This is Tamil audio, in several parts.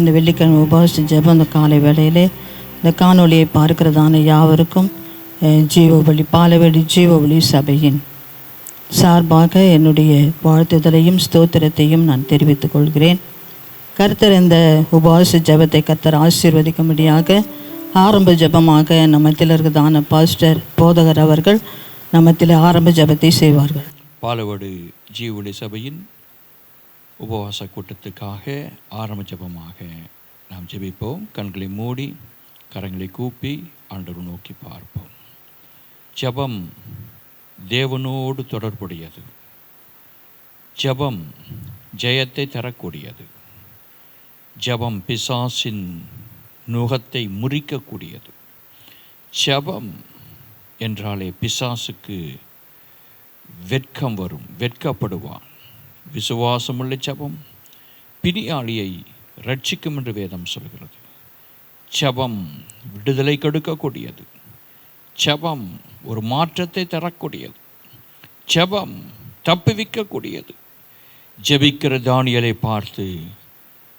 இந்த வெள்ளிக்கிழமை உபவாச ஜெபம் இந்த காலை வேளையிலே இந்த காணொலியை பார்க்கிறதான யாவருக்கும் ஜீவவழி பாலவெளி ஜீவவழி சபையின் சார்பாக என்னுடைய வாழ்த்துதலையும் ஸ்தோத்திரத்தையும் நான் தெரிவித்துக் கொள்கிறேன். கர்த்தர் இந்த உபவாச ஜெபத்தை கர்த்தர் ஆசீர்வதிக்கும்படியாக ஆரம்ப ஜெபமாக நம்மத்தில் இருக்கிறதான பாஸ்டர் போதகர் அவர்கள் நம்மத்தில் ஆரம்ப ஜெபத்தை செய்வார்கள். பாலவடு ஜீவவழி சபையின் உபவாச கூட்டத்துக்காக ஆரம்ப ஜெபமாக நாம் ஜெபிப்போம். கண்களை மூடி கரங்களை கூப்பி ஆண்டவரை நோக்கி பார்ப்போம். ஜெபம் தேவனோடு தொடர்புடையது. ஜெபம் ஜெயத்தை தரக்கூடியது. ஜெபம் பிசாசின் நுகத்தை முறிக்கக்கூடியது. ஜெபம் என்றாலே பிசாசுக்கு வெட்கம் வரும், வெட்கப்படுவான். விசுவாசமுள்ள ஜெபம் பிணியாளியை ரட்சிக்கும் என்று வேதம் சொல்கிறது. ஜெபம் விடுதலை கொடுக்கக்கூடியது. ஜெபம் ஒரு மாற்றத்தை தரக்கூடியது. ஜெபம் தப்புவிக்கக்கூடியது. ஜெபிக்கிற தானியேலை பார்த்து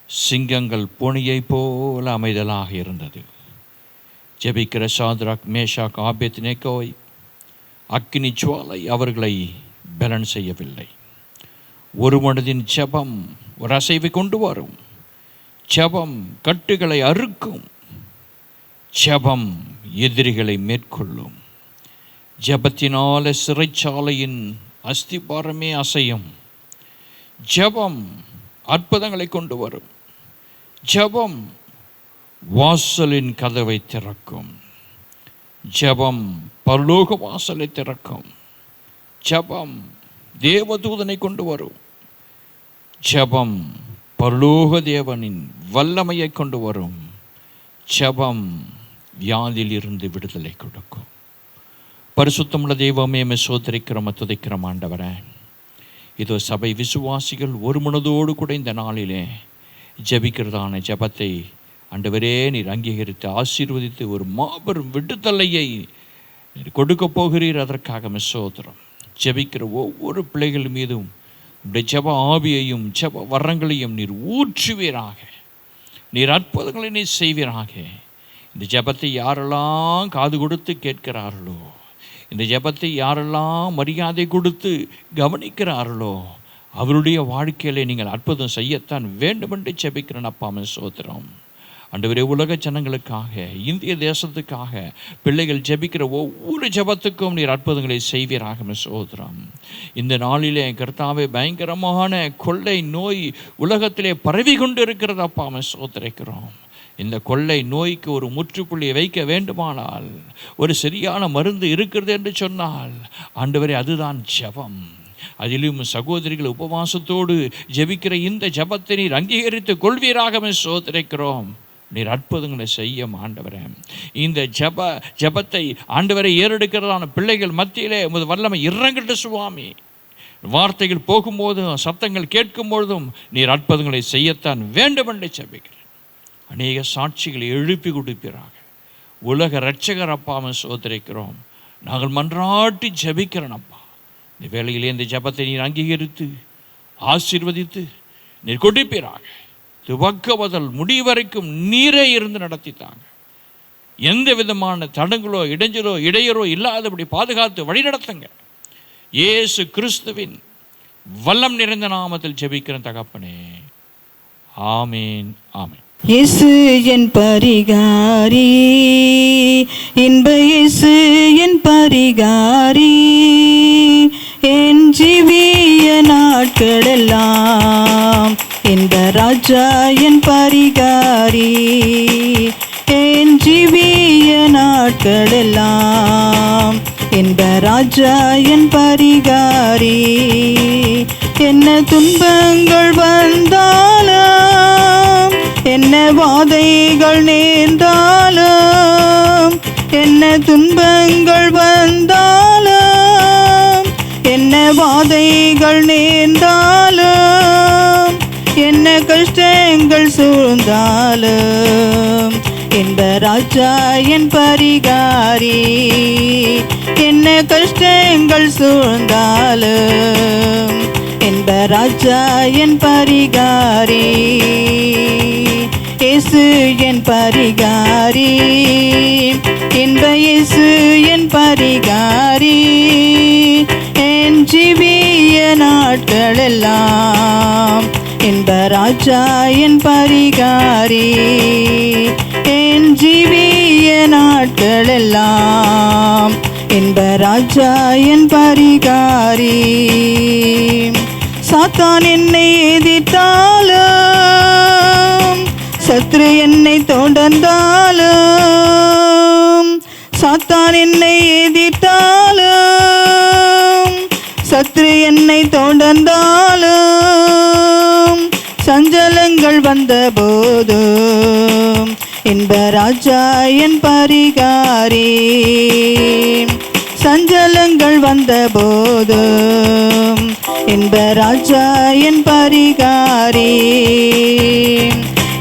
சிங்கங்கள் பூனையை போல அமைதலாக இருந்தது. ஜெபிக்கிற சாத்ராக் மேஷாக் ஆபேத்நேகோவை அக்கினி ஜுவாலை அவர்களை பலன் செய்யவில்லை. ஒரு மனதின் ஜெபம் ஒரு அசைவை கொண்டு வரும். ஜெபம் கட்டுகளை அறுக்கும். ஜெபம் எதிரிகளை மேற்கொள்ளும். ஜெபத்தினால சிறைச்சாலையின் அஸ்திபாரமே அசையும். ஜெபம் அற்புதங்களை கொண்டு வரும். ஜெபம் வாசலின் கதவை திறக்கும். ஜெபம் பரலோக வாசலை திறக்கும். ஜெபம் தேவதூதனை கொண்டு வரும். ஜெபம் பரலோக தேவனின் வல்லமையை கொண்டு வரும். ஜெபம் வியாதியிலிருந்து விடுதலை கொடுக்கும். பரிசுத்தமுள்ள தெய்வமே சோதரிக்கிறோம், துதைக்கிறோம் ஆண்டவரே. இதோ சபை விசுவாசிகள் ஒரு மனதோடு கூட இந்த நாளிலே ஜெபிக்கிறதான ஜெபத்தை ஆண்டவரே நீர் அங்கீகரித்து ஆசீர்வதித்து ஒரு மாபெரும் விடுதலையை நீர் கொடுக்க போகிறீர். அதற்காக சோதரம். ஜெபிக்கிற ஒவ்வொரு பிள்ளைகள் மீதும் உடைய ஜெப ஆவியையும் ஜெப வரங்களையும் நீர் ஊற்றுவீராக. நீர் அற்புதங்களை நீர் செய்வீராக. இந்த ஜெபத்தை யாரெல்லாம் காது கொடுத்து கேட்கிறார்களோ, இந்த ஜெபத்தை யாரெல்லாம் மரியாதை கொடுத்து கவனிக்கிறார்களோ, அவருடைய வாழ்க்கையிலே நீங்கள் அற்புதம் செய்யத்தான் வேண்டுமென்று ஜெபிக்கிறேன் அப்பா. சோத்திரம் ஆண்டவரே, உலக ஜனங்களுக்காக, இந்திய தேசத்துக்காக பிள்ளைகள் ஜெபிக்கிற ஒவ்வொரு ஜெபத்துக்கும் நீர் அற்புதங்களை செய்வீராக சோதரம். இந்த நாளிலே கர்த்தாவே பயங்கரமான கொள்ளை நோய் உலகத்திலே பரவி கொண்டு இருக்கிறது அப்பா. சோதரிக்கிறோம். இந்த கொள்ளை நோய்க்கு ஒரு முற்றுப்புள்ளியை வைக்க வேண்டுமானால், ஒரு சரியான மருந்து இருக்கிறது என்று சொன்னால் ஆண்டவரே அதுதான் ஜெபம். அதிலும் சகோதரிகள் உபவாசத்தோடு ஜெபிக்கிற இந்த ஜெபத்தை நீர் அங்கீகரித்து கொள்வீராக சோதரிக்கிறோம். நீர் அற்புதங்களை செய்ய ஆண்டவரே. இந்த ஜெபத்தை ஆண்டவரை ஏறெடுக்கிறதான பிள்ளைகள் மத்தியிலே உமது வல்லமை இறங்கட்டு சுவாமி. வார்த்தைகள் போகும்போதும் சத்தங்கள் கேட்கும்பொழுதும் நீர் அற்புதங்களை செய்யத்தான் வேண்டும் என்று ஜெபிக்கிறேன். அநேக சாட்சிகளை எழுப்பி கொடுப்பீராக. உலக இரட்சகர் அப்பாவை சோதரிக்கிறோம். நாங்கள் மன்றாட்டி ஜெபிக்கிறோம் அப்பா. இந்த வேளையிலே இந்த ஜெபத்தை நீர் அங்கீகரித்து ஆசீர்வதித்து நீர் கொடுப்பீராக. துவக்க முதல் முடிவரைக்கும் நீரே இருந்து நடத்தித்தாங்க. எந்த விதமான தடங்களோ இடைஞ்சலோ இடையரோ இல்லாதபடி பாதுகாத்து வழிநடத்துங்க. இயேசு கிறிஸ்துவின் வல்லம் நிறைந்த நாமத்தில் ஜெபிக்கிற தகப்பனே, ஆமீன் ஆமீன். இயேசு என் பரிகாரி, இன்ப இயேசு என் பரிகாரி, என் ஜீவிய நாட்களெல்லாம் இந்த ராஜா என் பரிகாரி, என் ஜீவிய நாட்களெல்லாம் இந்த ராஜா என் பரிகாரி. என்ன துன்பங்கள் வந்தாலும், என்ன வாதைகள் நேர்ந்தாலும், என்ன துன்பங்கள் வந்தாலும், என்ன வாதைகள் நேர்ந்தாலும், என்ன கஷ்டங்கள் சூழ்ந்தாலும் இந்த ராஜா என் பரிகாரி. என்ன கஷ்டங்கள் சூழ்ந்தாலும் இந்த ராஜா என் பரிகாரி. இயேசு என் பரிகாரி, இன்ப இயேசு என் பரிகாரி, என் ஜீவிய நாட்களெல்லாம் இன்ப ராஜா என் பரிகாரி, என் ஜீவிய நாட்களெல்லாம் இன்ப ராஜா என் பரிகாரி. சாத்தான் என்னை எதிர்த்தாலும், சத்ரு என்னை தொடர்ந்தாலும், சாத்தான் என்னை எதிர்த்தாலும், சத்ரு என்னை தொடர்ந்தாலும், சஞ்சலங்கள் வந்த போதும் இன்ப ராஜா என் பரிகாரி, சஞ்சலங்கள் வந்த போதும் இன்ப ராஜா என் பரிகாரி,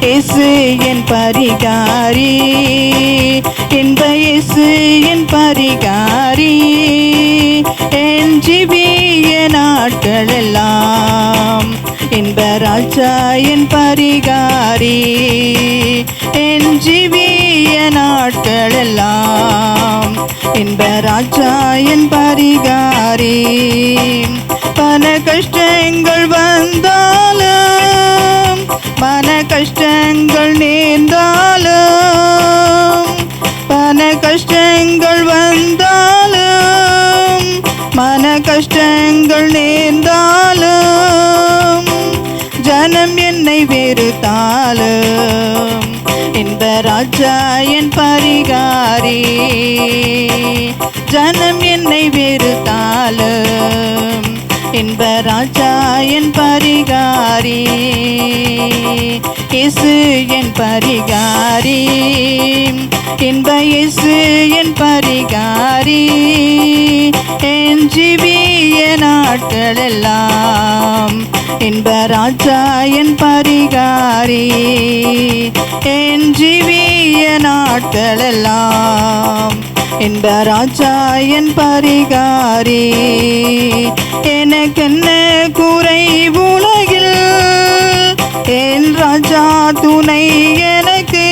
இயேசு என் பரிகாரி, இன்ப இயேசு என் பரிகாரி, என் ஜீவிய நாட்களெல்லாம் இன்ப ராஜா என் பரிகாரி, என் ஜீவிய நாட்களெல்லாம் இன்ப ராஜா என் பரிகாரி. பல கஷ்டங்கள் வந்தாலும், மன கஷ்டங்கள் நேர்ந்தாலும், பல கஷ்டங்கள் வந்தாலும், மன கஷ்டங்கள் நேர்ந்தாலும், ஜனம் என்னை வெறுத்தாலும் இன்ப ராஜா என் பரிகாரி, ஜனம் என்னை வெறுத்தாலும் இன்ப ராஜா என் பரிகாரி, இயேசு என் பரிகாரி, இன்ப இயேசு என் பரிகாரி, என் ஜீவிய நாட்களெல்லாம் இன்ப ராஜா என் பரிகாரி, என் ஜீவிய நாட்களெல்லாம் இன்ப ராஜா என் பரிகாரி. எனக்கென்ன குறை உலகில், என் ராஜா துணை எனக்கு,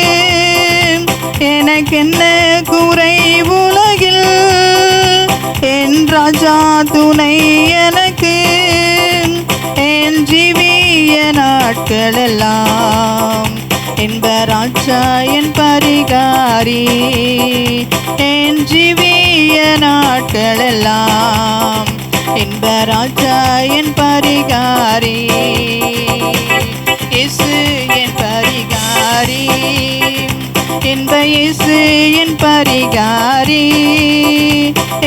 எனக்கென்ன குறை உலகில், என் ராஜா துணை எனக்கு, என் ஜீவிய நாட்களெல்லாம் இன்ப ராஜா என் பரிகாரி, என் ஜீவிய நாட்களெல்லாம் இன்ப ராஜா என் பரிகாரி, இயேசு என் பரிகாரி, இன்ப இயேசு என் பரிகாரி,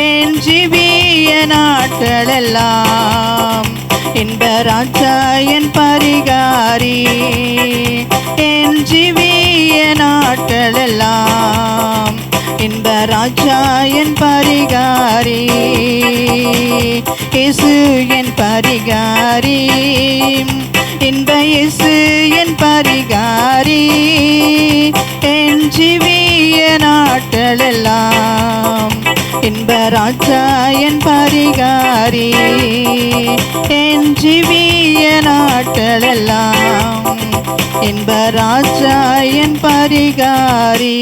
என் ஜீவிய நாட்களெல்லாம் இன்ப ராஜா என் பரிகாரி, என் ஜீவிய நாட்களெல்லாம் இன்ப ராஜா என் பரிகாரி, இயேசு என் பரிகாரி, இன்ப இயேசு என் பரிகாரி, என் ஜீவிய நாட்களெல்லாம் இன்ப ராஜா என் பரிகாரி, என் ஜீவிய நாட்களெல்லாம் இன்ப ராஜா என் பரிகாரி.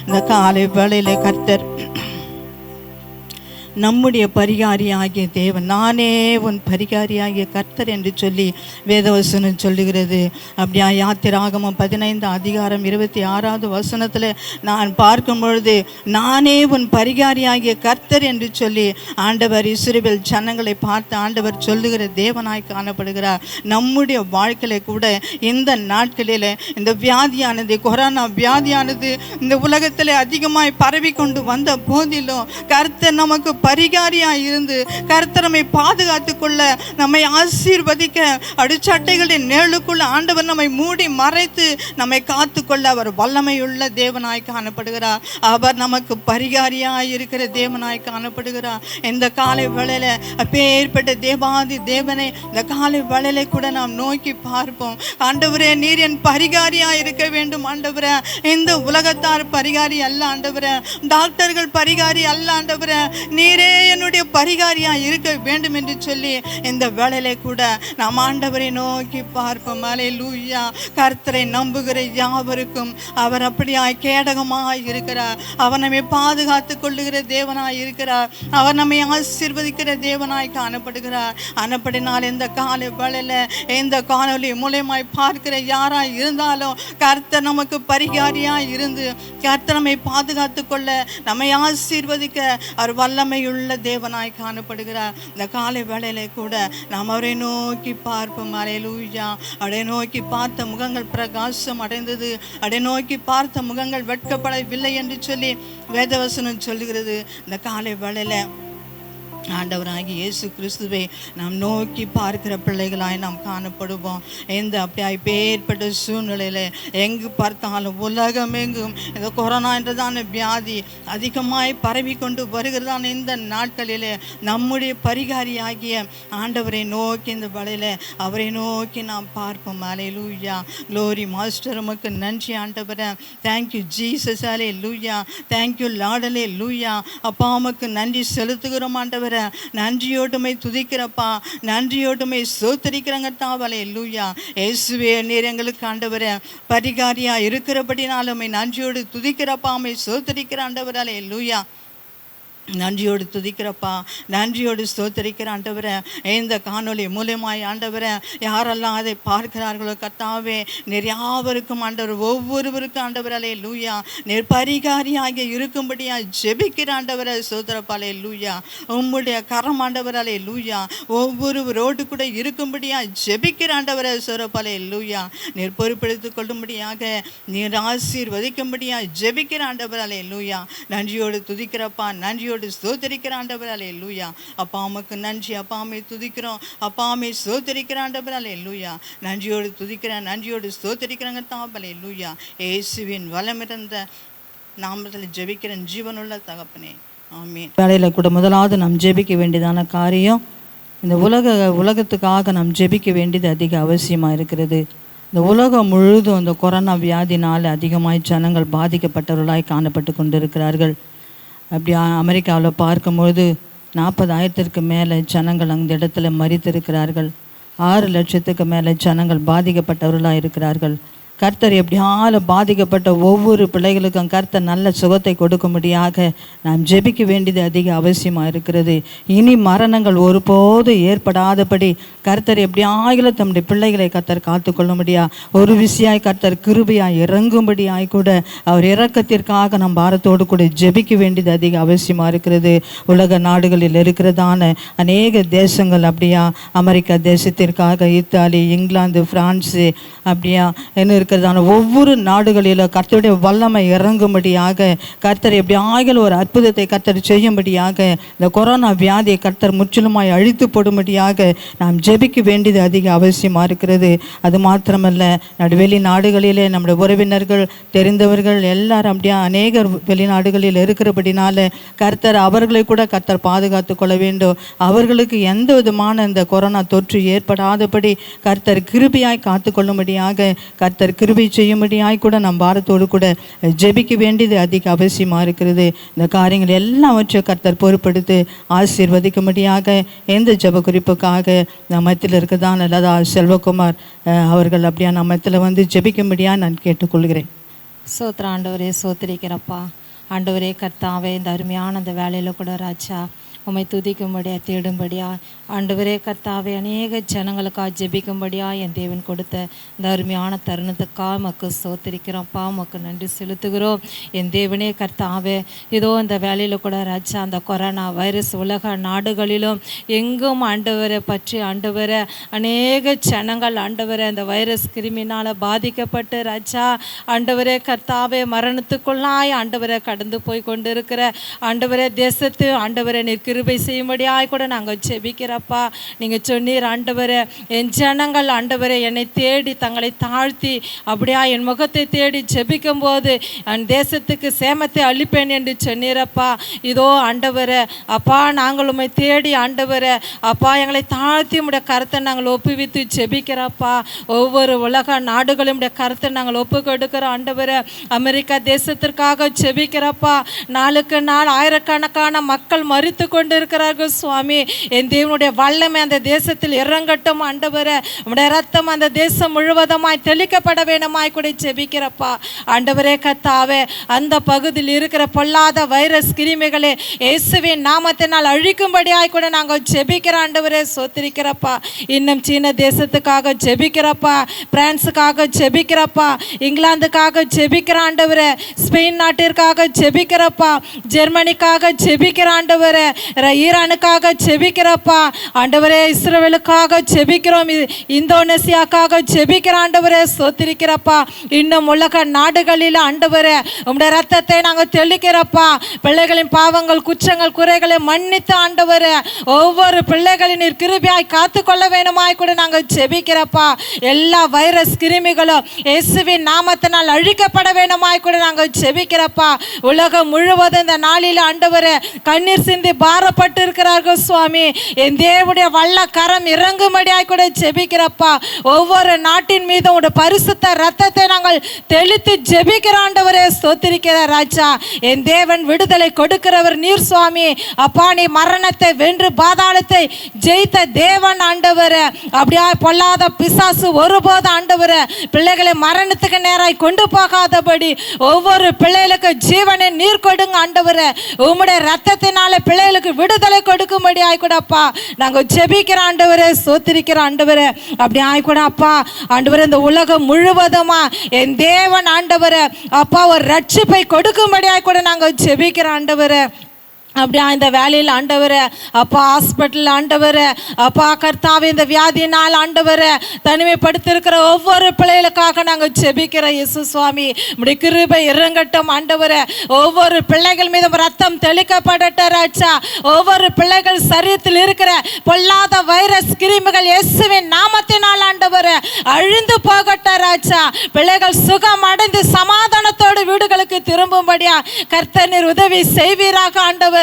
இந்த காலை வேளையிலே கர்த்தர் நம்முடைய பரிகாரி ஆகிய தேவன், நானே உன் பரிகாரி ஆகிய கர்த்தர் என்று சொல்லி வேதவசனம் சொல்லுகிறது. அப்படியா யாத்திராகமம் 15 அதிகாரம் 26வது வசனத்தில் நான் பார்க்கும் பொழுது, நானே உன் பரிகாரி ஆகிய கர்த்தர் என்று சொல்லி ஆண்டவர் இஸ்ரவேல் ஜனங்களை பார்த்து ஆண்டவர் சொல்லுகிற தேவனாய் காணப்படுகிறார். நம்முடைய வாழ்க்கையில கூட இந்த நாட்களில் இந்த வியாதியானது, கொரோனா வியாதியானது இந்த உலகத்தில் அதிகமாய் பரவி கொண்டு வந்த போதிலும் கர்த்தர் நமக்கு பரிகாரியாய் இருந்து கர்த்தர் நம்மை பாதுகாத்து கொள்ள, நம்மை ஆசீர்வதிக்க, அடிச்சட்டைகளின் நிழலுக்குள்ள ஆண்டவர் நம்மை மூடி மறைத்து நம்மை காத்து கொள்ள அவர் வல்லமையுள்ள தேவனாய் காணப்படுகிறார். அவர் நமக்கு பரிகாரியாய் இருக்கிற தேவனாய் காணப்படுகிறார். இந்த காலை வேளையில அப்பேற்பட்ட தேவாதி தேவனை இந்த காலை வேளையில கூட நாம் நோக்கி பார்ப்போம். ஆண்டவரே, நீர் என் பரிகாரியாய் இருக்க வேண்டும் ஆண்டவரே. இந்த உலகத்தார் பரிகாரி அல்ல ஆண்டவரே, டாக்டர்கள் பரிகாரி அல்ல ஆண்டவரே. நீர் நீரே என்னுடைய பரிகாரியாக இருக்க வேண்டும் என்று சொல்லி இந்த வேளையில கூட நாம் ஆண்டவரை நோக்கி பார்ப்போம். அல்லேலூயா. கர்த்தரை நம்புகிற யாவருக்கும் அவர் அப்படியாய் கேடகமாய் இருக்கிறார். அவர் நம்மை பாதுகாத்து கொள்ளுகிற தேவனாய் இருக்கிறார். அவர் நம்மை ஆசீர்வதிக்கிற தேவனாய் காணப்படுகிறார். ஆனபடினால் இந்த காலை வேளையில இந்த காணொலி மூலமாய் பார்க்கிற யாராய் இருந்தாலும் கர்த்தர் நமக்கு பரிகாரியாய் இருந்து கர்த்தர் நம்மை பாதுகாத்து கொள்ள நம்மை ஆசீர்வதிக்க அவர் வல்லமையுள்ள தேவனாய் காணப்படுகிறார். இந்த காலை வேளையில கூட நாம் அவரை நோக்கி பார்ப்போம். அல்லேலூயா. அவரை நோக்கி பார்த்த முகங்கள் பிரகாசம் அடைந்தது, அவரை நோக்கி பார்த்த முகங்கள் வெட்கப்படவில்லை என்று சொல்லி வேதவசனம் சொல்லுகிறது. இந்த காலை வேளையில ஆண்டவராகிய இயேசு கிறிஸ்துவை நாம் நோக்கி பார்க்கிற பிள்ளைகளாய் நாம் காணப்படுவோம். எந்த அப்படியாய் பேர்பட்ட சூழ்நிலையில் எங்கு பார்த்தாலும் உலகம் எங்கும் இந்த கொரோனா என்றதான வியாதி அதிகமாய் பரவி கொண்டு வருகிறதான இந்த நாட்களில் நம்முடைய பரிகாரியாகிய ஆண்டவரை நோக்கி இந்த வேளையில் அவரை நோக்கி நாம் பார்ப்போம். அல்லேலூயா. க்ளோரி மாஸ்டர் உமக்கு நன்றி ஆண்டவரே. Thank you Jesus. Hallelujah. Thank you lord. Hallelujah. அப்பா உமக்கு நன்றி செலுத்துகிறோம் ஆண்டவரே. நன்றியோடுமை துதிக்கிறப்பா, நன்றியோடுமை சோத்தரிக்கிறங்க தாவலே. அல்லேலூயா. இயேசுவே நீர் எங்களுக்கு ஆண்டவரே பரிகாரியா இருக்கிறபடினாலுமே நன்றியோடு துதிக்கிறப்பா, உம்மை சோத்தரிக்கிற ஆண்டவரே. அல்லேலூயா. நன்றியோடு துதிக்கிறப்பா, நன்றியோடு ஸ்தோத்தரிக்கிற ஆண்டவரே. இந்த காணொலி மூலமாய் ஆண்டவரே யாரெல்லாம் அதை பார்க்கிறார்களோ கர்த்தாவே நீர் யாவருக்கும் ஆண்டவர் ஒவ்வொருவருக்கும் ஆண்டவர் அல்லேலூயா நீர் பரிகாரியாக இருக்கும்படியா ஜெபிக்கிற ஆண்டவரை சோதரப்பா. அல்லேலூயா. உம்முடைய கரம் ஆண்டவர் அல்லேலூயா ஒவ்வொருவரோடு கூட இருக்கும்படியா ஜெபிக்கிற ஆண்டவரை சோதரப்பா. அல்லேலூயா. நீர் பொறுப்பெடுத்துக் கொள்ளும்படியாக நீர் ஆசீர்வதிக்கும்படியா ஜெபிக்கிற ஆண்டவர். அல்லேலூயா. நன்றியோடு துதிக்கிறப்பா, நன்றியோடு ஸ்தோத்திரிக்கிற ஆண்டவர். அல்லேலூயா. அப்பா உமக்கு நன்றி. அப்பா உம்மை துதிக்கிறோம். அப்பா உம்மை ஸ்தோத்திரிக்கிற ஆண்டவர். அல்லேலூயா. நன்றியோடு துதிக்கிறேன், நன்றியோடு ஸ்தோத்திரிக்கிறேங்க தாம். அல்லேலூயா. இயேசுவின் வலமிருந்த நாமத்தில் ஜெபிக்கிறேன் ஜீவனுள்ள தகப்பனே. ஆமென். வேளையில் கூட முதலாவது நாம் ஜெபிக்க வேண்டியதான காரியம், இந்த உலகத்துக்காக நாம் ஜெபிக்க வேண்டியது அதிக அவசியமாக இருக்கிறது. இந்த உலகம் முழுதும் இந்த கொரோனா வியாதினால் அதிகமாய் ஜனங்கள் பாதிக்கப்பட்டவர்களாய் காணப்பட்டு கொண்டிருக்கிறார்கள். அப்படி அமெரிக்காவில் பார்க்கும்பொழுது 40,000க்கு மேலே ஜனங்கள் அந்த இடத்துல மரித்திருக்கிறார்கள். 6 லட்சத்துக்கு மேலே ஜனங்கள் பாதிக்கப்பட்டவர்களாக இருக்கிறார்கள். கர்த்தர் எப்படியாலும் பாதிக்கப்பட்ட ஒவ்வொரு பிள்ளைகளுக்கும் கர்த்தர் நல்ல சுகத்தை கொடுக்கும்படியாக நாம் ஜெபிக்க வேண்டியது அதிக அவசியமாக இருக்கிறது. இனி மரணங்கள் ஒருபோது ஏற்படாதபடி கர்த்தர் எப்படியாயிலும் தம்முடைய பிள்ளைகளை கர்த்தர் காத்துக்கொள்ளும்படியா ஒரு விசியாய் கர்த்தர் கிருபையாய் இறங்கும்படியாய் கூட அவர் இரக்கத்திற்காக நம் பாரத்தோடு கூட ஜெபிக்க வேண்டியது அதிக அவசியமாக இருக்கிறது. உலக நாடுகளில் இருக்கிறதான அநேக தேசங்கள் அப்படியா அமெரிக்கா தேசத்திற்காக இத்தாலி, இங்கிலாந்து, பிரான்ஸு அப்படியா என்ன இருக்கிறதான ஒவ்வொரு நாடுகளிலும் கர்த்தருடைய வல்லமை இறங்கும்படியாக கர்த்தர் எப்படி ஆகல ஒரு அற்புதத்தை கர்த்தர் செய்யும்படியாக இந்த கொரோனா வியாதியை கர்த்தர் முற்றிலுமாய் அழித்து போடும்படியாக நாம் ஜெபிக்க வேண்டியது அதிக அவசியமாக இருக்கிறது. அது மாத்திரமல்ல, வெளிநாடுகளிலே நம்முடைய உறவினர்கள் தெரிந்தவர்கள் எல்லாரும் அப்படியா அநேகர் வெளிநாடுகளில் இருக்கிறபடினால கர்த்தர் அவர்களை கூட கர்த்தர் பாதுகாத்து கொள்ள வேண்டும். அவர்களுக்கு எந்த விதமான இந்த கொரோனா தொற்று ஏற்படாதபடி கர்த்தர் கிருபையாய் காத்து கொள்ளும்படியாக கர்த்தர் கிருபை செய்யும்படியாய் கூட நம் பாரத்தோடு கூட ஜெபிக்க வேண்டியது அதிக அவசியமாக இருக்கிறது. இந்த காரியங்கள் எல்லாவற்றையும் கர்த்தர் பொறுப்படுத்தி ஆசீர்வதிக்கும்படியாக எந்த ஜெப குறிப்புக்காக நம்ம மத்தியில் இருக்கதான் லதா செல்வகுமார் அவர்கள் அப்படியா நம்ம மத்தியில் வந்து ஜெபிக்கும்படியாக நான் கேட்டுக்கொள்கிறேன். சோத்திர ஆண்டவரே, சோத்திரிக்கிறப்பா. ஆண்டவரே கர்த்தாவே, இந்த அருமையான அந்த வேலையில் கூட ராஜா உம்மை துதிக்கும்படியா தேடும்படியா ஆண்டவரே கர்த்தாவே அநேக ஜனங்களுக்காக ஜெபிக்கும்படியா என் தேவன் கொடுத்த இந்த அருமையான தருணத்துக்காக மக்கு சோத்திரிக்கிறோம்ப்பா. மக்கு நன்றி செலுத்துகிறோம். என் தேவனே கர்த்தாவே, இதோ இந்த வேலையில் கூட ராஜா அந்த கொரோனா வைரஸ் உலக நாடுகளிலும் எங்கும் ஆண்டவரை பற்றி ஆண்டவரை அநேக ஜனங்கள் ஆண்டவரை அந்த வைரஸ் கிருமினால் பாதிக்கப்பட்டு ராஜா ஆண்டவரே கர்த்தாவே மரணத்துக்குள்ளாய் ஆண்டவரை கடந்து போய் கொண்டு இருக்கிற ஆண்டவரே தேசத்து ஆண்டவரை நிற்க கிருபை செய்யும்படியாய் கூட நாங்கள் ஜெபிக்கிறப்பா. நீங்கள் சொன்னீர் ஆண்டவரே, என் ஜனங்கள் ஆண்டவரே என்னை தேடி தங்களை தாழ்த்தி அப்படியா என் முகத்தை தேடி ஜெபிக்கும் போது என் தேசத்துக்கு சேமத்தை அளிப்பேன் என்று சொன்னீரப்பா. இதோ ஆண்டவரே அப்பா, நாங்கள் உம்மை தேடி ஆண்டவரே அப்பா எங்களை தாழ்த்தி உடைய கருத்தை நாங்கள் ஒப்புவித்து ஜெபிக்கிறப்பா. ஒவ்வொரு உலக நாடுகளும் உடைய கருத்தை நாங்கள் ஒப்பு கொடுக்கிறோம் ஆண்டவரே. அமெரிக்கா தேசத்திற்காக ஜெபிக்கிறப்பா. நாளுக்கு நாள் ஆயிரக்கணக்கான மக்கள் மரித்து கொண்டு இருக்கிறார்கள் சுவாமி. என் தேவனுடைய வல்லமை அந்த தேசத்தில் இறங்கட்டும் ஆண்டவரே. உம்முடைய ரத்தம் அந்த தேசம் முழுவதுமாய் தெளிக்கப்பட வேண்டுமாய் கூட ஜெபிக்கிறப்பா. ஆண்டவரே கர்த்தாவே, அந்த பகுதியில் இருக்கிற பொல்லாத வைரஸ் கிருமிகளை இயேசுவின் நாமத்தினால் அழிக்கும்படியாய் கூட நாங்கள் ஜெபிக்கிற ஆண்டவரே சோத்திரிக்கிறப்பா. இன்னும் சீன தேசத்துக்காக ஜெபிக்கிறப்பா, பிரான்ஸுக்காக ஜெபிக்கிறப்பா, இங்கிலாந்துக்காக ஜெபிக்கிற ஆண்டவரே, ஸ்பெயின் நாட்டிற்காக ஜெபிக்கிறப்பா, ஜெர்மனிக்காக ஜெபிக்கிற ஆண்டவரே, ஈரானுக்காக ஜெபிக்கிறப்பா ஆண்டவரே, இஸ்ரேலுக்காக ஜெபிக்கிறோம், இந்தோனேசியாக்காக ஜெபிக்கிற ஆண்டவரே சோத்திரிக்கிறப்பா. இன்னும் உலக நாடுகளில் ஆண்டவரே உம்முடைய ரத்தத்தை நாங்கள் தெளிக்கிறப்பா. பிள்ளைகளின் பாவங்கள் குற்றங்கள் குறைகளை மன்னித்து ஆண்டவரே ஒவ்வொரு பிள்ளைகளின் நீர் கிருபையாய் காத்துக்கொள்ள வேணுமாய் கூட நாங்கள் ஜெபிக்கிறப்பா. எல்லா வைரஸ் கிருமிகளும் இயேசுவின் நாமத்தினால் அழிக்கப்பட வேணுமாய் கூட நாங்கள் ஜெபிக்கிறப்பா. உலகம் முழுவதும் இந்த நாளில் ஆண்டவரே கண்ணீர் சிந்தி பாரப்பட்டு இருக்கிறார்கள் சுவாமி. என் தேவனுடைய வல்ல கரம் இறங்கும்படியாய் கூட ஜெபிக்கிறப்பா. ஒவ்வொரு நாட்டின் மீது உடைய பரிசுத்த ரத்தத்தை நாங்கள் தெளித்து ஜெபிக்கிற ஆண்டவரே ஸ்தோத்திரிக்கிற ராஜா. என் தேவன் விடுதலை கொடுக்கிறவர் நீர் சுவாமி. அப்பா, நீ மரணத்தை வென்று பாதாளத்தை ஜெயித்த தேவன் ஆண்டவரே. அப்படியா பொல்லாத பிசாசு ஒருபோது ஆண்டவரே பிள்ளைகளை மரணத்துக்கு நேராய் கொண்டு போகாதபடி ஒவ்வொரு பிள்ளைகளுக்கு ஜீவனை நீர் கொடுங்க ஆண்டவரே. உம்முடைய ரத்தத்தினால பிள்ளைகளுக்கு விடுதலை கொடுக்கும்படி ஆய்கூடப்பா நாங்கள் ஜெபிக்கிற ஆண்டவரே சோத்திரிக்கிற ஆண்டவரே. அப்படி ஆய்கூட அப்பா ஆண்டவரே, இந்த உலகம் முழுவதுமா என் தேவன் ஆண்டவரே அப்பா ஒரு ரட்சிப்பை கொடுக்கும்படி ஆய்கூட நாங்கள் ஜெபிக்கிற ஆண்டவரே. அப்படியா இந்த வேலையில் ஆண்டவரே அப்பா, ஹாஸ்பிட்டல் ஆண்டவரே அப்பா கர்த்தாவே, இந்த வியாதினால் ஆண்டவரே தனிமைப்படுத்திருக்கிற ஒவ்வொரு பிள்ளைகளுக்காக நாங்கள் ஜெபிக்கிற இயேசு சுவாமி. உம்முடைய கிருபை இறங்கட்டும் ஆண்டவரே. ஒவ்வொரு பிள்ளைகள் மீதும் ரத்தம் தெளிக்கப்படட்ட ராஜா. ஒவ்வொரு பிள்ளைகள் சரீரத்தில் இருக்கிற பொல்லாத வைரஸ் கிருமிகள் இயேசுவின் நாமத்தினால் ஆண்டவரே அழிந்து போகட்ட ராஜா. பிள்ளைகள் சுகம் அடைந்து சமாதானத்தோடு வீடுகளுக்கு திரும்பும்படியா கர்த்தர் நீர் உதவி செய்வீராக ஆண்டவர்.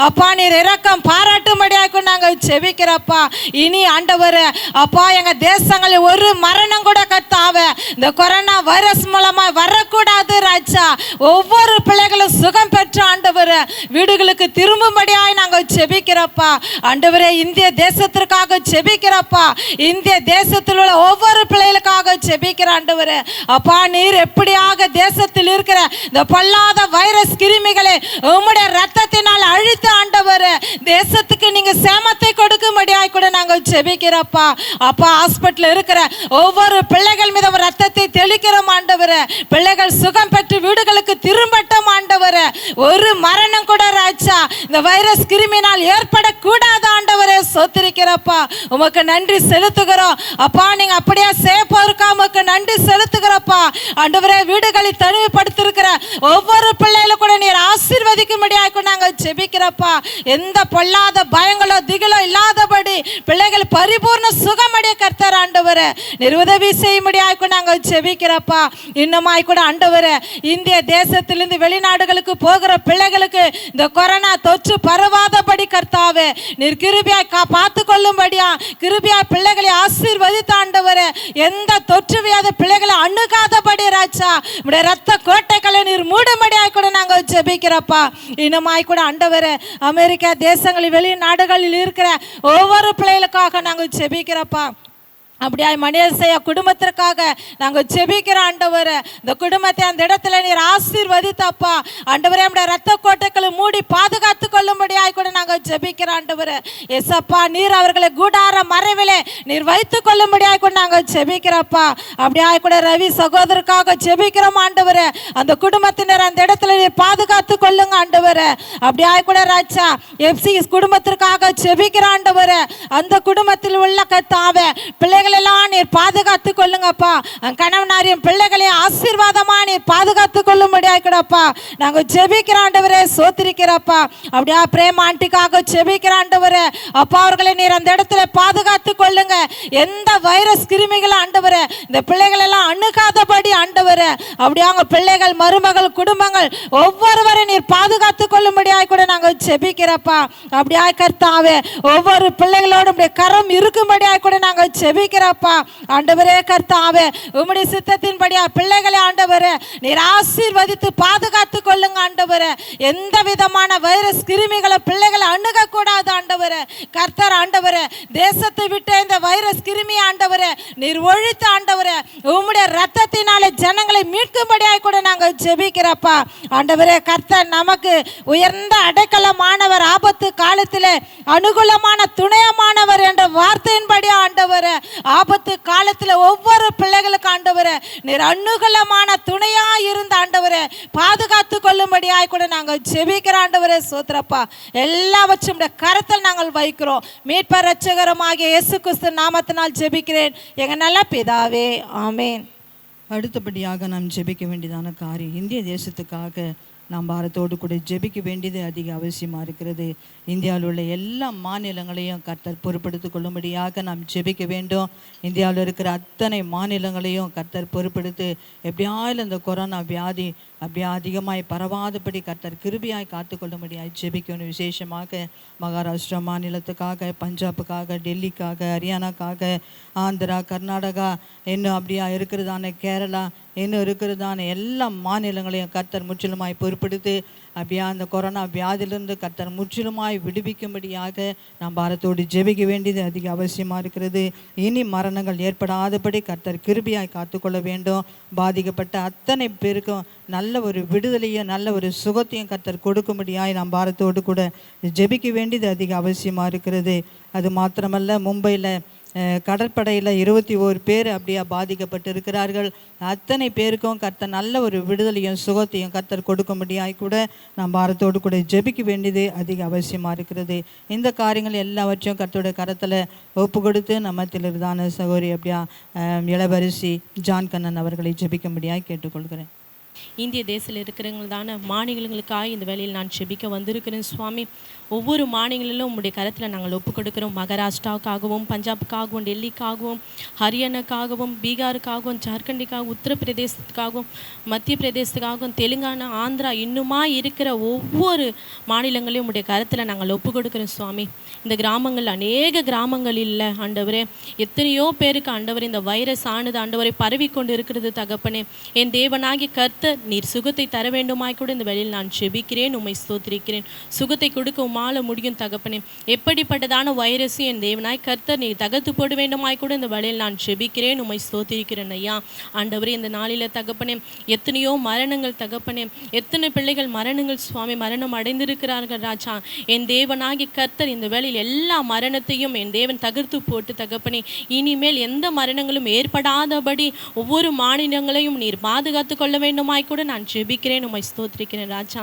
அப்பா, நீர் இரக்கம் பாராட்டும்படியாக நாங்கள் ஜெபிக்கிறப்பா. இனி ஆண்டவரே அப்பா, எங்க தேசங்களில் ஒரு மரணம் கூட கர்த்தாவே இந்த கொரோனா வைரஸ் மூலமா வரக்கூடாது ராஜா. ஒவ்வொரு பிள்ளைகளும் சுகம் பெற்ற ஆண்டவரே வீடுகளுக்கு திரும்பும்படியாய் நாங்கள் ஜெபிக்கிறப்பா. ஆண்டவரே, இந்திய தேசத்திற்காக ஜெபிக்கிறப்பா. இந்திய தேசத்தில் உள்ள ஒவ்வொரு பிள்ளைகளுக்காக ஜெபிக்கிற ஆண்டவரே. அப்பா, நீர் எப்படியாக தேசத்தில் இருக்கிற இந்த பொல்லாத வைரஸ் கிருமிகளை உம்முடைய ரத்தத்தினால் அழித்து ஆண்டவரே தேசத்துக்கு நீங்க சேமத்தை கொடுக்கும்படியாய் கூட நாங்கள் ஜெபிக்கிறப்பா. அப்பா, ஹாஸ்பிட்டல் இருக்கிற ஒவ்வொரு பிள்ளைகள் மீது ரத்தத்தை தெளிக்கிறோம் ஆண்டவரே. பிள்ளைகள் சுகம் பெற்று வீடுகளுக்கு திரும்பட்டும் ஆண்டவரே. ஒரு மரணம் கூட ராஜா இந்த வைரஸ் கிருமினால் ஏற்படக்கூடாது ஆண்டவரே சோத்திரிக்கிறப்பா. உமக்கு நன்றி செலுத்துகிறோம் அப்பா. நீங்க அப்படியே சேப்போருக்கா உமக்கு நன்றி செலுத்துகிறப்பா. ஆண்டவரே, வீடுகளை தனிமைப்படுத்திருக்கிற ஒவ்வொரு பிள்ளைகளும் கூட நீர் ஆசீர்வதிக்கும்படியாய் கூட நாங்கள் ஜெபிக்கிறப்பா. எந்த பொல்லாத பயங்களோ திகிலோ இல்லாதபடி பிள்ளைகள் பரிபூர்ண சுகமடைய கர்த்தர் ஆண்டவரே நீர் உதவி செய்யும்படியாய் கூட நாங்கள் ஜெபிக்கிறப்பா. இன்னுமாய் கூட ஆண்டவரே இந்திய தேசத்திலிருந்து வெளிநாடுகளுக்கு போகிற பிள்ளைகளுக்கு இந்த கொரோனா தொற்று பரவாதபடி கர்த்தாவே நீர் கிருபையாய் பார்த்து கொள்ளும்படியா கிருபையாய் பிள்ளைகளை ஆசீர்வதித்த ஆண்டவரே. எந்த தொற்று வியாதி பிள்ளைகளை அணுகாதபடி ராஜா உடைய ரத்த கோட்டைகளை நீர் மூடும்படியாய் கூட நாங்கள் ஜெபிக்கிறப்பா. இன்னுமாய் கூட ஆண்டவரே அமெரிக்கா தேசங்களில் வெளிநாடுகளில் இருக்கிற ஒவ்வொரு பிள்ளைகளுக்காக நாங்கள் ஜெபிக்கிறப்பா. அப்படியா மனிதசையா குடும்பத்திற்காக நாங்கள் ஜெபிக்கிற ஆண்டவரே. இந்த குடும்பத்தை அந்த இடத்துல நீர் ஆசீர்வதித்தப்பா ஆண்டவரே. நம்முடைய ரத்த கோட்டைகளை மூடி பாதுகாத்து கொள்ளும்படியாய் கூட நாங்கள் ஜெபிக்கிற ஆண்டவரே. எஸ்அப்பா, நீர் அவர்களை கூடார மறைவிலே நீர் வைத்துக் கொள்ளும்படியாய் கூட நாங்கள் ஜெபிக்கிறப்பா. அப்படியாய் கூட ரவி சகோதரருக்காக ஜெபிக்கிறோம் ஆண்டவரே. அந்த குடும்பத்தினர் அந்த இடத்துல நீர் பாதுகாத்து கொள்ளுங்க ஆண்டவரே. அப்படியாய் கூட ராஜா எஃப்சி குடும்பத்திற்காக ஜெபிக்கிற ஆண்டவரே. அந்த குடும்பத்தில் உள்ள கர்த்தாவே பிள்ளைகள் எல்லாம் நீர் பாதுகாத்து கொள்ளுங்கப்பா. கணவனாரின் பிள்ளைகளை ஆசீர்வாதமா நீர் பாதுகாத்து கொள்ளும்படியாய் கூடப்பா நாங்கள் ஜெபிக்கிற ஆண்டவரே சோத்திரிக்கிறப்பா. அப்படியா பிரேம ஆண்டிக்காக ஜெபிக்கிற ஆண்டவரே. அப்பா, அவர்களை நீர் அந்த இடத்துல பாதுகாத்து கொள்ளுங்க. எந்த வைரஸ் கிருமிகள் ஆண்டவரே இந்த பிள்ளைகள் எல்லாம் அணுகாதபடி ஆண்டவரே. அப்படியா அவங்க பிள்ளைகள் மருமகள் குடும்பங்கள் ஒவ்வொருவரை நீர் பாதுகாத்து கொள்ளும்படியாய் கூட நாங்கள் ஜெபிக்கிறப்பா. அப்படியா கர்த்தாவே ஒவ்வொரு பிள்ளைகளோடும் கரம் இருக்கும்படியாய் கூட நாங்கள் ஜெபிக்கிற ஜெபிக்கிறப்பா. ஆண்டவரே கர்த்தாவே, உம்முடைய சித்தத்தின்படியா பிள்ளைகளை ஆண்டவரே நீர் ஆசீர்வதித்து பாதுகாத்து கொள்ளுங்க ஆண்டவரே. எந்த விதமான வைரஸ் கிருமிகளை பிள்ளைகளை அணுகக்கூடாது ஆண்டவரே. கர்த்தர் ஆண்டவரே, தேசத்தை விட்டு இந்த வைரஸ் கிருமி ஆண்டவரே நீர் ஒழித்து ஆண்டவரே உம்முடைய ரத்தத்தினாலே ஜனங்களை மீட்கும்படியாய் கூட நாங்கள் ஜெபிக்கிறப்பா. ஆண்டவரே கர்த்தர் நமக்கு உயர்ந்த அடைக்கலமானவர், ஆபத்து காலத்திலே அனுகூலமான துணையமானவர் என்ற வார்த்தையின்படி ஆண்டவரே ஆபத்து காலத்தில் ஒவ்வொரு பிள்ளைகளுக்கு ஆண்டவரே நீர் அனுகூலமான துணையா இருந்த ஆண்டவரே பாதுகாத்து கொள்ளும்படியாய் கூட நாங்கள் ஜெபிக்கிற ஆண்டவரே. சோத்திரப்பா, எல்லாவற்றும் கரத்தில் நாங்கள் வைக்கிறோம். மீட்பர் இரட்சகருமாகிய இயேசு கிறிஸ்து நாமத்தினால் ஜெபிக்கிறேன் எங்கள் நல்ல பிதாவே, ஆமேன். அடுத்தபடியாக நாம் ஜெபிக்க வேண்டியதான காரியம், இந்திய தேசத்துக்காக நாம் பாரத்தோடு கூட ஜெபிக்க வேண்டியது அதிக அவசியமாக இருக்கிறது. இந்தியாவில் உள்ள எல்லா மாநிலங்களையும் கர்த்தர் பொறுப்படுத்திக் கொள்ளும்படியாக நாம் ஜெபிக்க வேண்டும். இந்தியாவில் இருக்கிற அத்தனை மாநிலங்களையும் கர்த்தர் பொறுப்படுத்தி எப்படியாலும் இந்த கொரோனா வியாதி அப்படியே அதிகமாய் பரவாதபடி கர்த்தர் கிருபியாய் காத்துக்கொள்ளும்படியாய் ஜெபிக்கணும். விசேஷமாக மகாராஷ்டிரா மாநிலத்துக்காக, பஞ்சாபுக்காக, டெல்லிக்காக, ஹரியானாக்காக, ஆந்திரா, கர்நாடகா, இன்னும் அப்படியா இருக்கிறதான கேரளா, இன்னும் இருக்கிறதான எல்லா மாநிலங்களையும் கர்த்தர் முற்றிலுமாய் பொறுப்படுத்தி அப்படியா அந்த கொரோனா வியாதியிலிருந்து கர்த்தர் முற்றிலுமாய் விடுவிக்கும்படியாக நாம் பாரத்தோடு ஜெபிக்க வேண்டியது அதிக அவசியமாக இருக்கிறது. இனி மரணங்கள் ஏற்படாதபடி கர்த்தர் கிருபியாய் காத்துக்கொள்ள வேண்டும். பாதிக்கப்பட்ட அத்தனை பேருக்கும் நல்ல ஒரு விடுதலையும் நல்ல ஒரு சுகத்தையும் கர்த்தர் கொடுக்கும்படியாய் நாம் பாரத்தோடு கூட ஜெபிக்க வேண்டியது அதிக அவசியமாக இருக்கிறது. அது மாத்திரமல்ல, மும்பையில் கடற்படையில் 21 பேர் அப்படியே பாதிக்கப்பட்டு இருக்கிறார்கள். அத்தனை பேருக்கும் கர்த்தர் நல்ல ஒரு விடுதலையும் சுகத்தையும் கர்த்தர் கொடுக்கும்படியாய் கூட நாம் பாரத்தோடு கூட ஜெபிக்க வேண்டியது அதிக அவசியமாக இருக்கிறது. இந்த காரியங்கள் எல்லாவற்றையும் கர்த்தருடைய கரத்தில் ஒப்பு கொடுத்து நம்மத்தில் இருந்தான சகோதரி அப்படியா இளவரசி ஜான் கண்ணன் அவர்களை ஜெபிக்கும்படியாய் கேட்டுக்கொள்கிறேன். இந்திய தேசத்தில் இருக்கிறவங்களான மாநிலங்களுக்காக இந்த வேளையில் நான் ஜெபிக்க வந்திருக்கிறேன் சுவாமி. ஒவ்வொரு மாநிலங்களிலும் உங்களுடைய கரத்தில் நாங்கள் ஒப்பு கொடுக்கிறோம். மகாராஷ்டிராவுக்காகவும், பஞ்சாபுக்காகவும், டெல்லிக்காகவும், ஹரியானாக்காகவும், பீகாருக்காகவும், ஜார்க்கண்டுக்காகவும், உத்தரப்பிரதேசத்துக்காகவும், மத்திய பிரதேசத்துக்காகவும், தெலுங்கானா, ஆந்திரா, இன்னுமா இருக்கிற ஒவ்வொரு மாநிலங்களையும் உங்களுடைய கரத்தில் நாங்கள் ஒப்பு கொடுக்கிறோம் சுவாமி. இந்த கிராமங்கள் அநேக கிராமங்கள் இல்லை ஆண்டவரே, எத்தனையோ பேருக்கு ஆண்டவரே இந்த வைரஸ் ஆனது ஆண்டவரை பரவி கொண்டு இருக்கிறது தகப்பனே. என் தேவனாகி கர்த்தர் நீர் சுகத்தை தர வேண்டுமாய் கூட இந்த வேளையில் நான் ஜெபிக்கிறேன். உம்மை ஸ்தோத்திரிக்கிறேன். சுகத்தை கொடுக்க உம்மால முடியும் தகப்பனே. எப்படிப்பட்டதான வைரஸும் என் தேவனாய் கர்த்தர் நீர் தகர்த்து போட வேண்டுமாய் கூட இந்த வேளையில் நான் ஜெபிக்கிறேன். உம்மை ஸ்தோத்திரிக்கிறேன் ஐயா. ஆண்டவரே, இந்த நாளில் தகப்பனே எத்தனையோ மரணங்கள் தகப்பனே, எத்தனை பிள்ளைகள் மரணங்கள் சுவாமி மரணம் அடைந்திருக்கிறார்கள் ராஜா. என் தேவனாகி கர்த்தர் இந்த வேளையில் எல்லா மரணத்தையும் என் தேவன் தகர்த்து போட்டு தகப்பனே இனிமேல் எந்த மரணங்களும் ஏற்படாதபடி ஒவ்வொரு மாநிலங்களையும் நீர் பாதுகாத்து கொள்ள வேண்டுமாய் கூட நான் ஜெபிக்கிறேன். உம்மை ஸ்தோத்திரிக்கிறேன் ராஜா.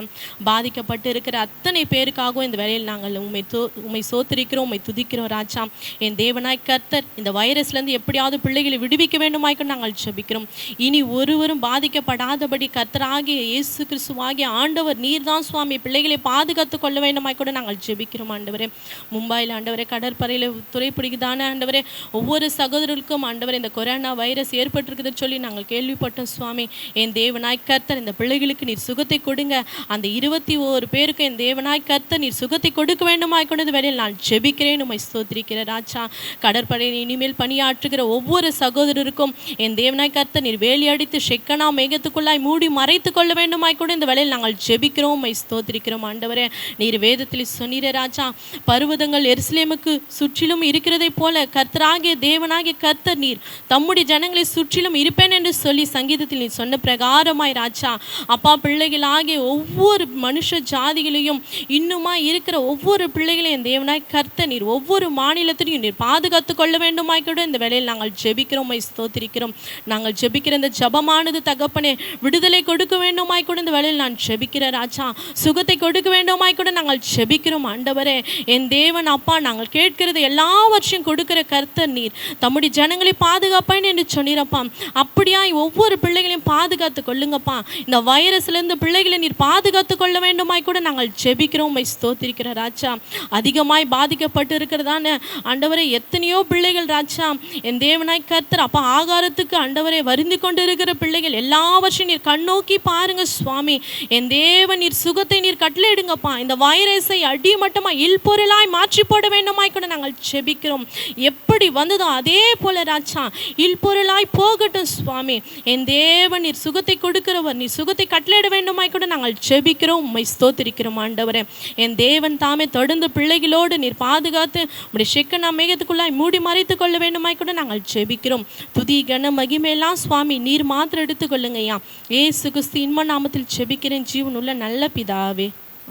பாதிக்கப்பட்டு இருக்கிற அத்தனை பேருக்காகவும் இந்த வேளையில் நாங்கள் உம்மை ஸ்தோத்திரிக்கிறோம், உம்மை துதிக்கிறோம் ராஜா. என் தேவனாய் கர்த்தர் இந்த வைரஸ்லேருந்து எப்படியாவது பிள்ளைகளை விடுவிக்க வேண்டுமாய் கூட நாங்கள் ஜெபிக்கிறோம். இனி ஒருவரும் பாதிக்கப்படாதபடி கர்த்தராகிய இயேசு கிறிஸ்துவாகிய ஆண்டவர் நீர் தான் சுவாமி பிள்ளைகளை பாதுகாத்து கொள்ள வேண்டுமாய் கூட நாங்கள் ஜெபிக்கிறோம் ஆண்டவரே. மும்பையில் ஆண்டவரே கடற்படையில் துறைப்பிடிக்குதான ஆண்டவரே ஒவ்வொரு சகோதரருக்கும் ஆண்டவரே இந்த கொரோனா வைரஸ் ஏற்பட்டிருக்குதுன்னு சொல்லி நாங்கள் கேள்விப்பட்டோம் சுவாமி. என் தேவனாய் கர்த்தர் இந்த பிள்ளைகளுக்கு நீர் சுகத்தை கொடுங்க. அந்த 21 பேருக்கு என் தேவனாய் கர்த்தர் நீர் சுகத்தை கொடுக்க வேண்டுமாய் கொண்டது வேளையில் நான் ஜெபிக்கிறேன். உம்மை ஸ்தோத்திரிக்கிறேன் ராஜா. கடற்படையில் இனிமேல் பணியாற்றுகிற ஒவ்வொரு சகோதரருக்கும் என் தேவனாய் கர்த்தர் நீர் வேலியடித்து ஷெக்கனா மேகத்துக்குள்ளாய் மூடி மறைத்து கொள்ள வேண்டுமாய் கூட இந்த வேளையில் நாங்கள் ஜெபிக்கிறோம். உம்மை ஸ்தோத்திரிக்கிறோம் ஆண்டவரே. நீர் வேதத்தில் சொன்னீரே ராஜா, பர்வதங்கள் எருசலேமுக்கு சுற்றிலும் இருக்கிறதை போல கர்த்தராகிய தேவனாகிய கர்த்தர் நீர் தம்முடைய ஜனங்களை சுற்றிலும் இருப்பேன் என்று சொல்லி சங்கீதத்தில் நீர் சொன்ன பிரகாரமாய் ராஜா அப்பா, பிள்ளைகளாகிய ஒவ்வொரு மனுஷ ஜாதிகளையும் இன்னுமா இருக்கிற ஒவ்வொரு பிள்ளைகளையும் தேவனாய் கர்த்தர் நீர் ஒவ்வொரு மாநிலத்திலையும் நீர் பாதுகாத்து கொள்ள வேண்டுமாய் கூட இந்த வேளையில் நாங்கள் ஜெபிக்கிறோம், ஸ்தோத்திரிக்கிறோம். நாங்கள் ஜெபிக்கிற இந்த ஜபமானது தகப்பனே விடுதலை கொடுக்க வேண்டுமாய் கூட இந்த வேளையில் நான் ஜெபிக்கிறேன் ராஜா. சுகத்தை கொடுக்க வேண்டுமாய் கூட நாங்கள் ஜெபிக்கிறோம் ஆண்டவரே. என் தேவன் அப்பா, நாங்கள் கேட்கிறது எல்லாவற்றையும் கொடுக்கிற கர்த்தர் நீர் தம்முடைய ஜனங்களை பாதுகாப்பேன் என்று சொன்னீரப்பா. அப்படியாய் ஒவ்வொரு பிள்ளைகளையும் பாதுகாத்து கொள்ளுங்க கட்டளையிடுங்கப்பா. இந்த வைரஸ்லேருந்து பிள்ளைகளை நீர் பாதுகாத்து கொள்ள வேண்டுமாய் கூட நாங்கள் ஜெபிக்கிறோம். உம்மை ஸ்தோத்திரிக்கிற ராஜா. அதிகமாய் பாதிக்கப்பட்டு இருக்கிறதான ஆண்டவரே எத்தனையோ பிள்ளைகள் ராஜா, என் தேவனாய் கர்த்தர் அப்பா, ஆகாரத்துக்கு ஆண்டவரே வருந்தி கொண்டு இருக்கிற பிள்ளைகள் எல்லாவற்றையும் நீர் கண்ணோக்கி பாருங்க சுவாமி. என் தேவன் நீர் சுகத்தை நீர் கட்டளையிடுங்கப்பா. இந்த வைரஸை அடிமட்டமாக இல்பொருளாய் மாற்றி போட வேண்டுமாய் கூட நாங்கள் ஜெபிக்கிறோம். எப்படி வந்ததோ அதே போல ராஜா இல்பொருளாய் போகட்டும் சுவாமி. என் தேவன் நீர் சுகத்தை கொடுக்கிறவர், நீர் சுகத்தை கட்டளையிட வேண்டுமாய் கூட நாங்கள் ஜெபிக்கிறோம். உம்மை ஸ்தோத்திரிக்கிறோம் ஆண்டவரே. என் தேவன் தாமே தொடர்ந்து பிள்ளைகளோடு நீர் பாதுகாத்து உம்முடைய செக்கனா மேகத்துக்குள்ளாய் மூடி மறைத்து கொள்ள வேண்டுமாய் கூட நாங்கள் ஜெபிக்கிறோம். துதி கன மகிமையெல்லாம் சுவாமி நீர் மாத்திரம் எடுத்துக்கொள்ளுங்கய்யா. ஏசு கிறிஸ்து இன்ம நாமத்தில் ஜெபிக்கிறேன் ஜீவனுள்ள நல்ல பிதாவே,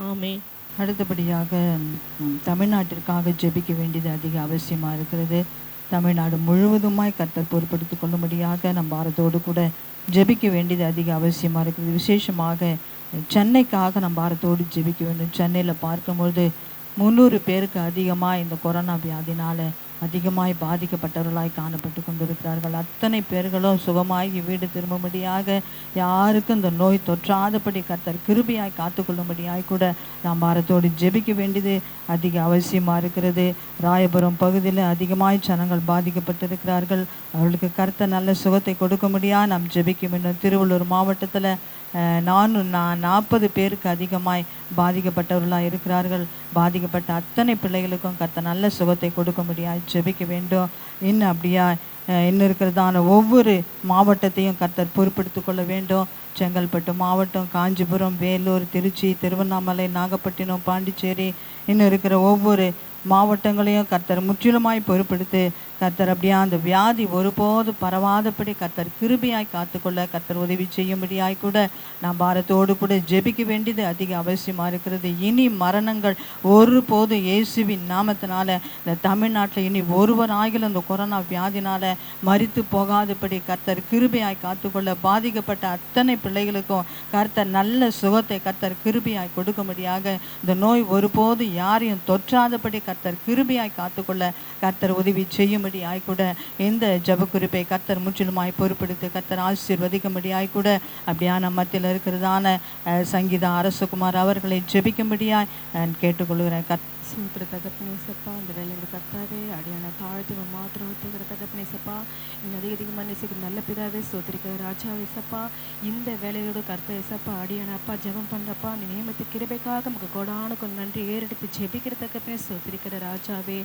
ஆமென். அடுத்தபடியாக தமிழ்நாட்டிற்காக ஜெபிக்க வேண்டியது அதிக அவசியமாக இருக்கிறது. தமிழ்நாடு முழுவதுமாய் கர்த்தர் பொறுப்படுத்திக் கொள்ளும்படியாக நம் பாரத்தோடு கூட ஜெபிக்க வேண்டியது அதிக அவசியமாக இருக்கிறது. விசேஷமாக சென்னைக்காக நம் பாரத்தோடு ஜெபிக்க வேண்டும். சென்னையில் பார்க்கும்பொழுது 300 பேருக்கு அதிகமாக இந்த கொரோனா வியாதினால் அதிகமாய் பாதிக்கப்பட்டவர்களாய் காணப்பட்டு கொண்டிருக்கிறார்கள். அத்தனை பேர்களும் சுகமாகி வீடு திரும்பும்படியாக, யாருக்கும் இந்த நோய் தொற்றாதபடி கர்த்தர் கிருபையாய் காத்துக்கொள்ளும்படியாய் கூட நாம் பாரத்தோடு ஜெபிக்க வேண்டியது அதிக அவசியமாக இருக்கிறது. ராயபுரம் பகுதியில் அதிகமாய் ஜனங்கள் பாதிக்கப்பட்டிருக்கிறார்கள். அவர்களுக்கு கர்த்தர் நல்ல சுகத்தை கொடுக்க முடியாது நாம் ஜெபிக்க வேண்டும். திருவள்ளூர் மாவட்டத்தில் 40 பேருக்கு அதிகமாய் பாதிக்கப்பட்டவர்களாக இருக்கிறார்கள். பாதிக்கப்பட்ட அத்தனை பிள்ளைகளுக்கும் கர்த்தர் நல்ல சுகத்தை கொடுக்க முடியாது ஜெபிக்க வேண்டும். இன்னும் அப்படியா இன்னும் இருக்கிறதான ஒவ்வொரு மாவட்டத்தையும் கர்த்தர் பொறுப்படுத்தி கொள்ள வேண்டும். செங்கல்பட்டு மாவட்டம், காஞ்சிபுரம், வேலூர், திருச்சி, திருவண்ணாமலை, நாகப்பட்டினம், பாண்டிச்சேரி, இன்னும் இருக்கிற ஒவ்வொரு மாவட்டங்களையும் கர்த்தர் முற்றிலுமாய் பொறுப்படுத்தி கர்த்தர் அப்படியா அந்த வியாதி ஒருபோது பரவாதபடி கர்த்தர் கிருபையாய் காத்துக்கொள்ள கர்த்தர் உதவி செய்யும்படியாய் கூட நாம் பாரத்தோடு கூட ஜெபிக்க வேண்டியது அதிக அவசியமாக இருக்கிறது. இனி மரணங்கள் ஒருபோது இயேசுவின் நாமத்தினால இந்த தமிழ்நாட்டில் இனி ஒருவராகிலும் இந்த கொரோனா வியாதினால் மரித்து போகாதபடி கர்த்தர் கிருபையாய் காத்துக்கொள்ள, பாதிக்கப்பட்ட அத்தனை பிள்ளைகளுக்கும் கர்த்தர் நல்ல சுகத்தை கர்த்தர் கிருபையாய் கொடுக்கும்படியாக, இந்த நோய் ஒருபோது யாரையும் தொற்றாதபடி கர்த்தர் கிருபையாய் காத்துக்கொள்ள கர்த்தர் உதவி செய்யும்படியாய் கூட இந்த ஜெப குறிப்பை கர்த்தர் முற்றிலுமாய் பொறுப்படுத்தி கர்த்தர் ஆசீர்வதிக்கும்படியாய் கூட அப்படியா நம்ம மத்தியில் இருக்கிறதான சங்கீதா அரசகுமார் அவர்களை ஜெபிக்கும்படியாய் நான் கேட்டுக்கொள்கிறேன். சூத்திர தகப்பனே சப்பா, இந்த வேலையோட கத்தாவே அடியான தாழ்த்து மாத்திரம் ஊற்றுகிற தகப்பனே சப்பா, இன்னும் அதிகமாக நேசிக்கிற நல்ல பிதாவே சோத்திரிக்கிற ராஜாவே சப்பா, இந்த வேலையோட கர்த்தவே சப்பா அடியான அப்பா ஜெபம் பண்ணுறப்பா, நீ நியமத்து கிருபைக்காக நமக்கு கொடானுக்கு நன்றி ஏறெடுத்து ஜெபிக்கிற தகப்பனே சோத்திரிக்கிற ராஜாவே.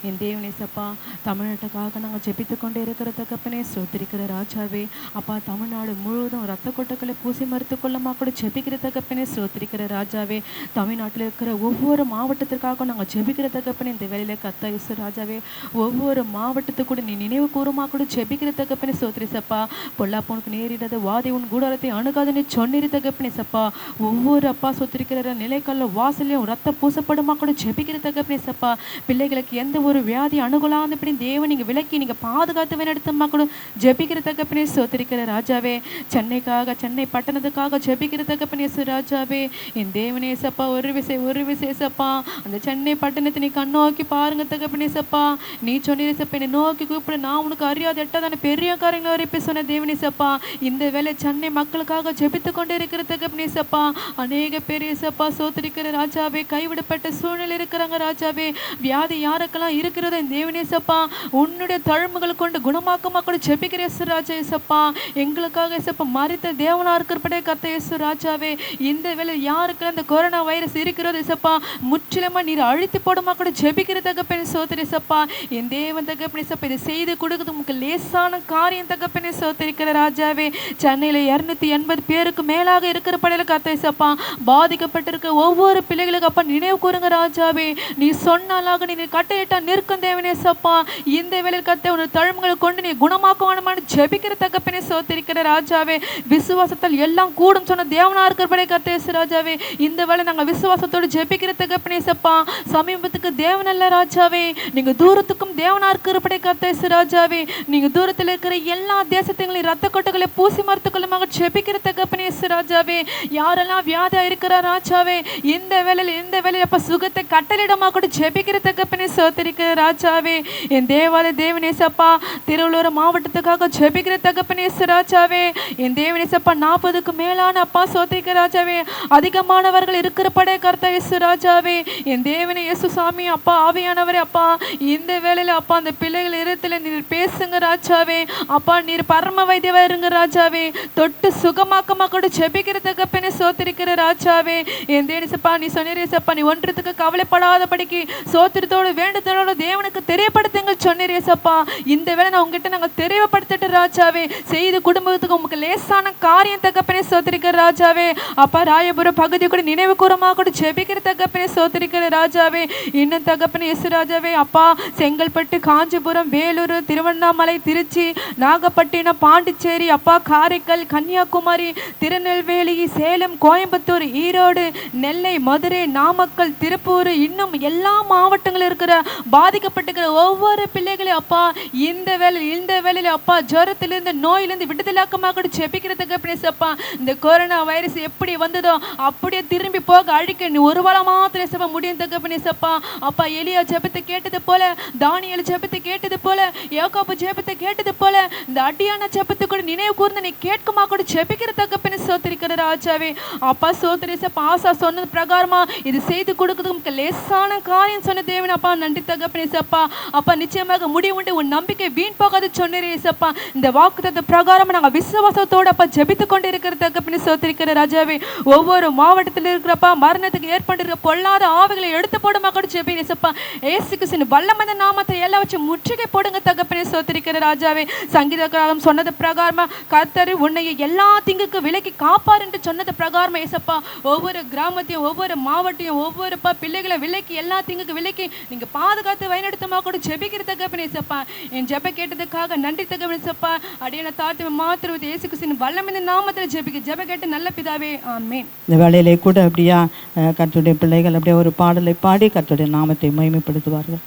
என் தேவனே சப்பா, தமிழ்நாட்டுக்காக நாங்கள் ஜெபித்து கொண்டே இருக்கிற தகப்பனே சோத்திரிக்கிற ராஜாவே. அப்பா, தமிழ்நாடு முழுவதும் ரத்த கொட்டைகளை பூசி மறுத்து கொள்ளமா கூட ஜெபிக்கிற தகப்பனே சோத்திரிக்கிற ராஜாவே. தமிழ்நாட்டில் இருக்கிற ஒவ்வொரு மாவட்டத்திற்காக நாங்கள் ஜெபிக்கிற தகப்பனே இந்த வேலையில கர்த்தா இயேசு ராஜாவே, ஒவ்வொரு மாவட்டத்துக்கு கூட நீ நினைவு கூறுமா கூட ஜெபிக்கிற தகப்பனே சோத்திரி சப்பா. பொல்லாப்பனுக்கு நேரிடாத வாதை உன் கூடாரத்தை அணுகாதன்னு சொன்னிரு தகப்பனே சப்பா. ஒவ்வொரு அப்பா சொத்திருக்கிற நிலைக்கல்ல வாசலையும் ரத்த பூசப்படுமா கூட ஜெபிக்கிற தகப்பனே சப்பா. பிள்ளைகளுக்கு எந்த ஒரு வியாதி அணுகலாதபடி தேவன் நீங்க விலக்கி நீங்க பாதுகாத்து வேணெடுத்தம்மா கூட ஜெபிக்கிற தகப்பனே சோத்திரிக்கிற ராஜாவே. சென்னைக்காக, சென்னை பட்டணத்துக்காக ஜெபிக்கிற தகப்பனே ராஜாவே. என் தேவனே சப்பா, ஒரு விசேஷப்பா அந்த சென்னை பட்டணத்தை நீ கண்ணோக்கி பாருங்க தகப்பனே சப்பா. நீ சொன்னீரே சப்பா, என்னை நோக்கி கூப்பிட நான் உனக்கு அறியாத எட்டாதான பெரிய காரியங்களை வரைப்ப சொன்ன தேவனே சப்பா. இந்த வேலை சென்னை மக்களுக்காக ஜெபித்து கொண்டே இருக்கிற தகப்பனே சப்பா. அநேக பேர் சப்பா சோத்திரிக்கிற ராஜாவே, கைவிடப்பட்ட சூழ்நிலை இருக்கிறாங்க ராஜாவே. வியாதி யாருக்கெல்லாம் இருக்கிறதோ இந்த தேவனே சப்பா, உன்னுடைய தழும்புகள் கொண்டு குணமாக்கமா கூட ஜெபிக்கிற ராஜா சப்பா. எங்களுக்காக சப்பா மரித்த தேவனா இருக்கிறபடியே கர்த்தா இயேசு ராஜாவே. இந்த வேலை யாருக்கெல்லாம் இந்த கொரோனா வைரஸ் இருக்கிறதோ சப்பா, முற்றிலுமா நீர் அழித்து போடுமா கூட ஜெபிக்கிற தகப்பனே சோத்திரி சப்பா. என் தேவன் தகப்பனே சப்பா, இதை செய்து கொடுக்குறது உங்களுக்கு லேசான காரியம் தகப்பனே சோத்திரிக்கிற ராஜாவே. சென்னையில் 280 பேருக்கு மேலாக இருக்கிற படையில கர்த்தா சப்பா, பாதிக்கப்பட்டிருக்க ஒவ்வொரு பிள்ளைகளுக்கு அப்பா நினைவு கூறுங்க ராஜாவே. நீ சொன்னாலாக நீ கட்டையிட்டா நிற்கும் தேவனே சப்பா. இந்த வேலையில் கர்த்தா உன் தழும்புகளை கொண்டு நீ குணமாக்குவானமான ஜெபிக்கிற தகப்பனே சோத்திரிக்கிற ராஜாவே. விசுவாசத்தால் எல்லாம் கூடும் சொன்ன தேவனா இருக்கிறபடியே கர்த்தா ராஜாவே. இந்த வேலை நாங்கள் விசுவாசத்தோடு ஜெபிக்கிற தகப்பனே சப்பா. சமீபத்துக்கு தேவன் அல்ல ராஜாவே, நீங்க தூரத்துக்கும் தேவனா இருக்கிறபடி கர்த்தர் ராஜாவே, நீங்க தூரத்தில் இருக்கிற எல்லா தேசத்தையும் ரத்த கொட்டைகளை பூசி மருத்துக்களுமாக ஜெபிக்கிற தகப்பனே ராஜாவே, யாரெல்லாம் வியாதியா இருக்கிற ராஜாவே, இந்த வேளையில் அப்ப சுகத்தை கட்டளிடமாக கூட ஜெபிக்கிற தகப்பனே சோதரிக்கிற ராஜாவே, என் தேவாலய தேவனேசப்பா திருவள்ளூர் மாவட்டத்துக்காக ஜெபிக்கிற தகப்பனே ராஜாவே, என் தேவனேசப்பா 40க்கு மேலான அப்பா சோதரிக்கிற ராஜாவே, அதிகமானவர்கள் இருக்கிறபடே கர்த்தா இயேசு ராஜாவே, என் தேவனே இயேசு சாமி அப்பா ஆவியானவரே அப்பா, இந்த வேளையில அப்பா அந்த பிள்ளைகள் இடத்துல நீர் பேசுங்க ராஜாவே, அப்பா நீர் பரம வைத்தியவா இருங்க ராஜாவே, தொட்டு சுகமாக்கமா கூட ஜெபிக்கிற தகப்பனே சோதரிக்கிற ராஜாவே, என் தேவனேசப்பா நீ சொன்னீரேசப்பா, நீ ஒன்றத்துக்கு கவலைப்படாதபடிக்கு சோத்திரத்தோடு வேண்டுதலோடு தேவனுக்கு தெரியப்படுத்துங்கள் சொன்னீரேசப்பா, இந்த வேளை நான் உங்ககிட்ட நாங்கள் தெரியப்படுத்திட்டு ராஜாவே, செய்து குடும்பத்துக்கு உங்களுக்கு லேசான காரியம் தகப்பனே சோத்திரிக்கிற ராஜாவே, அப்பா ராயபுரம் பகுதி கூட நினைவு கூறமாக கூட ஜெபிக்கிற தகப்பனே சோத்திரிக்கிற ராஜாவே, இன்னும் தகப்பனே இயேசு ராஜாவே அப்பா செங்கல்பட்டு, காஞ்சிபுரம், வேலூர், திருவண்ணாமலை, திருச்சி, நாகப்பட்டினம், பாண்டிச்சேரி அப்பா, காரைக்கால், கன்னியாகுமரி, திருநெல்வேலி, சேலம், கோயம்புத்தூர், ஈரோடு, நெல்லை, மதுரை, நாமக்கல், திருப்பூர், இன்னும் எல்லா மாவட்டங்களும் இருக்கிற பாதிக்கப்பட்டிருக்கிற ஒவ்வொரு பிள்ளைகளையும் அப்பா இந்த வேளையில அப்பா ஜுரத்திலிருந்து நோயிலிருந்து விடுதலாக்கமாக கூட ஜெபிக்கிறதுக்கு அப்பா, இந்த கொரோனா வைரஸ் எப்படி வந்ததோ அப்படியே திரும்பி போக அழிக்க நீ ஒரு வாரம் மாத்திரம் சப்பா முடியும் தகப்பனேசப்பா, அப்பா எலியா ஜெபத்தை கேட்டது போல, தானியேல் ஜெபத்தை கேட்டது போல, யாக்கோபு ஜெபத்தை கேட்டது போல, இந்த அடியான ஜெபத்தை கூட நினைவு கூர்ந்து நீ கேட்குமா கூட ஜெபிக்கிற தகப்பனே சோத்திரிக்கிற ராஜாவே, அப்பா சோத்திரேசப்பா ஆசா சொன்னது பிரகாரமா இது செய்து கொடுக்குறதுக்கு லேசான காரியம் சொன்ன தேவன் அப்பா, நன்றி தகப்பனேசப்பா, அப்பா நிச்சயமாக முடிவுண்டு உன் நம்பிக்கை வீண் போகாது சொன்னீரேசப்பா, இந்த வாக்குத்தத்த பிரகாரம் நாங்கள் விசுவாசத்தோடு அப்பா ஜெபித்து கொண்டு இருக்கிற தகப்பனே சோத்திரிக்கிற ராஜாவே, ஒவ்வொரு மாவட்டத்தில் இருக்கிறப்பா மரணத்துக்கு ஏற்பட்டிருக்க பொல்லாத ஆவிகளை எடுத்து போடுமா கூட ஜெபினேசப்பா, ஏசு கிறிஸ்துவின் வல்லமையான நாமத்தை எல்லாம் வச்சு முற்றுகை போடுங்க தகப்பனே சோத்திரிக்கிற ராஜாவே, சங்கீதக்காரன் சொன்னது பிரகாரமா கர்த்தர் உன்னை எல்லா திங்குக்கு விலக்கி காப்பார் என்று சொன்னது பிரகாரமா ஏசப்பா, ஒவ்வொரு கிராமத்தையும் ஒவ்வொரு மாவட்டையும் ஒவ்வொரு பிள்ளைகளை விலக்கி எல்லா திங்குக்கு விலக்கி நீங்க பாதுகாத்து வழிநடத்தமா கூட ஜெபிக்கிற தகப்பனேசப்பா, என் ஜெப கேட்டதுக்காக நன்றி தகப்பனேசப்பா, அடியான தாழ்த்து மாத்திரம் இயேசு கிறிஸ்துவின் வல்லமையான நாமத்தில் ஜெப கேட்டு நல்ல பிதாவே ஆமென். இந்த வேளையிலே கூட அப்படியா கர்த்தருடைய பிள்ளைகள் அப்படியே ஒரு பாடலை பாடி கர்த்தருடைய நாமத்தை மகிமைப்படுத்துவார்கள்.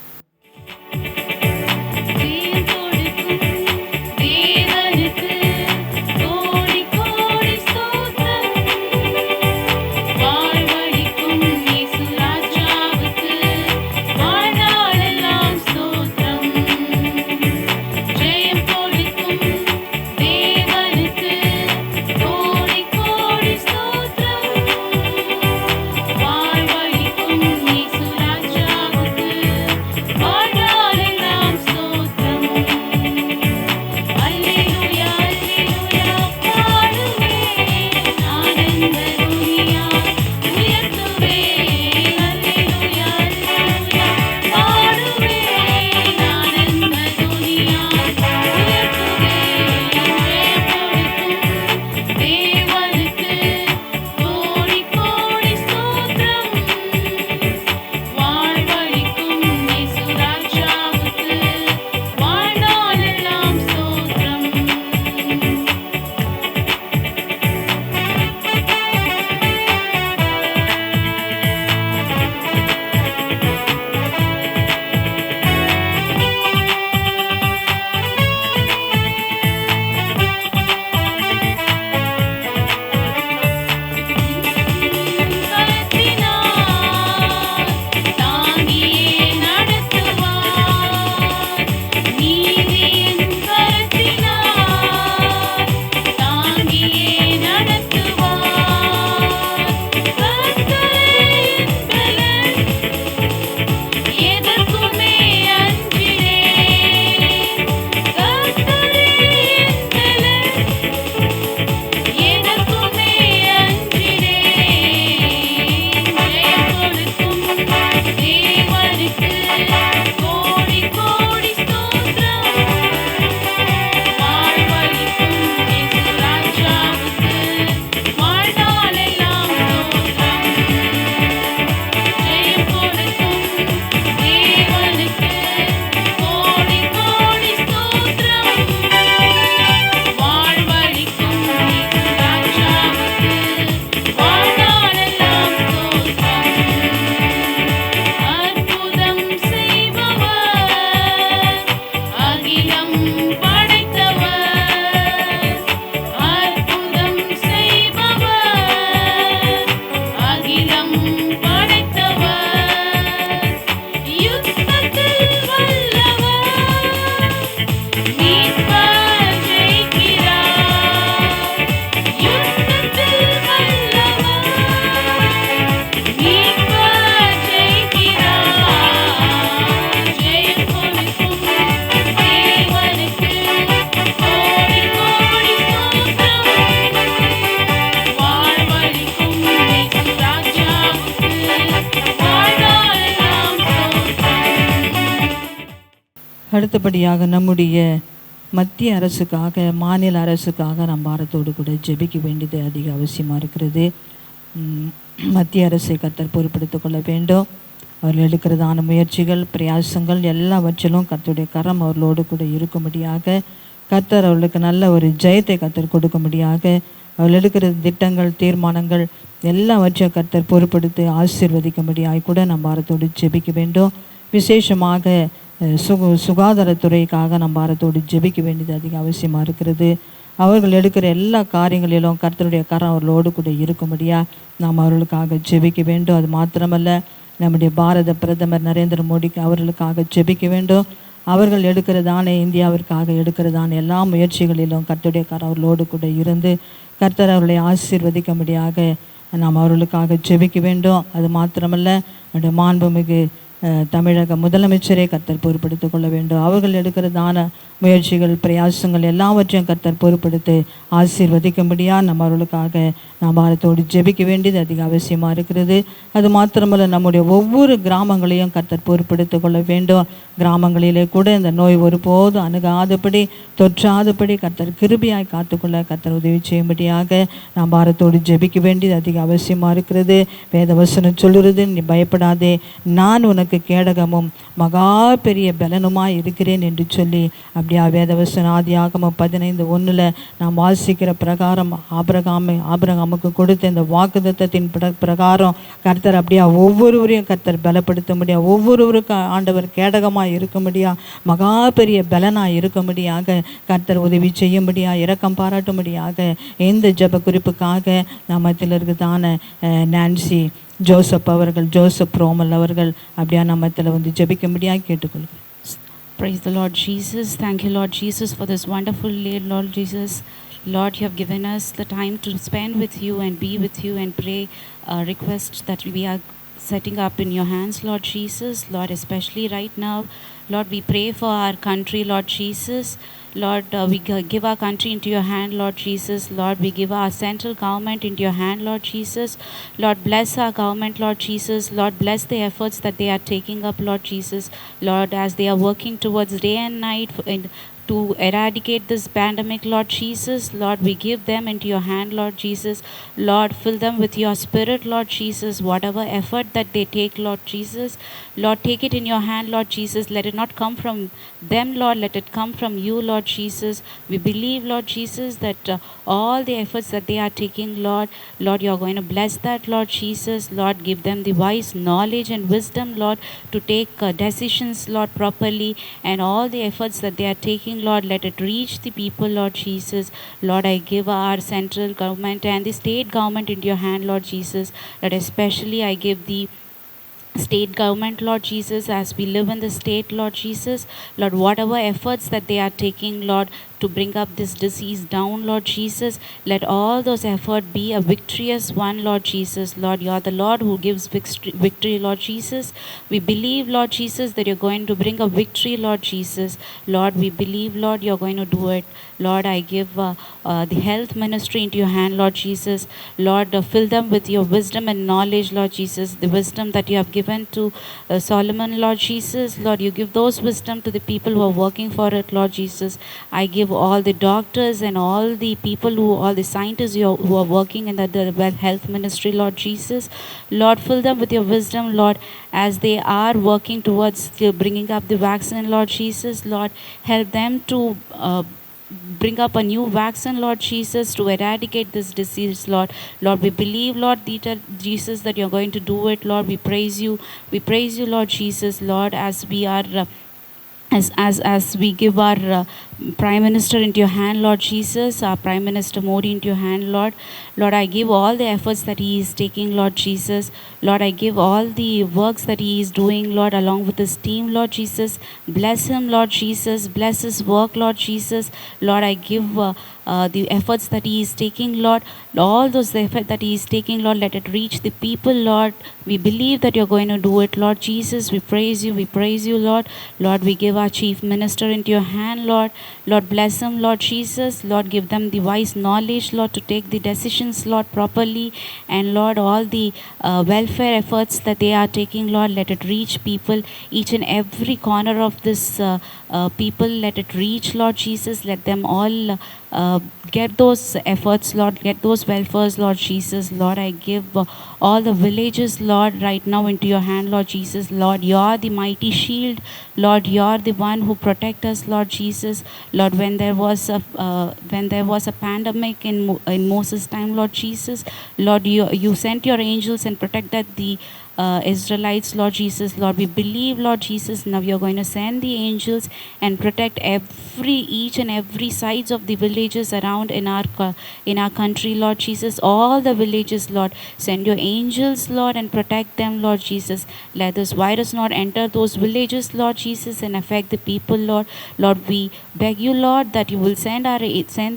அடுத்தபடியாக நம்முடைய மத்திய அரசுக்காக, மாநில அரசுக்காக நம் பாரத்தோடு கூட ஜெபிக்க வேண்டியது அதிக அவசியமாக இருக்கிறது. மத்திய அரசை கர்த்தர் பொறுப்படுத்திக் கொள்ள வேண்டும். அவர்கள் எடுக்கிறதான முயற்சிகள், பிரயாசங்கள் எல்லாவற்றிலும் கர்த்தருடைய கரம் அவர்களோடு கூட இருக்கும்படியாக, கர்த்தர் அவர்களுக்கு நல்ல ஒரு ஜெயத்தை கர்த்தர் கொடுக்கும்படியாக, அவர்கள் எடுக்கிற திட்டங்கள், தீர்மானங்கள் எல்லாவற்றையும் கர்த்தர் பொறுப்படுத்தி ஆசீர்வதிக்கும்படியாக கூட நம் பாரத்தோடு ஜெபிக்க வேண்டும். விசேஷமாக சுகாதாரத்துறைக்காக நம் பாரத்தோடு ஜெபிக்க வேண்டியது அதிக அவசியமாக இருக்கிறது. அவர்கள் எடுக்கிற எல்லா காரியங்களிலும் கர்த்தருடைய கரம் அவர்களோடு கூட இருக்கும்படியாக நாம் அவர்களுக்காக ஜெபிக்க வேண்டும். அது மாத்திரமல்ல, நம்முடைய பாரத பிரதமர் நரேந்திர மோடிக்கு அவர்களுக்காக ஜெபிக்க வேண்டும். அவர்கள் எடுக்கிறதான, இந்தியாவிற்காக எடுக்கிறதான எல்லா முயற்சிகளிலும் கர்த்தருடைய கரம் அவர்களோடு கூட இருந்து கர்த்தர் அவர்களை ஆசீர்வதிக்கும்படியாக நாம் அவர்களுக்காக ஜெபிக்க வேண்டும். அது மாத்திரமல்ல, நம்முடைய மாண்புமிகு தமிழக முதலமைச்சரை கர்த்தர் பொறுப்படுத்திக் கொள்ள வேண்டும். அவர்கள் எடுக்கிறதான முயற்சிகள், பிரயாசங்கள் எல்லாவற்றையும் கர்த்தர் பொறுப்படுத்தி ஆசீர்வதிக்கும்படியாக நம்ம அவர்களுக்காக நாம் பாரத்தோடு ஜெபிக்க வேண்டியது அதிக அவசியமாக இருக்கிறது. அது மாத்திரமல்ல, நம்முடைய ஒவ்வொரு கிராமங்களையும் கர்த்தர் பொறுப்படுத்திக் கொள்ள வேண்டும். கிராமங்களிலே கூட இந்த நோய் ஒருபோது அணுகாதபடி, தொற்றாதபடி கர்த்தர் கிருபையாய் காத்துக்கொள்ள கர்த்தர் உதவி செய்யும்படியாக நாம் பாரத்தோடு ஜெபிக்க வேண்டியது அதிக அவசியமாக இருக்கிறது. வேதவசனம் சொல்லுறது, நீ பயப்படாதே, நான் உனக்கு கேடகமும் மகா பெரிய பலனுமாய் இருக்கிறேன் என்று சொல்லி, அப்படியா வேதவசனம் ஆதியாகமம் 15:1 நாம் வாசிக்கிற பிரகாரம் ஆபிரகாமுக்கு கொடுத்த இந்த வாக்குத்தத்தத்தின் பிரகாரம் கர்த்தர் அப்படியா ஒவ்வொருவரையும் கர்த்தர் பலப்படுத்த முடியாது, ஒவ்வொருவருக்கு ஆண்டவர் கேடகமாக இருக்கும்படியா, மகா பெரிய பலனாக இருக்கும்படியாக கர்த்தர் உதவி செய்யும்படியாக, இரக்கம் பாராட்டும்படியாக இந்த ஜெப குறிப்புக்காக நம்மத்தில் இருக்குதான நான்சி ஜோசப் ரோமல் அவர்கள் அப்படியா நம்மத்தில் வந்து ஜெபிக்கும்படியாக கேட்டுக்கொள்கிறேன். Praise the Lord Jesus. Thank you, Lord Jesus, for this wonderful day, Lord Jesus. Lord, you have given us the time to spend with you and be with you and pray requests that we are setting up in your hands, Lord Jesus. Lord, especially right now, Lord, we pray for our country, Lord Jesus. Lord, we give our country into your hand, Lord Jesus. Lord, we give our central government into your hand, Lord Jesus. Lord, bless our government, Lord Jesus. Lord, bless the efforts that they are taking up, Lord Jesus. Lord, as they are working towards day and night to eradicate this pandemic, Lord Jesus. Lord, we give them into your hand, Lord Jesus. Lord, fill them with your spirit, Lord Jesus. Whatever effort that they take, Lord Jesus, Lord, take it in your hand, Lord Jesus. Let it not come from them, Lord. Let it come from you, Lord Jesus. We believe, Lord Jesus, that all the efforts that they are taking, Lord, you are going to bless that, Lord Jesus. Lord, give them the wise knowledge and wisdom, Lord, to take decisions, Lord, properly, and all the efforts that they are taking, Lord, let it reach the people, Lord Jesus. Lord, I give our central government and the state government into your hand, Lord Jesus. Lord, especially I give the state government, Lord Jesus, as we live in the state, Lord Jesus. Lord, whatever efforts that they are taking, Lord, to bring up this disease down, Lord Jesus, let all those efforts be a victorious one, Lord Jesus. Lord, you are the Lord who gives victory, Lord Jesus. We believe, Lord Jesus, that you're going to bring a victory, Lord Jesus. Lord, we believe, Lord, you're going to do it. Lord, I give the health ministry into your hand, Lord Jesus. Lord, fill them with your wisdom and knowledge, Lord Jesus. The wisdom that you have given to Solomon, Lord Jesus. Lord, you give those wisdom to the people who are working for it, Lord Jesus. I give all the doctors and all the people all the scientists who are working in the health ministry, Lord Jesus. Lord, fill them with your wisdom, Lord, as they are working towards bringing up the vaccine, Lord Jesus. Lord, help them to bring up a new vaccine, Lord Jesus, to eradicate this disease, Lord. Lord, we believe, Lord Jesus, that you're going to do it, Lord. We praise you. We praise you, Lord Jesus, Lord, as we are as we give our Prime Minister into your hand, Lord Jesus, our Prime Minister Modi into your hand, Lord. Lord, I give all the efforts that he is taking, Lord Jesus. Lord, I give all the works that he is doing, Lord, along with his team, Lord Jesus. Bless him, Lord Jesus. Bless his work, Lord Jesus. Lord, I give the efforts that he is taking, Lord. All those efforts that he is taking, Lord, let it reach the people, Lord. We believe that you're going to do it, Lord Jesus. We praise you, Lord. Lord, we give our chief minister into your hand, Lord. Lord, bless them, Lord Jesus. Lord, give them the wise knowledge, Lord, to take the decisions, Lord, properly. And Lord, all the welfare efforts that they are taking, Lord, let it reach people, each and every corner of this people, let it reach, Lord Jesus. Let them all get those efforts, Lord, get those welfares, Lord Jesus. Lord, I give all the villages, Lord, right now into your hand, Lord Jesus. Lord, you are the mighty shield. Lord, you are the one who protect us, Lord Jesus. Lord, when there was a pandemic in Moses' time, Lord Jesus, Lord, you sent your angels and protected the Israelites, Lord Jesus. Lord, we believe, Lord Jesus, now you're going to send the angels and protect each and every sides of the villages around in our country, Lord Jesus. All the villages, Lord, send your angels, Lord, and protect them, Lord Jesus. Let this virus not enter those villages, Lord Jesus, and affect the people, Lord. Lord, we beg you, Lord, that you will send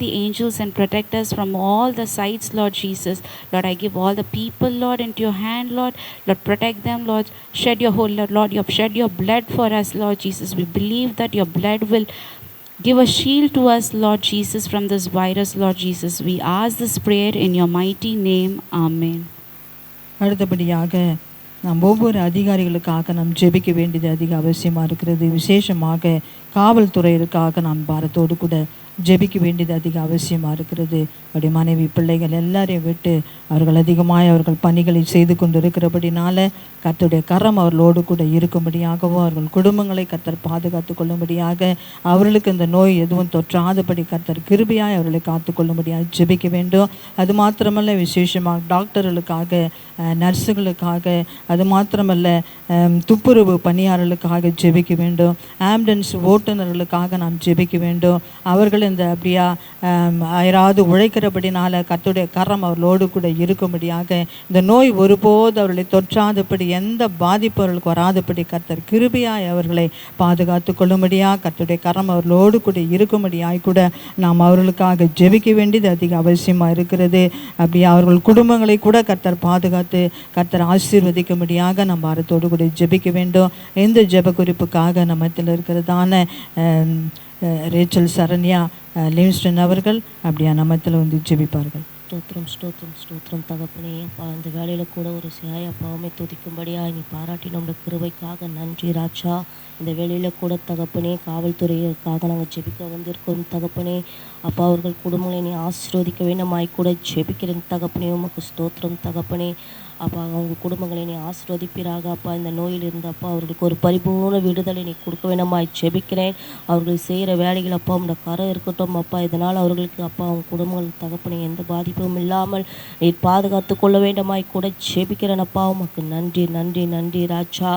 the angels and protect us from all the sides, Lord Jesus. Lord, I give all the people, Lord, into your hand, Lord. Lord, protect them, Lord. Shed your whole, Lord, you have shed your blood for us, Lord Jesus. We believe that your blood will give a shield to us, Lord Jesus, from this virus, Lord Jesus. We ask this prayer in your mighty name. Amen. அடுத்தபடியாக நாம் ஒவ்வொரு அதிகாரிகளுக்காக நாம் ஜெபிக்க வேண்டியது அதிக அவசியமாக இருக்கிறது. விசேஷமாக காவல்துறையிற்காக நாம் பாரத்தோடு கூட ஜெபிக்க வேண்டியது அதிக அவசியமாக இருக்கிறது. அவருடைய மனைவி பிள்ளைகள் எல்லாரையும் விட்டு அவர்கள் அதிகமாக அவர்கள் பணிகளை செய்து கொண்டு இருக்கிறபடினால கர்த்தருடைய கரம் அவர்களோடு கூட இருக்கும்படியாகவும் அவர்கள் குடும்பங்களை கர்த்தர் பாதுகாத்து கொள்ளும்படியாக அவர்களுக்கு இந்த நோய் எதுவும் தொற்றாதபடி கர்த்தர் கிருபையாய் அவர்களை காத்து கொள்ளும்படியாக ஜெபிக்க வேண்டும். அது மாத்திரமல்ல, விசேஷமாக டாக்டர்களுக்காக, நர்ஸுகளுக்காக, அது மாத்திரமல்ல துப்புரவு பணியாளர்களுக்காக ஜெபிக்க வேண்டும். ஆம்புலன்ஸ் ஓட்டுநர்களுக்காக நாம் ஜெபிக்க வேண்டும். அவர்கள் இந்த அப்படியா யாராவது உழைக்கிறபடினால கர்த்தருடைய கரம் அவர்களோடு கூட இருக்கும்படியாக இந்த நோய் ஒருபோது அவர்களை தொற்றாதபடி எந்த பாதிப்பு அவர்களுக்கு வராதபடி கர்த்தர் கிருபையாய் அவர்களை பாதுகாத்து கொள்ளும்படியாக கர்த்தருடைய கரம் அவர்களோடு கூட இருக்கும்படியாய் கூட நாம் அவர்களுக்காக ஜெபிக்க வேண்டியது அதிக அவசியமாக இருக்கிறது. அப்படியே அவர்கள் குடும்பங்களை கூட கர்த்தர் பாதுகாத்து கர்த்தர் ஆசீர்வதிக்கும்படியாக நம்ம வாரத்தோடு கூட ஜெபிக்க வேண்டும். இந்த ஜெப குறிப்புக்காக நம்மத்தில் இருக்கிறதான ரேச்சல் சரண்யா லிவிங்ஸ்டன் அவர்கள் அப்படியா நம்மத்தில் வந்து ஜெபிப்பார்கள். ஸ்தோத்திரம் ஸ்தோத்திரம் ஸ்தோத்திரம் தகப்பனே. அப்பா, இந்த வேலையில் கூட ஒரு சியாய் அப்பாவுமே துதிக்கும்படியாக நீ பாராட்டின உடைய கிருபைக்காக நன்றி ராஜா. இந்த வேலையில் கூட தகப்பனே காவல்துறையிற்காக நாங்கள் ஜெபிக்க வந்திருக்கோம் தகப்பனே. அப்பா, அவர்கள் குடும்பங்களை நீ ஆசீர்வதிக்க வேண்டுமாய் கூட ஜெபிக்கிறேன் தகப்பனே. உமக்கு ஸ்தோத்திரம் தகப்பனே. அப்பா, அவங்க குடும்பங்களை நீ ஆசீர்வதிப்பீராக. அப்பா, இந்த நோயில் இருந்து அப்பா அவர்களுக்கு ஒரு பரிபூர்ண விடுதலை நீ கொடுக்க வேண்டுமாய் ஜெபிக்கிறேன். அவர்கள் செய்கிற வேலைகள் அப்பா உங்களோட கரை இருக்கட்டும் அப்பா. இதனால் அவர்களுக்கு அப்பா அவங்க குடும்பங்கள் தகப்பனே எந்த பாதிப்பும் இல்லாமல் நீ பாதுகாத்து கொள்ள வேண்டுமாய் கூட ஜெபிக்கிறேன் அப்பா. உமக்கு நன்றி நன்றி நன்றி ராஜா.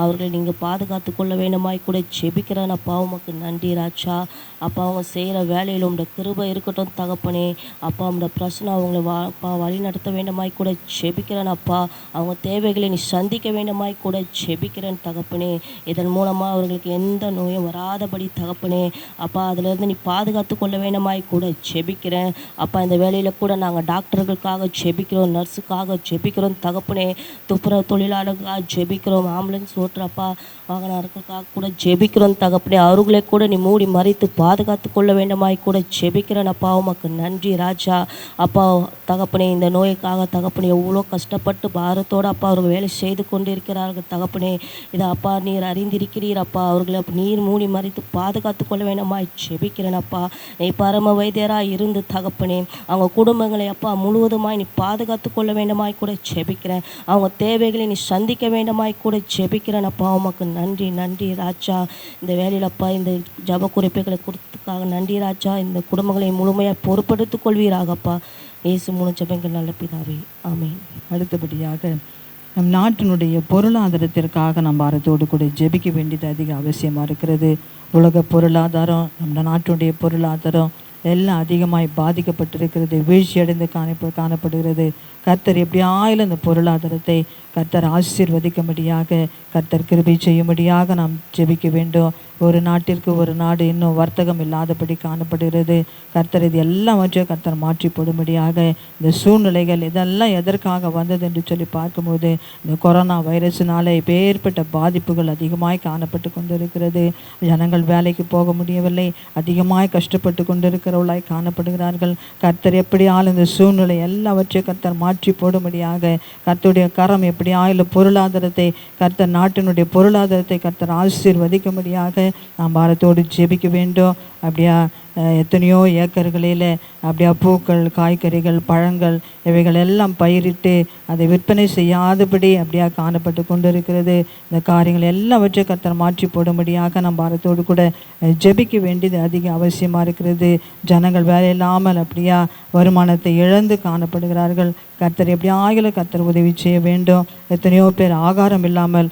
அவர்களை நீங்கள் பாதுகாத்து கொள்ள வேண்டுமாய் கூட ஜெபிக்கிறேன் அப்பா. உமக்கு நன்றி ராஜா. அப்பா, அவங்க செய்கிற வேலையில் உங்களோட கிருபை இருக்கட்டும் தகப்பனே. அப்பா, உங்களோட பிரச்சனை அவங்களை வழி நடத்த வேண்டுமாய் கூட ஜெபிக்கிறேன் அப்பா. அவங்க தேவைகளை நீ சந்திக்க வேண்டுமாய் கூட ஜெபிக்கிறேன் தகப்பனே. இதன் மூலமாக அவர்களுக்கு எந்த நோயும் வராதபடி தகப்பனே அப்பா அதிலிருந்து நீ பாதுகாத்து கொள்ள வேண்டுமாய் கூட ஜெபிக்கிறேன் அப்பா. இந்த வேலையில் கூட நாங்கள் டாக்டர்களுக்காக ஜெபிக்கிறோம், நர்ஸுக்காக ஜெபிக்கிறோம் தகப்பனே. துப்புரவு தொழிலாளர்களுக்காக ஜெபிக்கிறோம், ஆம்புலன்ஸ் ஓட்டுறப்பா வாகனர்களுக்காக கூட ஜெபிக்கிறோம் தகப்பனே. அவர்களை கூட நீ மூடி மறைத்து பாதுகாத்து கொள்ள வேண்டுமாய் கூட ஜெபிக்கிறேன் அப்பா. உமக்கு நன்றி ராஜா. அப்பா தகப்பனே, இந்த நோய்க்காக தகப்பனே எவ்வளோ கஷ்டப்பட்டு பாரத்தோடு அப்பா அவர்கள் வேலை செய்து கொண்டு இருக்கிறார்கள் தகப்பனே. இதை அப்பா நீர் அறிந்திருக்கிறீர் அப்பா. அவர்களை நீர் மூடி மறைத்து பாதுகாத்து கொள்ள வேண்டுமாய் ஜெபிக்கிறேன் அப்பா. நீ பரம வைத்தியராக இருந்து தகப்பனே அவங்க குடும்பங்களை அப்பா முழுவதுமாய் நீ பாதுகாத்து கொள்ள வேண்டுமாய் கூட ஜெபிக்கிறேன். அவங்க தேவைகளை நீ சந்திக்க வேண்டுமாய் கூட ஜெபிக்கிறேன் அப்பா. உமக்கு நன்றி நன்றி ராஜா. இந்த வேலையில் அப்பா இந்த ஜப குறிப்புகளை கொடுத்ததுக்காக நன்றி ராஜா. இந்த குடும்பங்களை முழுமையாக பொறுப்படுத்திக் கொள்வீராகப்பா. இயேசு மூலம் ஜெபங்கள் நல்ல பிதாவே, ஆமென். அடுத்தபடியாக நம் நாட்டினுடைய பொருளாதாரத்திற்காக நம் பாரத்தோடு கூட ஜெபிக்க வேண்டியது அதிக அவசியமாக இருக்கிறது. உலக பொருளாதாரம், நம்ம நாட்டினுடைய பொருளாதாரம் எல்லாம் அதிகமாய் பாதிக்கப்பட்டிருக்கிறது, வீழ்ச்சியடைந்து காணப்படுகிறது. கர்த்தர் எப்படியாயிலும் இந்த பொருளாதாரத்தை கர்த்தர் ஆசீர்வதிக்கும்படியாக, கர்த்தர் கிருபை செய்யும்படியாக நாம் ஜெபிக்க வேண்டும். ஒரு நாட்டிற்கு ஒரு நாடு இன்னும் வர்த்தகம் இல்லாதபடி காணப்படுகிறது. கர்த்தர் இது எல்லாவற்றையும் கர்த்தர் மாற்றி போடும்படியாக, இந்த சூழ்நிலைகள் இதெல்லாம் எதற்காக வந்தது என்று சொல்லி பார்க்கும்போது, இந்த கொரோனா வைரஸினால இப்பேற்பட்ட பாதிப்புகள் அதிகமாய் காணப்பட்டு கொண்டிருக்கிறது. ஜனங்கள் வேலைக்கு போக முடியவில்லை, அதிகமாய் கஷ்டப்பட்டு கொண்டிருக்கிறவர்களாய் காணப்படுகிறார்கள். கர்த்தர் எப்படியாலும் இந்த சூழ்நிலை எல்லாவற்றையும் கர்த்தர் மாற்றி போடும்படியாக, கர்த்தருடைய கரம் எப்படியாலும் பொருளாதாரத்தை கர்த்தர், நாட்டினுடைய பொருளாதாரத்தை கர்த்தர் ஆசீர்வதிக்கும்படியாக நாம் பாரத்தோடு ஜெபிக்க வேண்டும். அப்படியா எத்தனையோ ஏக்கர்களில் அப்படியா பூக்கள், காய்கறிகள், பழங்கள் இவைகள் எல்லாம் பயிரிட்டு அதை விற்பனை செய்யாதபடி அப்படியா காணப்பட்டு கொண்டிருக்கிறது. இந்த காரியங்கள் எல்லாவற்றையும் கர்த்தர் மாற்றி போடும்படியாக நாம் பாரத்தோடு கூட ஜெபிக்க வேண்டியது அதிக அவசியமாக இருக்கிறது. ஜனங்கள் வேலை இல்லாமல் அப்படியா வருமானத்தை இழந்து காணப்படுகிறார்கள். கர்த்தர் எப்படியாகிலும் கர்த்தர் உதவி செய்ய வேண்டும். எத்தனையோ பேர் ஆகாரம் இல்லாமல்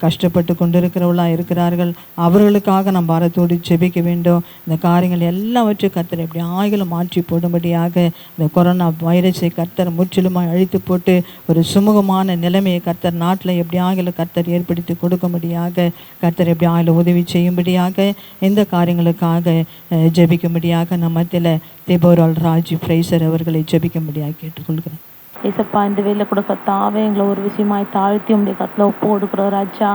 கஷ்டப்பட்டு கொண்டிருக்கிறவர்களாக இருக்கிறார்கள். அவர்களுக்காக நாம் பாரத்தோடு ஜெபிக்க வேண்டும். இந்த காரியங்கள் எல்லாவற்றையும் கர்த்தர் எப்படி ஆகிலும் மாற்றி போடும்படியாக, இந்த கொரோனா வைரஸை கர்த்தர் முற்றிலுமாய் அழித்து போட்டு ஒரு சுமூகமான நிலைமையை கர்த்தர் நாட்டில் எப்படி ஆகிலும் கர்த்தர் ஏற்படுத்தி கொடுக்கும்படியாக, கர்த்தர் எப்படி ஆகிலும் உதவி செய்யும்படியாக, இந்த காரியங்களுக்காக ஜெபிக்கும்படியாக நம்ம மத்தியில் தேபோரால் ராஜி ஃப்ரைசர் அவர்களை ஜெபிக்கும்படியாக கேட்டுக்கொள்கிறேன். ஏசப்பா, இந்த வேலை கூட கர்த்தாவே எங்களை ஒரு விஷயமாய் தாழ்த்தி உடைய கத்தில் ஒப்பு கொடுக்குறோம் ராஜா.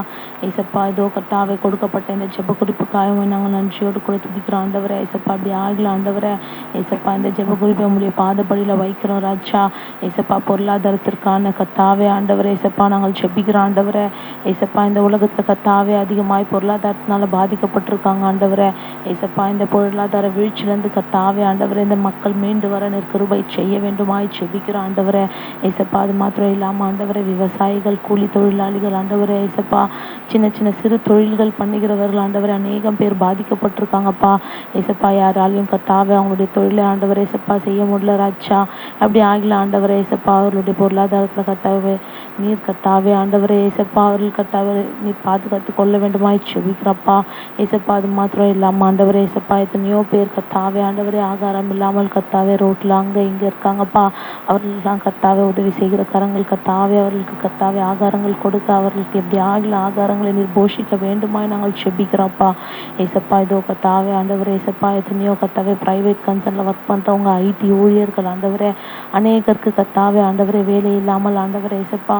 ஏசப்பா, இதோ கர்த்தாவே கொடுக்கப்பட்ட இந்த ஜெப குறிப்புக்காக நாங்கள் நன்றியோடு கூட துதிக்கிறோம் ஆண்டவரே. ஏசப்பா, அப்படி ஆகல ஆண்டவரே. ஏசப்பா, இந்த ஜெப குறிப்பை உங்களுடைய பாதப்படியில் வைக்கிறோம் ராஜா. ஏசப்பா, பொருளாதாரத்திற்கான கர்த்தாவே ஆண்டவரே. ஏசப்பா, நாங்கள் ஜெபிக்கிறோம் ஆண்டவரே. ஏசப்பா, இந்த உலகத்தில் கர்த்தாவே அதிகமாய் பொருளாதாரத்தினால பாதிக்கப்பட்டிருக்காங்க ஆண்டவரே. ஏசப்பா, இந்த பொருளாதார வீழ்ச்சியிலேருந்து கர்த்தாவே ஆண்டவரே, இந்த மக்கள் மீண்டு வர கிருபை செய்ய வேண்டுமாய் ஜெபிக்கிறோம் ஆண்டவரே. ஏசப்பா, அது மாத்திரம் இல்லாமல் ஆண்டவரே, விவசாயிகள், கூலி தொழிலாளிகள் ஆண்டவரே, ஏசப்பா, சின்ன சின்ன சிறு தொழில்கள் பண்ணுகிறவர்கள் ஆண்டவரே, அநேகம் பேர் பாதிக்கப்பட்டிருக்காங்கப்பா. ஏசப்பா, யாராலையும் கர்த்தாவே அவங்களுடைய தொழிலை ஆண்டவரே ஏசப்பா செய்ய முடியல ராஜா. அப்படி ஆகல ஆண்டவரே. ஏசப்பா, அவர்களுடைய பொருளாதாரத்தில் கர்த்தாவே நீர் கர்த்தாவே ஆண்டவரே ஏசப்பா, அவர்கள் கர்த்தாவே நீர் பாதுகாத்து கொள்ள வேண்டுமாய் செபிக்கிறப்பா. ஏசப்பா, அது மாத்திரம் இல்லாமல் ஆண்டவரே ஏசப்பா, எத்தனையோ பேர் கர்த்தாவே ஆண்டவரே ஆகாரம் இல்லாமல் கர்த்தாவே ரோட்டில் அங்கே இங்கே இருக்காங்கப்பா. அவர்களெல்லாம் கர்த்தாவே உதவி செய்கிற கரங்கள் கர்த்தாவே அவர்களுக்கு கர்த்தாவே ஆகாரங்கள் கொடுக்க, அவர்களுக்கு எப்படி ஆகல ஆகாரங்களை நீர் போஷிக்க வேண்டுமாய் நாங்கள் செபிக்கிறோம்ப்பா. ஏசப்பா, இதோ கர்த்தாவே ஆண்டவரே ஏசப்பா, எத்தனையோ கர்த்தாவே பிரைவேட் கன்சர்னில் ஒர்க் பண்ணுறவங்க, ஐடி ஊழியர்கள் ஆண்டவரே, அநேகருக்கு கர்த்தாவே ஆண்டவரே வேலை இல்லாமல் ஆண்டவரே ஏசப்பா,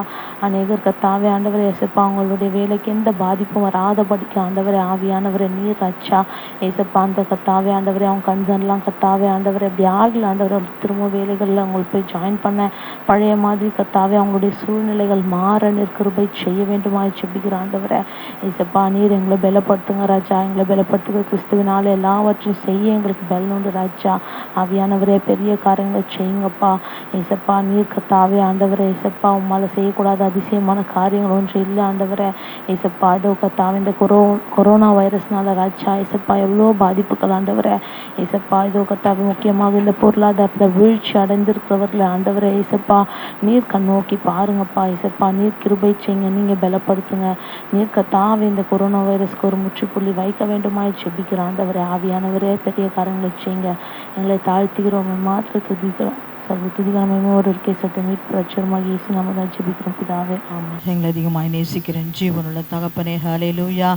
அநேகர் கர்த்தாவே ஆண்டவரே ஏசப்பா அவங்களுடைய வேலைக்கு எந்த பாதிப்பும் வராதபடிக்கு ஆண்டவரே ஆவியானவரே நீர் ராஜா. ஏசப்பா, அந்த கர்த்தாவே ஆண்டவரே அவங்க கன்சர்ன்லாம் கர்த்தாவே ஆண்டவரே எப்படி ஆகல ஆண்டவரே, திரும்ப வேலைகளில் அவங்களுக்கு போய் ஜாயின் பண்ண பழைய மாதிரி கர்த்தாவே அவங்களுடைய சூழ்நிலைகள் மாற கிருபை செய்ய வேண்டுமாய் செபிக்கிற ஆண்டவரே. ஏசப்பா, நீர் எங்களை பலப்படுத்துங்க ராஜா. எங்களை பலப்படுத்துகிற கிறிஸ்துவினால எல்லாவற்றையும் செய்ய எங்களுக்கு பலன் உண்டு ராஜா. ஆவியானவரே, பெரிய காரியங்களை செய்யுங்கப்பா. ஏசப்பா, நீர் கர்த்தாவே ஆண்டவரே ஏசப்பா, உம்மால் செய்யக்கூடாத அதிசயமான காரியங்கள் ஒன்று இல்லை ஆண்டவரே. ஏசப்பா, இதோ கர்த்தாவே இந்த கொரோனா வைரஸ்னால ராஜா ஏசப்பா எவ்வளோ பாதிப்புகள் ஆண்டவரே. ஏசப்பா, இதோ கர்த்தாவே முக்கியமாக இந்த பொருளாதாரத்தில் வீழ்ச்சி அடைந்திருக்கிறவர்களை ஆண்டவரே ஏசப்பா நீர் கண்ணோக்கி பாருங்கப்பா. ஏசப்பா, நீர் கிருபை செய்யுங்க, நீங்கள் பலப்படுத்துங்க. நீர் கர்த்தாவே இந்த கொரோனா வைரஸ்க்கு ஒரு முற்றுப்புள்ளி வைக்க வேண்டுமாய் ஜெபிக்கிற ஆண்டவரே. ஆவியானவரே, பெரிய காரியங்களை செய்யுங்க. எங்களை தாழ்த்துகிறோம், மாத்திர துதிக்கிறோம். துதிகாரமே கேசத்தை மீட்பு ரட்சகமாக இயேசு நாமத்தில் ஜெபிக்கிறோம் பிதாவே, ஆமென். எங்களை அதிகமாய் நேசிக்கிறேன் ஜீவனுள்ள தகப்பனே, ஹல்லேலூயா.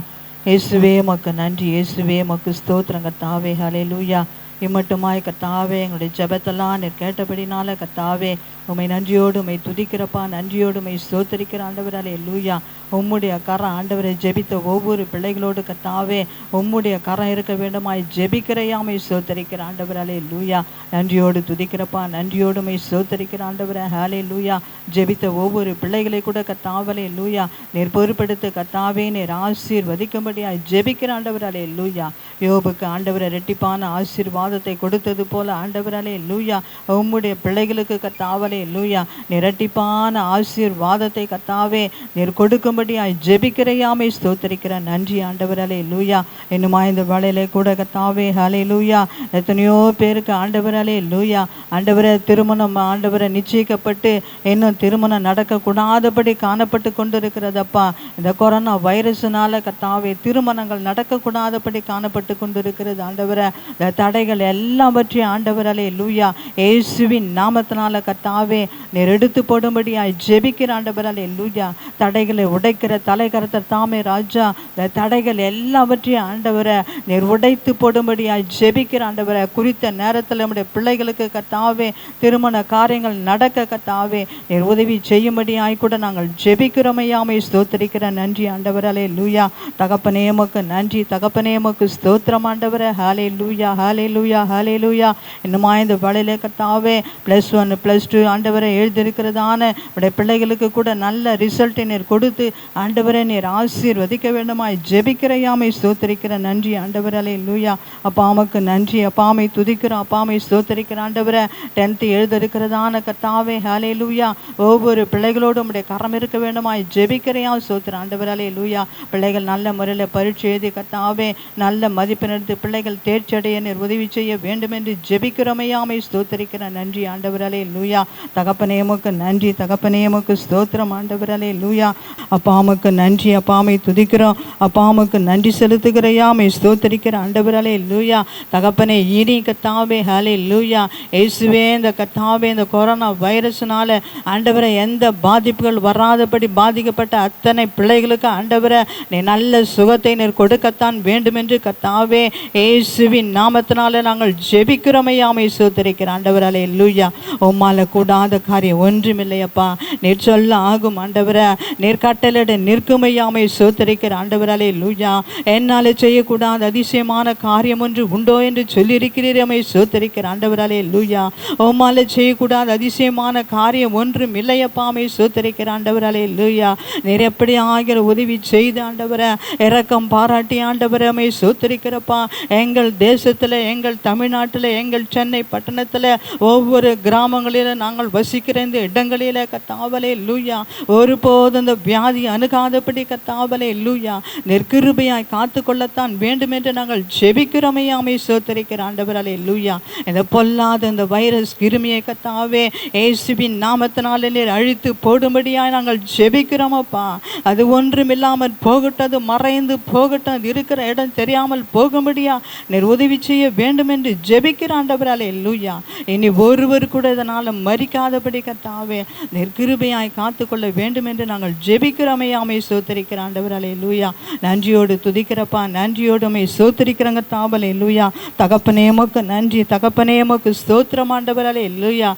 இயேசுவே உமக்கு நன்றி, இயேசுவே உமக்கு ஸ்தோத்திரம் கர்த்தாவே, ஹல்லேலூயா. இம்மட்டுமாய் கர்த்தாவே எங்களுடைய ஜெபத்தெல்லாம் நீர் கேட்டபடினால கர்த்தாவே உம்மை நன்றியோடு உம்மை துதிக்கிறப்பா, நன்றியோடு உம்மை ஸ்தோத்திரிக்கிற ஆண்டவரே, ஹல்லேலூயா. உம்முடைய கரம் ஆண்டவரை ஜெபித்த ஒவ்வொரு பிள்ளைகளோடு கர்த்தாவே உம்முடைய கரம் இருக்க வேண்டுமாய் ஜெபிக்கிறையாமை ஸ்தோத்திரிக்கிற ஆண்டவரே, ஹல்லேலூயா. நன்றியோடு துதிக்கிறப்பா, நன்றியோடு உம்மை ஸ்தோத்திரிக்கிற ஆண்டவரே, ஹல்லேலூயா. ஜெபித்த ஒவ்வொரு பிள்ளைகளை கூட கர்த்தாவே, ஹல்லேலூயா, நீர் பொறுப்படுத்த கர்த்தாவே நீர் ஆசீர்வதிக்கும்படியாய் ஜெபிக்கிற ஆண்டவரே, ஹல்லேலூயா. யோபுக்கு ஆண்டவரை ரெட்டிப்பான ஆசீர்வாதத்தை கொடுத்தது போல ஆண்டவரே, ஹல்லேலூயா, உம்முடைய பிள்ளைகளுக்கு கர்த்தாவே ஹல்லேலூயா. இரட்டிப்பான ஆசீர்வாதத்தை கர்த்தாவே நீர் கொடுக்கும்படியாய் ஜெபிக்கிறையாமை ஸ்தோத்திரிக்கிற நன்றி ஆண்டவர். ஹல்லேலூயா. இன்னுமா இந்த வேளையிலே கூட கர்த்தாவே ஹல்லேலூயா எத்தனையோ பேருக்கு ஆண்டவர் ஹல்லேலூயா ஆண்டவரே திருமணம் ஆண்டவரை நிச்சயிக்கப்பட்டு இன்னும் திருமணம் நடக்கக்கூடாதபடி காணப்பட்டு கொண்டிருக்கிறதப்பா. இந்த கொரோனா வைரஸினால கர்த்தாவே திருமணங்கள் நடக்கக்கூடாதபடி காணப்பட்டு கொண்டிருக்கிறது ஆண்டவரை. இந்த தடைகள் எல்லாவற்றையும் ஆண்டவர் ஹல்லேலூயா இயேசுவின் நாமத்தினால கர்த்தாவே நீர் எடுத்து போடும்படியாய் ஜெபிக்கிற ஆண்டவர். ஹல்லேலூயா. தடைகளை உடைக்கிற தலைகர்த்தர் தாமே ராஜா. இந்த தடைகள் எல்லாவற்றையும் ஆண்டவரை நீர் உடைத்து போடும்படியாய் ஜெபிக்கிற ஆண்டவரை. குறித்த நேரத்தில் நம்முடைய பிள்ளைகளுக்கு கர்த்தாவே திருமண காரியங்கள் நடக்க கர்த்தாவே நீர் உதவி செய்யும்படியாய் கூட நாங்கள் ஜெபிக்கிறோமையாமை ஸ்தோத்திரிக்கிற நன்றி ஆண்டவர். ஹல்லேலூயா. தகப்பனே உமக்கு நன்றி, தகப்பனே உமக்கு ஸ்தோத்திரம் ஆண்டவரே. ஹல்லேலூயா ஹல்லேலூயா ஹல்லேலூயா. இன்னுமா இந்த வேளையிலே கர்த்தாவே +1 +2 ஆண்டவரை எழுதியிருக்கிறதான நம்முடைய பிள்ளைகளுக்கு கூட நல்ல ரிசல்ட்டை நீர் கொடுத்து ஆண்டவரை நீர் ஆசீர்வதிக்க வேண்டுமாய் ஜெபிக்கிறையாமை ஸ்தோத்திரிக்கிற நன்றி ஆண்டவர். ஹல்லேலூயா. அப்பா உமக்கு நன்றி, அப்பாமை துதிக்கிறோம், அப்பாமை ஸ்தோத்திரிக்கிற ஆண்டவரை. 10th எழுதியிருக்கிறதான கர்த்தாவே ஹல்லேலூயா ஒவ்வொரு பிள்ளைகளோடும் உடைய கரம் இருக்க வேண்டுமாய் ஜெபிக்கிறையா ஸ்தோத்திரம் ஆண்டவர். ஹல்லேலூயா. பிள்ளைகள் நல்ல முறையில் பரீட்சை எழுதி கர்த்தாவே நல்ல மதிப்பெண் எடுத்து பிள்ளைகள் தேர்ச்சி அடைய நீர் உதவி செய்ய வேண்டும் என்று ஜெபிக்கிறோமையாமை ஸ்தோத்திரிக்கிற நன்றி ஆண்டவர். ஹல்லேலூயா. தகப்பனே உமக்கு நன்றி, தகப்பனே உமக்கு ஸ்தோத்திரம் ஆண்டவர். ஹல்லேலூயா. அப்பா உமக்கு நன்றி, அப்பாமை துதிக்கிறோம், அப்பா உமக்கு நன்றி செலுத்துகிறையாமை ஸ்தோத்திரிக்கிற ஆண்டவர். ஹல்லேலூயா. தகப்பனே இனி கர்த்தாவே ஹல்லேலூயா இயேசுவே இந்த கர்த்தாவே இந்த கொரோனா வைரஸ்னால ஆண்டவரை எந்த பாதிப்புகள் வராதபடி பாதிக்கப்பட்ட அத்தனை பிள்ளைகளுக்கு ஆண்டவரை நீ நல்ல சுகத்தை நீர் கொடுக்கத்தான் வேண்டும் என்று கர்த்தாவே இயேசுவின் நாமத்தினால நாங்கள் ஜெபிக்கிறோமையாமை ஸ்தோத்திரிக்கிற ஆண்டவர். ஹல்லேலூயா. உம்மால கூடாத காரியம் ஒன்றுமில்லையப்பா. நீர் சொல்ல ஆகும் ஆண்டவரை. நீர் கட்டளையிட நிற்குமையாமை ஸ்தோத்திரிக்கிற ஆண்டவர். ஹல்லேலூயா. என்னால் செய்யக்கூடாத அதிசயமான காரியம் ஒன்று உண்டோ என்று சொல்லியிருக்கிறீரமை ஸ்தோத்திரிக்கிற ஆண்டவர். ஹல்லேலூயா. உம்மால செய்யக்கூடாத அதிசயமான காரியம் ஒன்றும் இல்லையப்பாமை ஸ்தோத்திரிக்கிற ஆண்டவர். ஹல்லேலூயா. நீர் எப்படி ஆகிற உதவி செய்து ஆண்டவரை இரக்கம் பாராட்டி ஆண்டவரை அமை ஸ்தோத்திரிக்கிறப்பா. எங்கள் தேசத்தில், எங்கள் தமிழ்நாட்டில், எங்கள் சென்னை பட்டணத்தில் ஒவ்வொரு கிராமங்களில் நாங்கள் வசிக்கிற இந்த இடங்களில் கர்த்தாவே ஹல்லேலூயா ஒருபோது அந்த வியாதி அணுகாதபடி கர்த்தாவே ஹல்லேலூயா நீர் கிருபையாய் காத்து கொள்ளத்தான் வேண்டும் என்று நாங்கள் ஜெபிக்கிறோமையாமை ஸ்தோத்திரிக்கிற ஆண்டவர். ஹல்லேலூயா. இந்த பொல்லாத இந்த வைரஸ் கிருமியை கர்த்தாவே இயேசுவின் நாமத்தினாலே நீர் அழித்து போடும்படியாய் நாங்கள் ஜெபிக்கிறோமப்பா. அது ஒன்றுமில்லாமல் போகட்டும், அது மறைந்து போகட்டும், அது இருக்கிற இடம் தெரியாமல் போகும்படியா நீர் உதவி செய்ய வேண்டும் என்று ஜெபிக்கிற ஆண்டவர். ஹல்லேலூயா. இனி ஒருவர் கூட இதனால் மரிக்காதபடி கர்த்தாவே நீர் கிருபையாய் காத்துக்கொள்ள வேண்டும் என்று நாங்கள் ஜெபிக்கிறோமையாமை ஸ்தோத்திரிக்கிற ஆண்டவர். ஹல்லேலூயா. நன்றியோடு துதிக்கிறப்பா, நன்றியோடு உம்மை ஸ்தோத்திரிக்கிறங்க தாவலே. ஹல்லேலூயா. தகப்பனே உமக்கு நன்றி, தகப்பனே உமக்கு ஸ்தோத்திரம் ஆண்டவர். ஹல்லேலூயா.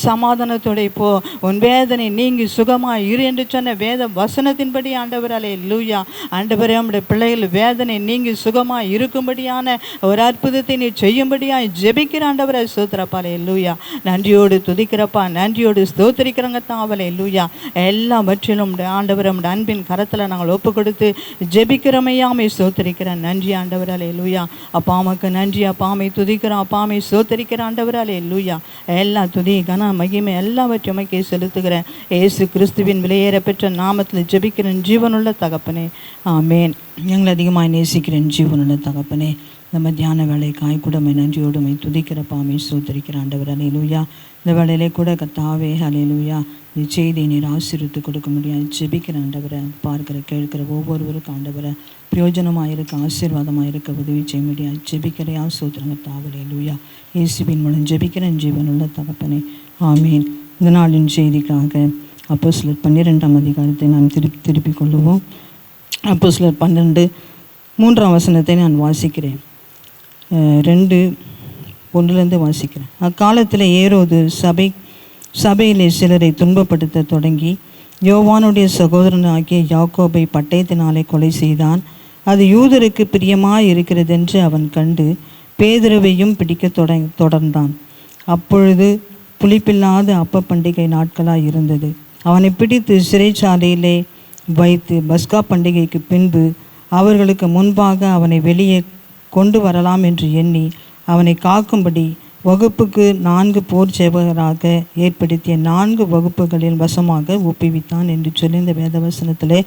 சமாதானத்தோட இப்போ உன் வேதனை நீங்கி சுகமாய் இரு என்று சொன்ன வேத வசனத்தின்படி ஆண்டவர். ஹல்லேலூயா. ஆண்டவரே நம்முடைய பிள்ளைகள் வேதனை நீங்கி சுகமாய் இருக்கும்படியான ஒரு அற்புதத்தை நீ செய்யும்படியாய் ஜெபிக்கிற ஆண்டவரை ஸ்தோத்திரப்பா. ஹல்லேலூயா. நன்றியோடு துதிக்கிறப்பா, நன்றியோடு ஸ்தோத்திரிக்கிறங்க தாவலே. ஹல்லேலூயா. எல்லாவற்றிலும் ஆண்டவர் நம்முடைய அன்பின் கரத்தில் நாங்கள் ஒப்பு கொடுத்து ஜெபிக்கிறமையாமை ஸ்தோத்திரிக்கிற நன்றி ஆண்டவர். ஹல்லேலூயா. அப்பா உமக்கு நன்றி, அப்பாமை துதிக்கிறோம், அப்பாமை ஸ்தோத்திரிக்கிற ஆண்டவர். ஹல்லேலூயா. எல்லா துதி கன மகிமை எல்லாவற்றையும் உமக்கே செலுத்துகிறேன் இயேசு கிறிஸ்துவின் விலையேற பெற்ற நாமத்தில் ஜெபிக்கிறேன் ஜீவனுள்ள தகப்பனே. ஆமேன். எங்களை அதிகமாக நேசிக்கிறேன் ஜீவனுள்ள தகப்பனே. இந்த மத்தியான வேலைக்காய் கூட நன்றியோடுமை துதிக்கிற பாமை ஸ்தோத்திரிக்கிற ஆண்டவர். ஹல்லேலூயா. இந்த வேலையிலே கூட கர்த்தாவே ஹல்லேலூயா இந்த செய்தியை நீர் ஆசீர்வித்து கொடுக்க முடியாது ஜெபிக்கிற ஆண்டவரை. பார்க்கிற கேட்கிற ஒவ்வொருவருக்கும் ஆண்டவரை பிரயோஜனமாக இருக்க, ஆசீர்வாதமாக இருக்க உதவி செய்ய முடியாது ஜெபிக்கிறையா ஸ்தோத்திரங்க தாவலே. ஹல்லேலூயா. இயேசுவின் மூலம் ஜெபிக்கிறேன் ஜீவனுள்ள தகப்பனே. ஆமீன். இந்த நாளின் செய்திக்காக அப்போஸ்தலர் 12ஆம் அதிகாரத்தை நாம் திருப்பிக் கொள்ளுவோம். அப்போஸ்தலர் 12:3 நான் வாசிக்கிறேன். 2:1 வாசிக்கிறேன். அக்காலத்தில் ஏரோது சபையிலே சிலரை துன்பப்படுத்த தொடங்கி யோவானுடைய சகோதரன் ஆகிய யாக்கோபை பட்டயத்தினாலே கொலை செய்தான். அது யூதருக்கு பிரியமாய் இருக்கிறதென்று அவன் கண்டு பேதுருவையும் பிடிக்க தொடர்ந்தான். அப்பொழுது புளிப்பில்லாத அப்ப பண்டிகை நாட்களாய் இருந்தது. அவனை பிடித்து சிறைச்சாலையிலே வைத்து பஸ்கா பண்டிகைக்கு பின்பு அவர்களுக்கு முன்பாக அவனை வெளியே கொண்டு வரலாம் என்று எண்ணி அவனை காக்கும்படி வகுப்புக்கு 4 போர் சேவகராக ஏற்படுத்திய 4 வகுப்புகளில் வசமாக ஒப்புவித்தான் என்று சொல்லி இந்த வேதவசனத்திலே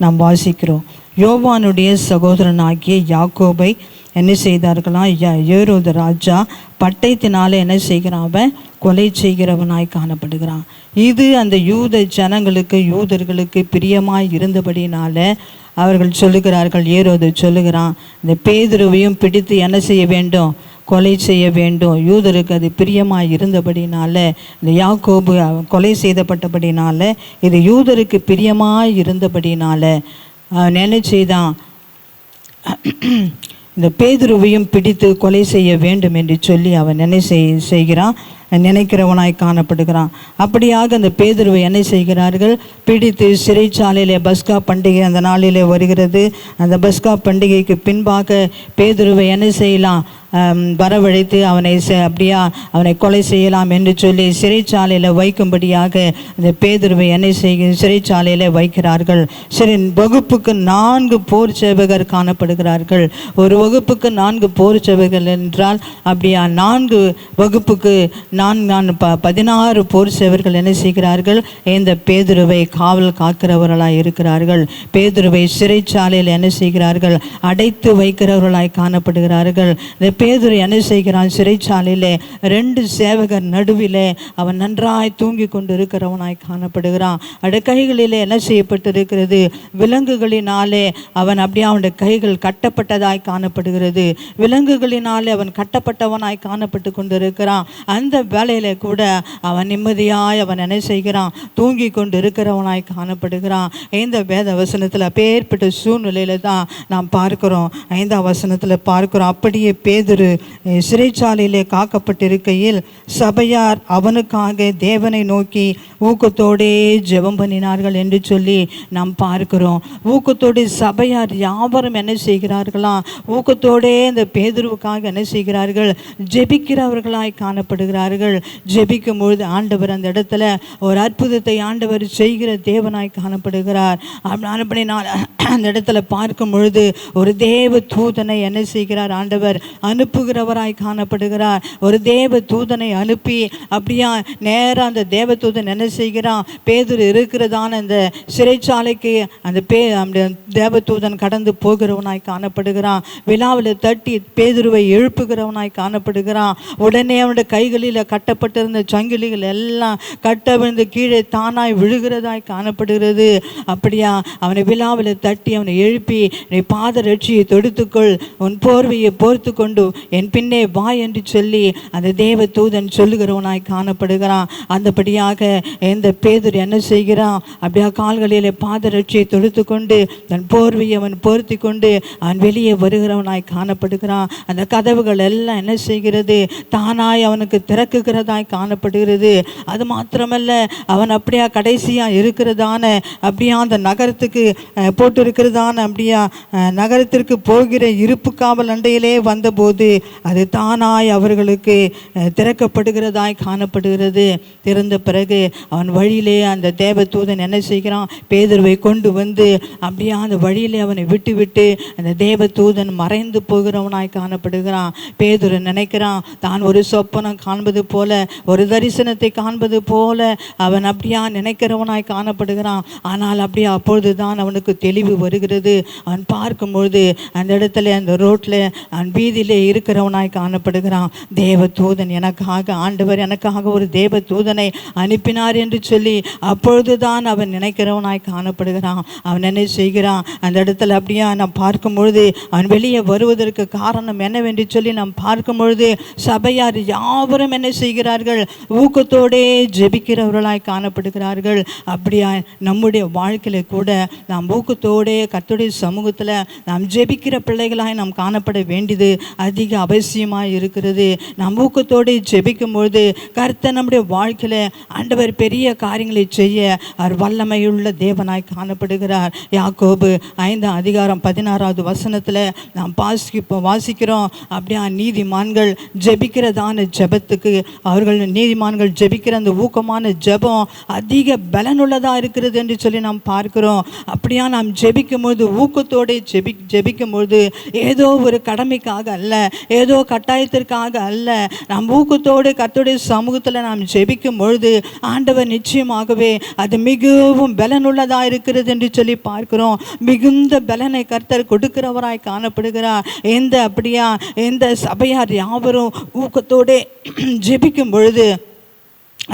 நாம் வாசிக்கிறோம். யோவானுடைய சகோதரனாகிய யாக்கோபை என்ன செய்தார்களாம்? ஏரோது ராஜா பட்டயத்தினால என்ன செய்கிறான்? அவன் கொலை செய்கிறவனாய் காணப்படுகிறான். இது அந்த யூத ஜனங்களுக்கு, யூதர்களுக்கு பிரியமாய் இருந்தபடினால அவர்கள் சொல்லுகிறார்கள், ஏரோது சொல்லுகிறான், இந்த பேதுருவையும் பிடித்து என்ன செய்ய வேண்டும்? கொலை செய்ய வேண்டும். யூதருக்கு அது பிரியமாய் இருந்தபடினால, இந்த யாக்கோபு கொலை செய்தப்பட்டபடினால, இது யூதருக்கு பிரியமாய் இருந்தபடினால அவன் என்ன செய்தான்? இந்த பேதுருவையும் பிடித்து கொலை செய்ய வேண்டும் என்று சொல்லி அவன் என்ன செய்கிறான்? நினைக்கிறவனாய் காணப்படுகிறான். அப்படியாக அந்த பேதுருவை என்ன செய்கிறார்கள்? பிடித்து சிறைச்சாலையிலே, பஸ்கா பண்டிகை அந்த நாளிலே வருகிறது. அந்த பஸ்கா பண்டிகைக்கு பின்பாக பேதுருவை என்ன செய்யலாம்? வரவழைத்து அவனை கொலை செய்யலாம் என்று சொல்லி சிறைச்சாலையில் வைக்கும்படியாக இந்த பேதுருவை என்ன சிறைச்சாலையில் வைக்கிறார்கள். சரி, வகுப்புக்கு 4 போர் சேவகர் காணப்படுகிறார்கள். ஒரு வகுப்புக்கு 4 போர் சேவகர்கள் என்றால் அப்படியா 4 வகுப்புக்கு 16 போர் சேவர்கள் என்ன செய்கிறார்கள்? இந்த பேதுருவை காவல் காக்கிறவர்களாய் இருக்கிறார்கள். பேதுருவை சிறைச்சாலையில் என்ன செய்கிறார்கள்? அடைத்து வைக்கிறவர்களாய் காணப்படுகிறார்கள். இந்த பேதுரு என்ன செய்கிறான்? சிறைச்சாலையிலே 2 சேவகர் நடுவிலே அவன் நன்றாய் தூங்கி கொண்டு இருக்கிறவனாய் காணப்படுகிறான். அவனுடைய கைகளிலே என்ன செய்யப்பட்டிருக்கிறது? விலங்குகளினாலே அவன் அப்படியே அவனுடைய கைகள் கட்டப்பட்டதாய் காணப்படுகிறது. விலங்குகளினாலே அவன் கட்டப்பட்டவனாய் காணப்பட்டு கொண்டிருக்கிறான். அந்த வேளையில கூட அவன் நிம்மதியாய் அவன் என்ன செய்கிறான்? தூங்கி கொண்டு இருக்கிறவனாய் காணப்படுகிறான். இந்த வேத வசனத்தில் அப்பேற்பட்ட சூழ்நிலையில தான் நாம் பார்க்கிறோம். 5ஆம் வசனத்தில் பார்க்கிறோம், அப்படியே பேதுரு சிறைச்சாலையிலே காக்கப்பட்டிருக்கையில் சபையார் அவனுக்காக தேவனை நோக்கி ஊக்கத்தோடே ஜெபம் பண்ணினார்கள் என்று சொல்லி நாம் பார்க்கிறோம். ஊக்கத்தோடு சபையார் யாவரும் என்ன செய்கிறார்களாம்? ஊக்கத்தோடே இந்த பேதுருவுக்காக என்ன செய்கிறார்கள்? ஜெபிக்கிறவர்களாய் காணப்படுகிறார்கள். ஜெபிக்கும் பொழுது ஆண்டவர் அந்த இடத்துல ஒரு அற்புதத்தை ஆண்டவர் செய்கிற தேவனாய் காணப்படுகிறார். அப்படினால் அந்த இடத்துல பார்க்கும் பொழுது ஒரு தேவ தூதனை என்ன செய்கிறார்? ஆண்டவர் அனுப்புகிறவராய் காணப்படுகிறார். ஒரு தேவ தூதனை அனுப்பி அப்படியா நேராக அந்த தேவ தூதன் என்ன செய்கிறான்? பேதுரு இருக்கிறதான அந்த சிறைச்சாலைக்கு அந்த தேவ தூதன் கடந்து போகிறவனாய் காணப்படுகிறான். விழாவில் தட்டி பேதுருவை எழுப்புகிறவனாய் காணப்படுகிறான். உடனே அவனுடைய கைகளில் கட்டப்பட்டிருந்த சங்கிலிகள் எல்லாம் கட்ட விழுந்து கீழே தானாய் விழுகிறதாய் காணப்படுகிறது. அப்படியா அவனை விழாவில் தட்டி அவனை எழுப்பி, நீ பாதரட்சியை தொடுத்துக்கொள், உன் போர்வையை போர்த்து கொண்டு என் பின்னே வா என்று சொல்லி அந்த தேவ தூதன் சொல்லுகிறவனாய் காணப்படுகிறான். அந்தபடியாக இந்த பேதுரு என்ன செய்கிறான்? அப்படியா கால்களிலே பாதரட்சியை தொடுத்து கொண்டு தன் போர்வையை அவன் போர்த்தி கொண்டு அவன் வெளியே வருகிறவனாய் காணப்படுகிறான். அந்த கதவுகள் எல்லாம் என்ன செய்கிறது? தானாய் அவனுக்கு திறக்குகிறதாய் காணப்படுகிறது. அது மாத்திரமல்ல, அவன் அப்படியா கடைசியாக இருக்கிறதான அப்படியா அந்த நகரத்துக்கு போட்டிருக்கிறதான அப்படியா நகரத்திற்கு போகிற இருப்பு காவல் அண்டையிலே வந்தபோது அது தானாய் அவர்களுக்கு திறக்கப்படுகிறதாய் காணப்படுகிறது. திறந்த பிறகு அவன் வழியிலே அந்த தேவ தூதன் என்ன செய்கிறான்? பேதுருவை கொண்டு வந்து அப்படியே அந்த வழியிலே அவனை விட்டு விட்டு அந்த தேவ தூதன் மறைந்து போகிறவனாய் காணப்படுகிறான். பேதுரு நினைக்கிறான் தான் ஒரு சொப்பனம் காண்பது போல, ஒரு தரிசனத்தை காண்பது போல அவன் அப்படியா நினைக்கிறவனாய் காணப்படுகிறான். ஆனால் அப்படியே அப்பொழுது தான் அவனுக்கு தெளிவு வருகிறது. அவன் பார்க்கும்பொழுது அந்த இடத்துல அந்த ரோட்டில் அவன் வீதியிலே இருக்கிறவனாய் காணப்படுகிறான். தேவ தூதன் எனக்காக, ஆண்டவர் எனக்காக ஒரு தேவ தூதனை அனுப்பினார் என்று சொல்லி அப்பொழுதுதான் அவன் நினைக்கிறவனாய் காணப்படுகிறான். அவன் என்ன செய்கிறான்? அந்த இடத்துல அப்படியா நாம் பார்க்கும் பொழுது அவன் வெளியே வருவதற்கு காரணம் என்னவென்று சொல்லி நாம் பார்க்கும் பொழுது சபையார் யாவரும் என்ன செய்கிறார்கள்? ஊக்கத்தோடே ஜெபிக்கிறவர்களாய் காணப்படுகிறார்கள். அப்படியா நம்முடைய வாழ்க்கையில கூட நாம் ஊக்கத்தோடே கர்த்தருடைய சமூகத்தில் நாம் ஜெபிக்கிற பிள்ளைகளாய் நாம் காணப்பட வேண்டியது அதிக அவசியமாக இருக்கிறது. நாம் ஊக்கத்தோடு ஜெபிக்கும் பொழுது கர்த்தர் நம்முடைய வாழ்க்கையில் ஆண்டவர் பெரிய காரியங்களை செய்ய அவர் வல்லமையுள்ள தேவனாய் காணப்படுகிறார். யாக்கோபு 5ஆம் அதிகாரம் 16வது வசனத்தில் நாம் வாசிக்கிறோம். அப்படியா நீதிமான்கள் ஜெபிக்கிறதான ஜெபத்துக்கு அவர்கள் நீதிமான்கள் ஜெபிக்கிற அந்த ஊக்கமான ஜெபம் அதிக பலனுள்ளதாக இருக்கிறது என்று சொல்லி நாம் பார்க்கிறோம். அப்படியா நாம் ஜெபிக்கும்போது ஊக்கத்தோடு ஜெபிக்கும்போது ஏதோ ஒரு கடமைக்காக அல்ல, ஏதோ கட்டாயத்திற்காக அல்ல, நாம் ஊக்கத்தோடு கர்த்தருடைய சமூகத்தில் நாம் ஜெபிக்கும் பொழுது ஆண்டவர் நிச்சயமாகவே அது மிகவும் பலனுள்ளதாக இருக்கிறது என்று சொல்லி பார்க்கிறோம். மிகுந்த பலனை கர்த்தர் கொடுக்கிறவராய் காணப்படுகிறார். எந்த சபையார் யாவரும் ஊக்கத்தோடு ஜெபிக்கும் பொழுது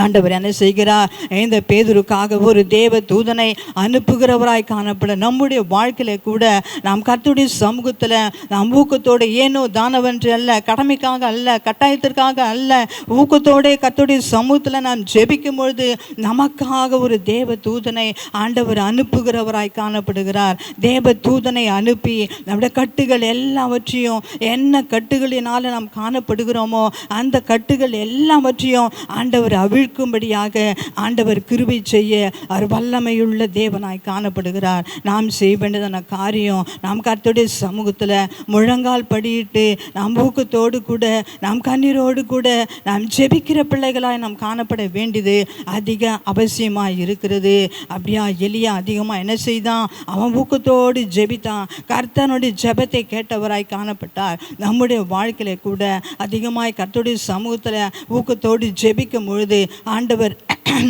ஆண்டவர் என்ன செய்கிறார்? இந்த பேதுருக்காக ஒரு தேவ தூதனை அனுப்புகிறவராய் காணப்பட நம்முடைய வாழ்க்கையில கூட நாம் கர்த்தருடைய சமூகத்தில் நாம் ஊக்கத்தோடு ஏனோ தானவன்று அல்ல, கடமைக்காக அல்ல, கட்டாயத்திற்காக அல்ல, ஊக்கத்தோடு கர்த்தருடைய சமூகத்தில் நாம் ஜெபிக்கும் பொழுது நமக்காக ஒரு தேவ தூதனை ஆண்டவர் அனுப்புகிறவராய் காணப்படுகிறார். தேவ தூதனை அனுப்பி நம்முடைய கட்டுகள் எல்லாவற்றையும், என்ன கட்டுகளினால நாம் காணப்படுகிறோமோ அந்த கட்டுகள் எல்லாவற்றையும் ஆண்டவர் அவிழ்க்கும்படியாக ஆண்டவர் கிருபை செய்ய அவர் வல்லமையுள்ள தேவனாய் காணப்படுகிறார். நாம் செய்ய வேண்டியதான காரியம், நாம் கர்த்தருடைய சமூகத்தில் முழங்கால் படியிட்டு நாம் ஊக்கத்தோடு கூட நாம் கண்ணீரோடு கூட நாம் ஜெபிக்கிற பிள்ளைகளாய் நாம் காணப்பட வேண்டியது அதிக அவசியமாக இருக்கிறது. அப்படியா எலியா அதிகமாக என்ன செய்தான்? அவன் ஊக்கத்தோடு ஜெபித்தான். கர்த்தனுடைய ஜெபத்தை கேட்டவராய் காணப்பட்டார். நம்முடைய வாழ்க்கையில கூட அதிகமாய் கர்த்தருடைய சமூகத்தில் ஊக்கத்தோடு ஜெபிக்கும் பொழுது ஆண்டவர்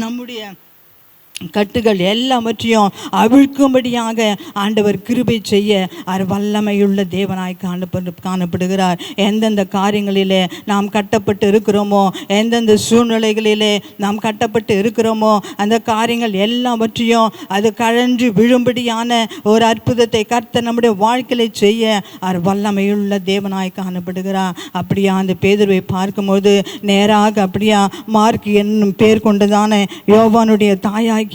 நம்முடைய கட்டுகள் எல்லாவற்றையும் அவிழ்க்கும்படியாக ஆண்டவர் கிருபை செய்ய அவர் வல்லமையுள்ள தேவனாய் காணப்படுகிறார். எந்தெந்த காரியங்களிலே நாம் கட்டப்பட்டு இருக்கிறோமோ, எந்தெந்த சூழ்நிலைகளிலே நாம் கட்டப்பட்டு இருக்கிறோமோ அந்த காரியங்கள் எல்லாவற்றையும் அது கழன்று விழும்படியான ஒரு அற்புதத்தை கர்த்தர் நம்முடைய வாழ்க்கையில செய்ய அவர் வல்லமையுள்ள தேவனாய் காணப்படுகிறார். அப்படியா அந்த பேதுருவை பார்க்கும்போது நேராக அப்படியா மார்க் என்னும் பேர் கொண்டதான யோவானுடைய தாயாய்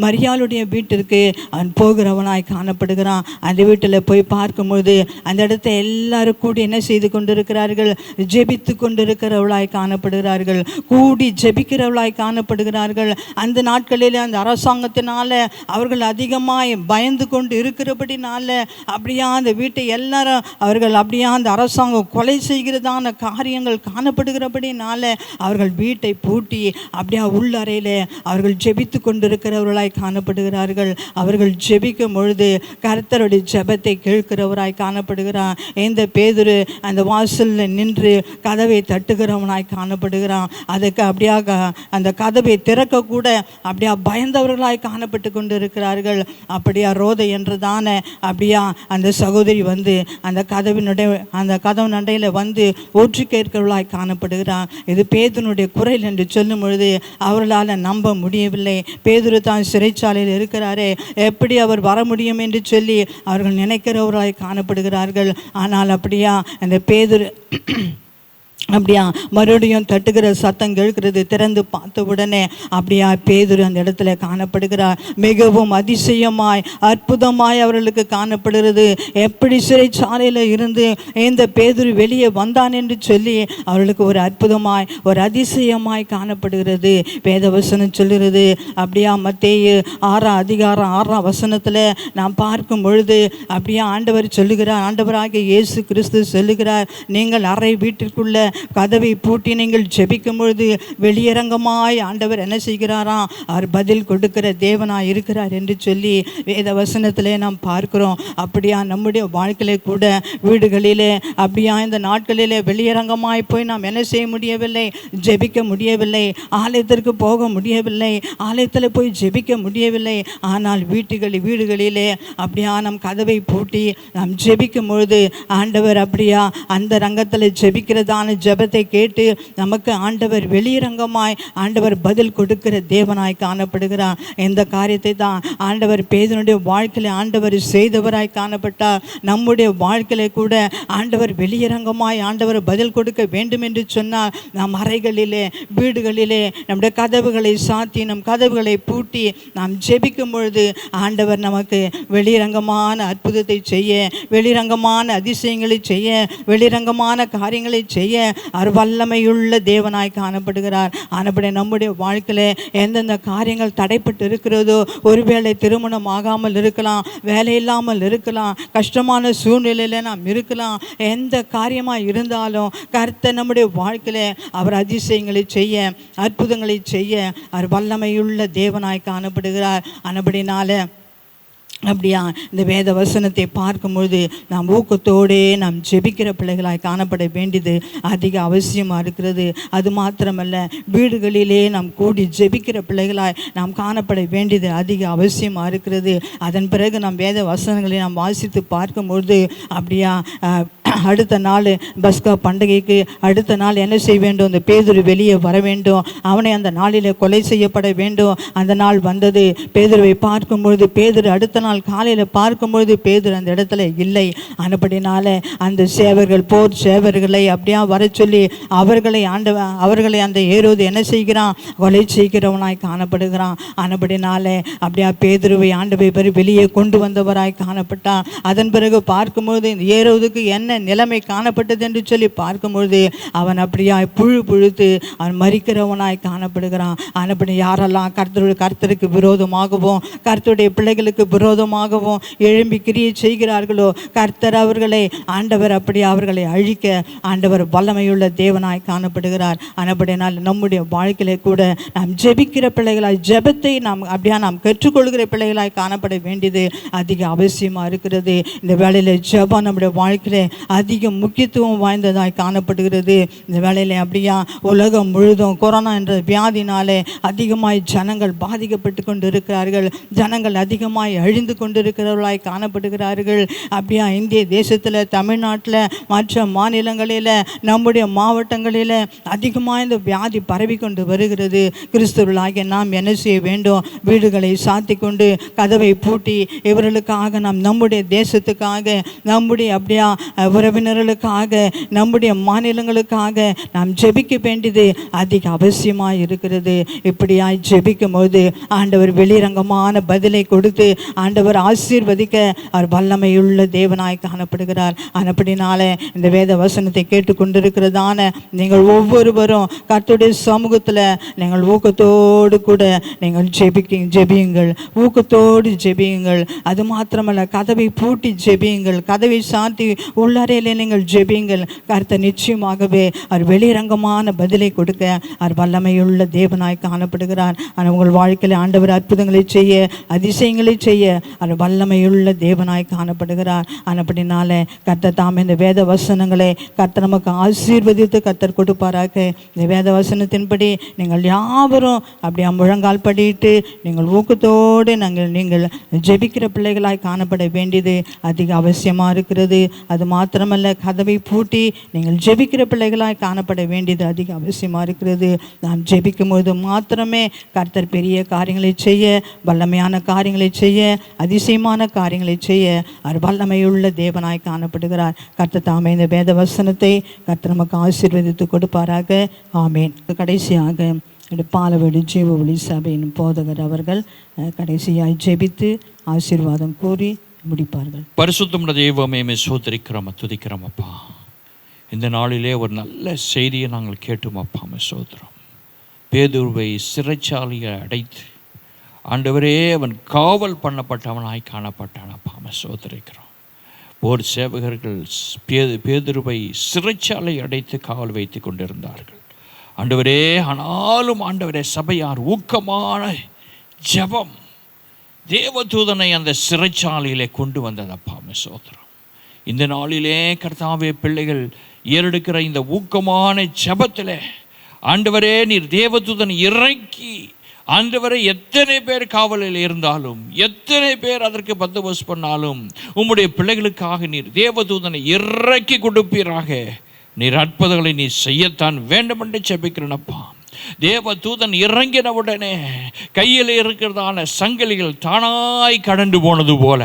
மரியாளுடைய வீட்டிற்கு அவன் போகிறவனாய் காணப்படுகிறான். அந்த வீட்டில் போய் பார்க்கும்போது அந்த இடத்தை எல்லாரும் கூடி என்ன செய்து கொண்டிருக்கிறார்கள்? ஜெபித்து கொண்டிருக்கிறவளாய் காணப்படுகிறார்கள், கூடி ஜெபிக்கிறவளாய் காணப்படுகிறார்கள். அந்த நாட்களில் அந்த அரசாங்கத்தினால அவர்கள் அதிகமாய் பயந்து கொண்டு இருக்கிறபடினால அப்படியா அந்த வீட்டை எல்லாரும் அவர்கள் அப்படியா அந்த அரசாங்கம் கொலை செய்கிறதான காரியங்கள் காணப்படுகிறபடினால அவர்கள் வீட்டை பூட்டி அப்படியா உள்ளறையில் அவர்கள் ஜெபித்து கொண்டிருக்கிறவர்களாய் காணப்படுகிறார்கள். அவர்கள் ஜெபிக்கும் பொழுது கர்த்தருடைய ஜெபத்தை கேட்கிறவராய் காணப்படுகிறான். இந்த பேதுரு அந்த வாசலில் நின்று கதவை தட்டுகிறவனாய் காணப்படுகிறான். அதுக்கு அப்படியா அந்த கதவை திறக்க கூட அப்படியா பயந்தவர்களாய் காணப்பட்டு கொண்டிருக்கிறார்கள். அப்படியா ரோதை என்றுதான அப்படியா அந்த சகோதரி வந்து அந்த கதவு நடையில் வந்து ஊற்றி கேட்கிறவர்களாய் காணப்படுகிறான். இது பேதுனுடைய குரல் என்று சொல்லும் பொழுது அவர்களால் நம்ப முடியவில்லை. பேதுரு தான் சிறைச்சாலையில் இருக்கிறாரே, எப்படி அவர் வர முடியும் என்று சொல்லி அவர்கள் நினைக்கிறவர்களாய் காணப்படுகிறார்கள். ஆனால் அப்படியா அந்த பேதுரு அப்படியா மறுபடியும் தட்டுகிற சத்தம் கேட்கிறது. திறந்து பார்த்த உடனே அப்படியா பேதுரு அந்த இடத்துல காணப்படுகிறார். மிகவும் அதிசயமாய் அற்புதமாய் அவர்களுக்கு காணப்படுகிறது. எப்படி சிறைச்சாலையில் இருந்து இந்த பேதுரு வெளியே வந்தான் என்று சொல்லி அவர்களுக்கு ஒரு அற்புதமாய் ஒரு அதிசயமாய் காணப்படுகிறது. வேதவசனம் சொல்லுகிறது. அப்படியா மத்தேயு 6:6 நாம் பார்க்கும் பொழுது அப்படியா ஆண்டவர் சொல்லுகிறார், ஆண்டவராகிய இயேசு கிறிஸ்து சொல்லுகிறார், நீங்கள் அறை வீட்டிற்குள்ள கதவை பூட்டி நீங்கள் ஜெபிக்கும் பொழுது வெளியரங்கமாய் ஆண்டவர் என்ன செய்கிறாராம்? அவர் பதில் கொடுக்கிற தேவனாய் இருக்கிறார் என்று சொல்லி வேத வசனத்திலே நாம் பார்க்கிறோம். அப்படியா நம்முடைய வாழ்க்கையிலே கூட வீடுகளிலே அப்படியா இந்த நாட்களிலே வெளியரங்கமாய் போய் நாம் என்ன செய்ய முடியவில்லை? ஜெபிக்க முடியவில்லை. ஆலயத்திற்கு போக முடியவில்லை. ஆலயத்தில் போய் ஜெபிக்க முடியவில்லை. ஆனால் வீடுகளிலே அப்படியா நம் கதவை பூட்டி நாம் ஜெபிக்கும் பொழுது ஆண்டவர் அப்படியா அந்த ரங்கத்தில் ஜெபிக்கிறதான ஜெபத்தை கேட்டு நமக்கு ஆண்டவர் வெளியரங்கமாய் ஆண்டவர் பதில் கொடுக்கிற தேவனாய் காணப்படுகிறார். இந்த காரியத்தை தான் ஆண்டவர் பேதுருடைய வாழ்க்கையில் ஆண்டவர் செய்தவராய் காணப்பட்டார். நம்முடைய வாழ்க்கையில கூட ஆண்டவர் வெளியரங்கமாய் ஆண்டவர் பதில் கொடுக்க வேண்டும் என்று சொன்னால் நாம் அறைகளிலே வீடுகளிலே நம்முடைய கதவுகளை சாத்தி நம் கதவுகளை பூட்டி நாம் ஜெபிக்கும் பொழுது ஆண்டவர் நமக்கு வெளியரங்கமான அற்புதத்தை செய்ய, வெளிரங்கமான அதிசயங்களை செய்ய, வெளிரங்கமான காரியங்களை செய்ய அவர் வல்லமையுள்ள தேவனாய் காணப்படுகிறார். ஆனபடி நம்முடைய வாழ்க்கையில் எந்தெந்த காரியங்கள் தடைப்பட்டு இருக்கிறதோ, ஒருவேளை திருமணம் ஆகாமல் இருக்கலாம், வேலை இல்லாமல் இருக்கலாம், கஷ்டமான சூழ்நிலையில் நாம் இருக்கலாம். எந்த காரியமாக இருந்தாலும் கர்த்தர் நம்முடைய வாழ்க்கையில் அவர் அதிசயங்களை செய்ய, அற்புதங்களை செய்ய அவர் வல்லமையுள்ள தேவனாய் காணப்படுகிறார். ஆனபடினால அப்படியா இந்த வேத வசனத்தை பார்க்கும்பொழுது நாம் ஊக்கத்தோடே நாம் ஜெபிக்கிற பிள்ளைகளாய் காணப்பட வேண்டியது அதிக அவசியமாக இருக்கிறது. அது மாத்திரமல்ல, வீடுகளிலே நாம் கூடி ஜெபிக்கிற பிள்ளைகளாய் நாம் காணப்பட வேண்டியது அதிக அவசியமாக இருக்கிறது. அதன் பிறகு நாம் வேத வசனங்களை நாம் வாசித்து பார்க்கும்பொழுது அப்படியா அடுத்த நாள் பஸ்கா பண்டிகைக்கு அடுத்த நாள் என்ன செய்ய வேண்டும்? அந்த பேதுரு வெளியே வர வேண்டும், அவனை அந்த நாளில் கொலை செய்யப்பட வேண்டும். அந்த நாள் வந்தது. பேதுருவை பார்க்கும்பொழுது பேதுரு அடுத்த நாள் காலையில் பார்க்கும்பொழுது பேதுரு அந்த இடத்துல இல்லை. ஆனபடினால அந்த சேவர்கள், போர் சேவர்களை அப்படியா வர சொல்லி அவர்களை அந்த ஏரோது என்ன செய்கிறான்? கொலை செய்கிறவனாய் காணப்படுகிறான். ஆனபடினால அப்படியா பேதுருவை ஆண்டவர் வெளியே கொண்டு வந்தவராய் காணப்பட்டான். அதன் பிறகு பார்க்கும்பொழுது இந்த ஏரோதுக்கு என்ன நிலைமை காணப்பட்டது என்று சொல்லி பார்க்கும்பொழுது அவன் அப்படியா புழுத்து அவன் மரிக்கிறவனாய் காணப்படுகிறான். ஆனபடி யாரெல்லாம் கர்த்தருக்கு விரோதமாகவும் கர்த்தருடைய பிள்ளைகளுக்கு விரோதமாகவும் எழும்பி கிரியை செய்கிறார்களோ, கர்த்தர் ஆண்டவர் அப்படி அவர்களை அழிக்க ஆண்டவர் வல்லமையுள்ள தேவனாய் காணப்படுகிறார். ஆனபடினால் நம்முடைய வாழ்க்கையில கூட நாம் ஜெபிக்கிற பிள்ளைகளாய், ஜெபத்தை நாம் கற்றுக்கொள்கிற பிள்ளைகளாய் காணப்பட வேண்டியது அதிக அவசியமாக இருக்கிறது. இந்த வேளையில் ஜெபம் நம்முடைய வாழ்க்கையில அதிக முக்கியத்துவம் வாய்ந்ததாய் காணப்படுகிறது. இந்த வேளையில் அப்படியா உலகம் முழுதும் கொரோனா என்ற வியாதினாலே அதிகமாய் ஜனங்கள் பாதிக்கப்பட்டு கொண்டு இருக்கிறார்கள். ஜனங்கள் அதிகமாய் அழிந்து கொண்டிருக்கிறவர்களாய் காணப்படுகிறார்கள். அப்படியா இந்திய தேசத்தில், தமிழ்நாட்டில், மற்ற மாநிலங்களில், நம்முடைய மாவட்டங்களில் அதிகமாக இந்த வியாதி பரவி கொண்டு வருகிறது. கிறிஸ்தவர்களாகிய நாம் என்ன செய்ய வேண்டும்? வீடுகளை சாத்தி கொண்டு கதவை பூட்டி இவர்களுக்காக நாம் நம்முடைய தேசத்துக்காக, நம்முடைய அப்படியா உறவினர்களுக்காக, நம்முடைய மாநிலங்களுக்காக நாம் ஜெபிக்க வேண்டியது அதிக அவசியமாக இருக்கிறது. இப்படியாய் ஜெபிக்கும் போது ஆண்டவர் வெளிரங்கமான பதிலை கொடுத்து ஆண்டவர் ஆசீர்வதிக்க அவர் வல்லமையுள்ள தேவனாய் காணப்படுகிறார். அப்படினால இந்த வேத வசனத்தை கேட்டுக்கொண்டிருக்கிறதான நீங்கள் ஒவ்வொருவரும் கர்த்தருடைய சமூகத்தில் நீங்கள் ஊக்கத்தோடு கூட நீங்கள் ஜெபியுங்கள், ஊக்கத்தோடு ஜெபியுங்கள். அது மாத்திரமல்ல, கதவை பூட்டி ஜெபியுங்கள், கதவை சாத்தி உள்ளறையிலே நீங்கள் ஜெபியுங்கள். கர்த்தர் நிச்சயமாகவே அவர் வெளிரங்கமான பதிலை கொடுக்க அவர் வல்லமையுள்ள தேவனாய் காணப்படுகிறார். உங்கள் வாழ்க்கையில் ஆண்டவர் அற்புதங்களை செய்ய, அதிசயங்களை செய்ய அவர் வல்லமையுள்ள தேவனாய் காணப்படுகிறார். அப்படினால கர்த்தர் தாம் இந்த வேத வசனங்களை கர்த்தர் நமக்கு ஆசீர்வதித்து கர்த்தர் கொடுப்பாராக. இந்த வேத வசனத்தின்படி நீங்கள் யாவரும் அப்படியே முழங்கால் படிட்டு நீங்கள் ஊக்கத்தோடு நீங்கள் ஜெபிக்கிற பிள்ளைகளாய் காணப்பட வேண்டியது அதிக அவசியமாக இருக்கிறது. அது மாத்திரமல்ல, கதவை பூட்டி நீங்கள் ஜெபிக்கிற பிள்ளைகளாய் காணப்பட வேண்டியது அதிக அவசியமாக இருக்கிறது. நாம் ஜெபிக்கும் போது மாத்திரமே கர்த்தர் பெரிய காரியங்களை செய்ய, வல்லமையான காரியங்களை செய்ய, அதிசயமான காரியங்களை செய்ய அவர் வல்லமையுள்ள தேவனாய் காணப்படுகிறார். கர்த்தர் தாமே இந்த வேத வசனத்தை கர்த்தர் நமக்கு ஆசீர்வதித்து கொடுப்பாராக. ஆமேன். கடைசியாக பாலவேடு ஜீவ ஒளி சபையின் போதகர் அவர்கள் கடைசியாய் ஜெபித்து ஆசீர்வாதம் கூறி முடிப்பார்கள். பரிசுத்தமுள்ள தெய்வமே, சோதரிக்கிறோம், துதிக்கிறோம் அப்பா. இந்த நாளிலே ஒரு நல்ல செய்தியை நாங்கள் கேட்டோம் அப்பா. சோதரம் பேதுருவை சிறைச்சாலையை அடைத்து ஆண்டவரே அவன் காவல் பண்ணப்பட்டவனாய் காணப்பட்டான் அப்பா. சோதரிக்கிறோம். போர் சேவகர்கள் பேதுருவை சிறைச்சாலை அடைத்து காவல் வைத்து கொண்டிருந்தார்கள் ஆண்டவரே. ஆனாலும் ஆண்டவரே, சபையார் ஊக்கமான ஜெபம் தேவதூதனை அந்த சிறைச்சாலையிலே கொண்டு வந்ததப்பா. சோதரம் இந்த நாளிலே கர்த்தாவே, பிள்ளைகள் ஏறெடுக்கிற இந்த ஊக்கமான ஜெபத்தில் ஆண்டவரே நீர் தேவதூதன் இறக்கி ஆண்டவரை எத்தனை பேர் காவலில் இருந்தாலும், எத்தனை பேர் அதற்கு பந்தோபஸ்து பண்ணாலும் உம்முடைய பிள்ளைகளுக்காக நீர் தேவதூதனை இறக்கி கொடுப்பீராக. நீர் அற்புதங்களை நீ செய்யத்தான் வேண்டும் என்று ஜெபிக்கிறேனப்பா. தேவதூதன் இறங்கின உடனே கையில் இருக்கிறதான சங்கிலிகள் தானாய் கடந்து போனது போல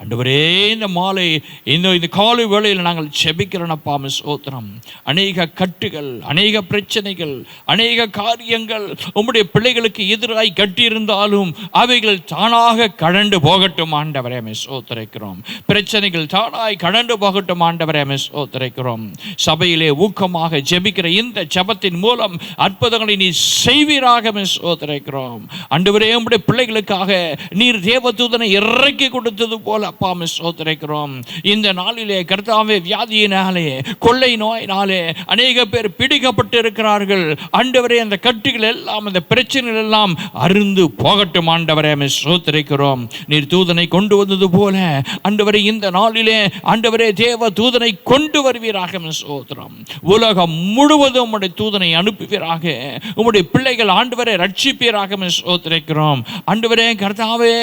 ஆண்டவரே இந்த மாலை இந்த காலை வேளையில் நாங்கள் செபிக்கிறோனப்பா ஸ்தோத்திரம். அநேக கட்டுகள், அநேக பிரச்சனைகள், அநேக காரியங்கள் உம்முடைய பிள்ளைகளுக்கு எதிராய் கட்டியிருந்தாலும் அவைகள் தானாக கடந்து போகட்டும் ஆண்டவரே ஸ்தோத்திரிக்கிறோம். பிரச்சனைகள் தானாய் கடந்து போகட்டும் ஆண்டவரே ஸ்தோத்திரிக்கிறோம். சபையிலே ஊக்கமாக ஜெபிக்கிற இந்த ஜெபத்தின் மூலம் அற்புதங்களை நீ செய்வீராக ஸ்தோத்திரிக்கிறோம். ஆண்டவரே உம்முடைய பிள்ளைகளுக்காக நீர் தேவதூதனை இறக்கி கொடுத்தது போல அப்பா ஸ்தோத்திரிக்கிறோம். இந்த நாளிலே கர்த்தாவே வியாதியினாலே, கொள்ளை நோயினாலே அநேக பேர் பிடிக்கப்பட்டு இருக்கிறார்கள். ஆண்டவரே அந்த கட்டுகள் எல்லாம், அந்த பிரச்சனைகள் எல்லாம் அருந்து போகட்டும் ஆண்டவரே ஸ்தோத்திரிக்கிறோம். நீர் தூதனை கொண்டு வந்தது போல ஆண்டவரே இந்த நாளிலே ஆண்டவரே தேவ தூதனை கொண்டு வருவீராக ஸ்தோத்திரம். உலகம் முழுவதும் உம்முடைய தூதனை அனுப்புவீராக. உம்முடைய பிள்ளைகள் ஆண்டவரை ரட்சிப்பீராக ஸ்தோத்திரிக்கிறோம். ஆண்டவரே கர்த்தாவே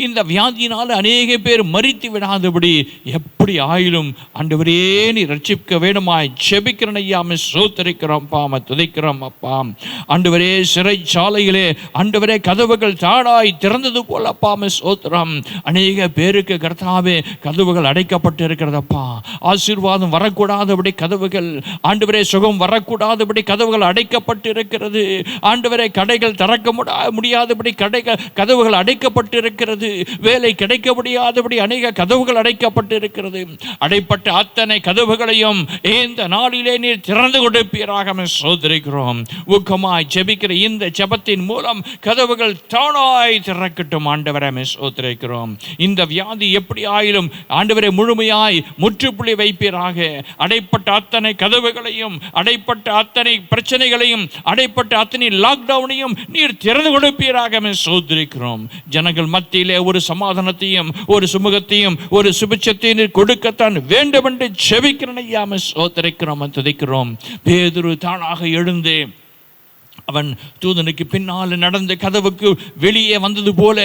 இந்த வியாதியினால் அநேக பேர் மரித்து விடாதபடி எப்படி ஆயிலும் ஆண்டவரே நீ ரட்சிக்க வேண்டுமாய் ஜெபிக்கிறேன் ஐயா ஸ்தோத்திரிக்கிறோம் துதிக்கிறோம் அப்பா. ஆண்டவரே சிறைச்சாலையிலே ஆண்டவரே கதவுகள் தாடாய் திறந்தது போல அப்பா ஸ்தோத்திரம். அநேக பேருக்கு கர்த்தாவே கதவுகள் அடைக்கப்பட்டு இருக்கிறதப்பா. ஆசீர்வாதம் வரக்கூடாதபடி கதவுகள், ஆண்டவரே சுகம் வரக்கூடாதபடி கதவுகள் அடைக்கப்பட்டு இருக்கிறது. ஆண்டவரே கடைகள் திறக்க முடியாதபடி கதவுகள் அடைக்கப்பட்டு இருக்கிறது. வேலை கிடைக்க முடியாதபடி அநேக கதவுகள் அடைக்கப்பட்டு இருக்கிறது. அடைப்பட்ட அத்தனை கதவுகளையும் இந்த நாளிலே நீர் திறந்து கொடுப்பீராக ஸ்தோத்திரிக்கிறோம். ஊக்கமாய் ஜெபிக்கிற இந்த ஜெபத்தின் மூலம் கதவுகள் தானாய் திறக்கட்டும் ஆண்டவரே ஸ்தோத்திரிக்கிறோம். இந்த வியாதி எப்படி ஆயிலும் ஆண்டவரே முழுமையாய் முற்றுப்புள்ளி வைப்பீராக. அடைப்பட்ட அத்தனை கதவுகளையும், அடைப்பட்ட அத்தனை பிரச்சனைகளையும், அடைப்பட்ட அத்தனை லாக்டவுனையும் நீர் திறந்து கொடுப்பீராக ஸ்தோத்திரிக்கிறோம். ஜனங்கள் மத்தியிலே ஒரு சமாதானத்தையும், ஒரு சுமுகத்தையும், ஒரு சுபிட்சத்தையும் கொடுக்கத்தான் வேண்டும் என்று செபிக்கிறேன் ஐயா ஸ்தோத்திரிக்கிறோம் துதிக்கிறோம். பேதுரு தானாக எழுந்து அவன் தூதனுக்கு பின்னால் நடந்த கதவுக்கு வெளியே வந்தது போல,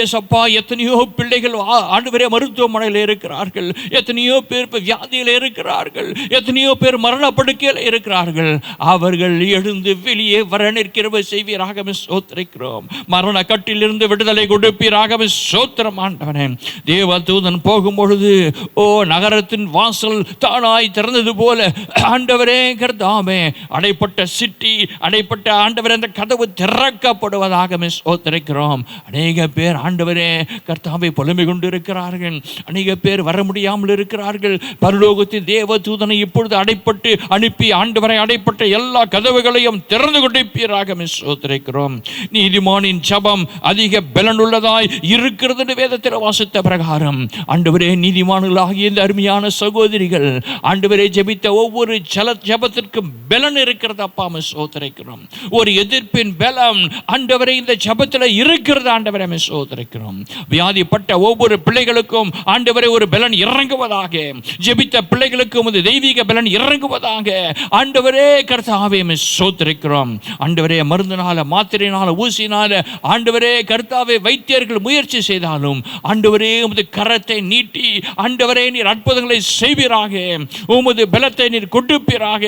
ஏசப்பா எத்தனையோ பிள்ளைகள் ஆண்டவரே மருத்துவமனையில் இருக்கிறார்கள், எத்தனையோ பேர் வியாதியில் இருக்கிறார்கள், எத்தனையோ பேர் மரணப்படுக்கையில் இருக்கிறார்கள். அவர்கள் எழுந்து வெளியே வர நிற்கிறவ செய்வீராக ஸ்தோத்திரிக்கிறோம். மரண கட்டிலிருந்து விடுதலை கொடுப்பீராக ஸ்தோத்திரம் ஆண்டவனே. தேவ தூதன் போகும்பொழுது நகரத்தின் வாசல் தானாய் திறந்தது போல ஆண்டவரே கர்த்தாவே அடைப்பட்ட சிட்டி, அடைப்பட்ட ஆண்டவரே அந்த கதவு திறக்கப்படுவதாக ஸ்தோத்திரிக்கிறோம். அநேக பேர் ஆண்டவரே கர்த்தாவை புலம்பிக் கொண்டு இருக்கிறார்கள். அநேக பேர் வர முடியாமல் இருக்கிறார்கள். பரலோகத்தின் தேவ தூதனை இப்பொழுது அடைப்பட்டு அனுப்பி ஆண்டவரை அடைப்பட்ட எல்லா கதவுகளையும் திறந்து கொடுப்பீராக ஸ்தோத்திரிக்கிறோம். நீதிமானின் ஜெபம் அதிக பலனுள்ளதாய் இருக்கிறது என்று வேதத்தில் வாசித்த பிரகாரம் ஆண்டவரே நீதிமான்களாகிய இந்த அருமையான சகோதரிகள் ஆண்டவரே ஜெபித்த ஒவ்வொரு ஜெபத்திற்கும் பலன் இருக்கிறது அப்பா ஸ்தோத்திரிக்கிறோம். ஒரு எதிர்ப்பின் பலம் ஆண்டவரே இந்த ஜெபத்தில் இருக்கிறது ஆண்டவரே ஸ்தோத்திரிக்கிறோம். வியாதிப்பட்ட ஒவ்வொரு பிள்ளைகளுக்கும் ஆண்டவரே ஒரு பலன் இறங்குவதாக, ஜெபித்த பிள்ளைகளுக்கும் ஒரு தெய்வீக பலன் இறங்குவதாக ஆண்டவரே கர்த்தாவே ஸ்தோத்திரிக்கிறோம். ஆண்டவரே மருந்தினால, மாத்திரையினால, ஊசினால ஆண்டவரே கர்த்தாவே வைத்தியர்கள் முயற்சி செய்தாலும் ஆண்டவரே உமது கரத்தை நீட்டி ஆண்டவரே நீர் அற்புதங்களை செய்வீராக. உமது பலத்தை நீர் கொடுப்பீராக.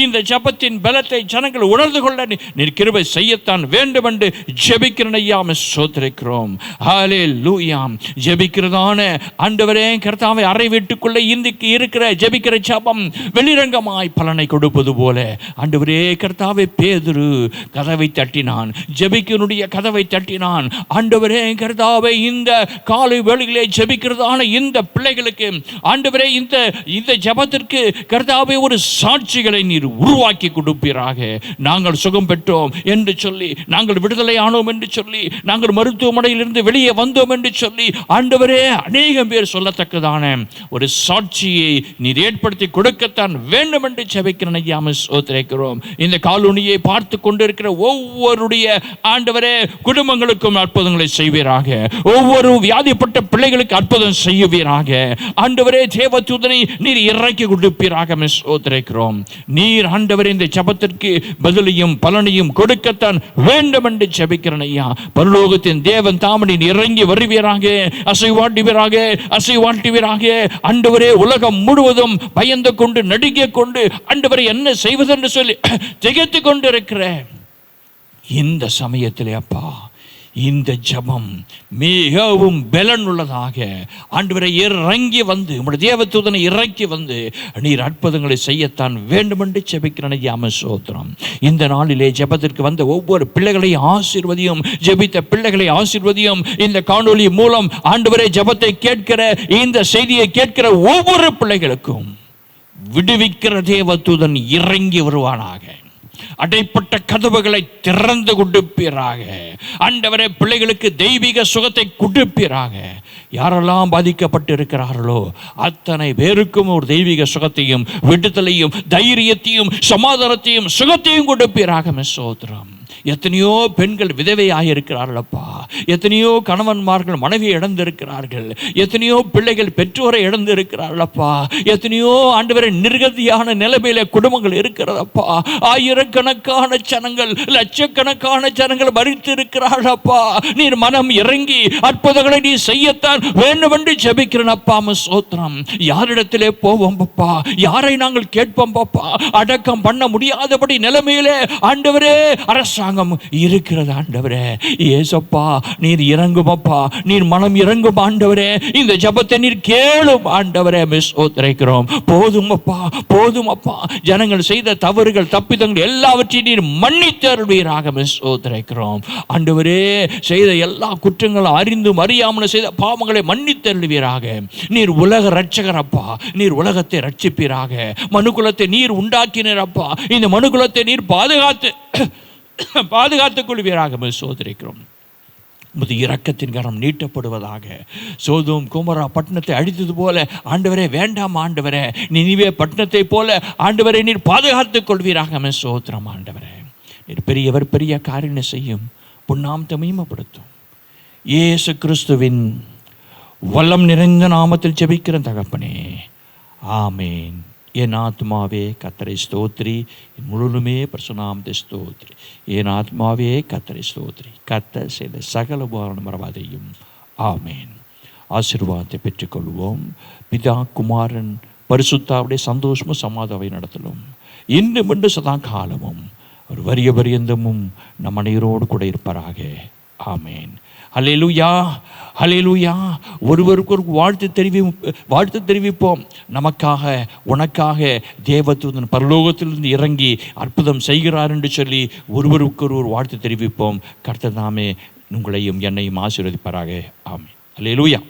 இந்த ஜெபத்தின் பலத்தை ஜனங்கள் உணர்ந்து கொள்ள நீர் கிருபை செய்யத்தான் வேண்டும் என்று ஜெபிக்கிறேன் ஐயா ஸ்தோத்திரிக்கிறோம். ஹல்லேலூயா. ஜெபிக்கிறதான ஆண்டவரே கர்த்தாவே அறை வீட்டுக்குள்ளே இன்றைக்கு இருக்கிற ஜெபிக்கிற ஜெபம் வெளிரங்கமாய் பலனை கொடுப்பது போல ஆண்டவரே கர்த்தாவே பேதுரு கதவை தட்டினான், ஜெபிக்கனுடைய கதவை தட்டினான். ஆண்டவரே கர்த்தாவே இந்த காலை வேளையிலே ஜெபிக்கிறதான இந்த பிள்ளைகளுக்கு ஆண்டவரே இந்த ஜெபத்திற்கு கர்த்தாவே ஒரு சாட்சிகளை நீர் உருவாக்கி கொடுப்பீராக. நாங்கள் சுகம் பெற்றோம் என்று சொல்லி, நாங்கள் விடுதலை ஆனோம் என்று சொல்லி, நாங்கள் மருத்துவமனையிலிருந்து வெளியே வந்தோம் என்று சொல்லி ஆண்டவரே அநேகம் பேர் சொல்லத்தக்கதான ஒரு சாட்சியை நீர் ஏற்படுத்தி கொடுக்கத்தான் வேண்டும் என்று ஜெபிக்கிறேன் ஐயா ஸ்தோத்திரிக்கிறோம். இந்த காலோனியை பார்த்து கொண்டிருக்கிற ஒவ்வொருடைய ஆண்டவரே குடும்பங்களுக்கும் அற்புதங்களை செய்வீராக. ஒவ்வொரு வியாதிப்பட்ட பிள்ளைகளுக்கு அற்புதம் செய்வீராக. ஆண்டவரே தேவதூதனை நீர் இறக்கி கொடுப்பீராக ஸ்தோத்திரிக்கிறோம். நீர் ஆண்டவரே இந்த ஜெபத்திற்கு பதிலையும் பலனையும் கொடுக்கத்தான் வேண்டும் என்று ஜெபிக்கிறேன் ஐயா. பரலோகத்தின் தேவன் தாமனை இறங்கி வருவீராக, அசைவாட்டுவீராக, அசைவாட்டுவீராக. ஆண்டவரே உலகம் முழுவதும் பயந்து கொண்டு நடுங்கிக் கொண்டு ஆண்டவரை என்ன செய்வதென்று சொல்லி திகைத்து கொண்டிருக்கிற இந்த சமயத்திலே அப்பா இந்த ஜெபம் மிகவும் பலன் உள்ளதாக ஆண்டவரை இறங்கி வந்து உம்முடைய தேவதூதனை இறக்கி வந்து நீர் அற்புதங்களை செய்யத்தான் வேண்டுமென்று ஜெபிக்கிறேன் ஐயா. ஸ்தோத்திரம். இந்த நாளிலே ஜெபத்திற்கு வந்த ஒவ்வொரு பிள்ளைகளையும் ஆசீர்வதியும், ஜெபித்த பிள்ளைகளை ஆசீர்வதியும். இந்த காணொளி மூலம் ஆண்டவரே ஜெபத்தை கேட்கிற, இந்த செய்தியை கேட்கிற ஒவ்வொரு பிள்ளைகளுக்கும் விடுவிக்கிற தேவதூதன் இறங்கி வருவானாக. அடைப்பட்ட கதவுகளை திறந்து கொடுப்பீராக. ஆண்டவரே பிள்ளைகளுக்கு தெய்வீக சுகத்தை கொடுப்பீராக. யாரெல்லாம் பாதிக்கப்பட்டு இருக்கிறார்களோ அத்தனை பேருக்கும் ஒரு தெய்வீக சுகத்தையும் விடுதலையும் தைரியத்தையும் சமாதானத்தையும் சுகத்தையும் கொடுப்பீராக. ஸ்தோத்திரம். எத்தனையோ பெண்கள் விதவையாக இருக்கிறார்களப்பா. எத்தனையோ கணவன்மார்கள் மனைவியை இழந்திருக்கிறார்கள். எத்தனையோ பிள்ளைகள் பெற்றோரை இழந்திருக்கிறார்களப்பா. எத்தனையோ ஆண்டவரை நிர்கதியான நிலைமையில குடும்பங்கள் இருக்கிறதப்பா. ஆயிரக்கணக்கான ஜனங்கள், லட்சக்கணக்கான ஜனங்கள் மரித்து இருக்கிறார்களப்பா. நீர் மனம் இறங்கி அற்புதங்களை நீ செய்யத்தான் வேண்டும் என்று ஜெபிக்கிறேனப்பா. ஸ்தோத்திரம். யாரிடத்திலே போவோம் பாப்பா? யாரை நாங்கள் கேட்போம் பாப்பா? அடக்கம் பண்ண முடியாதபடி நிலைமையிலே ஆண்டவரே அரசாங்கம் இருக்கிறது. ஆண்டவரே ஏசப்பா நீர் இறங்கும் அப்பா. நீர் மனம் இறங்கும் ஆண்டவரே. இந்த ஜெபத்தை நீர் கேளும் ஆண்டவரே. ஸ்தோத்திரிக்கிறோம். போதும் அப்பா, போதும் அப்பா. ஜனங்கள் செய்த தவறுகள் தப்பிதங்கள் எல்லாவற்றையும் நீர் மன்னித்து அருள்வீராக. ஸ்தோத்திரிக்கிறோம் ஆண்டவரே. செய்த எல்லா குற்றங்களும் அறிந்தும் அறியாமல் செய்த பாவங்களை மன்னித்து அருள்வீராக. நீர் உலக ரட்சகர் அப்பா. நீர் உலகத்தை ரட்சிப்பீராக. மனுக்குலத்தை நீர் உண்டாக்கினீர் அப்பா. இந்த மனுக்குலத்தை நீர் பாதுகாத்துக் கொள்வீராக. சோதரிக்கிறோம். உமது இரக்கத்தின் கரம் நீட்டப்படுவதாக. சோதோம் குமரா பட்டணத்தை அழித்தது போல ஆண்டவரே வேண்டாம் ஆண்டவரே. நினிவே பட்டணத்தை போல ஆண்டவரை நீர் பாதுகாத்துக் கொள்வீராக. சோத்திரம் ஆண்டவரே. நீர் பெரியவர் பெரிய காரியங்களை செய்யும். புண்ணாமத்தை மகிமைப்படுத்தும். இயேசு கிறிஸ்துவின் வல்லம் நிறைந்த நாமத்தில் ஜெபிக்கிற தகப்பனே, ஆமேன். என் ஆத்மாவே கர்த்தரை ஸ்தோத்திரி, என் முழுமே பரிசுநாமத்தை ஸ்தோத்திரி. என் ஆத்மாவே கர்த்தரை ஸ்தோத்திரி. கர்த்தர் செய்த சகல உபகாரம் மறவாதையும். ஆமேன். ஆசீர்வாதத்தை பெற்றுக்கொள்வோம். பிதா குமாரன் பரிசுத்தாவுடைய சந்தோஷமும் சமாதானம் நடத்தலும் இன்னும் என்று சதா காலமும் ஒரு வரிய பரியந்தமும் நம் அனைவரோடு கூட இருப்பாராக. ஆமேன். ஹல்லேலூயா, ஹல்லேலூயா. ஒருவருக்கு ஒரு வாழ்த்து தெரிவிப்போம். நமக்காக உனக்காக தேவதூதன் பரலோகத்திலிருந்து இறங்கி அற்புதம் செய்கிறார் என்று சொல்லி ஒருவருக்கு ஒருவர் வாழ்த்து தெரிவிப்போம். கர்த்தர் தாமே உங்களையும் என்னையும் ஆசீர்வதிப்பாராக. ஆமேன். ஹல்லேலூயா.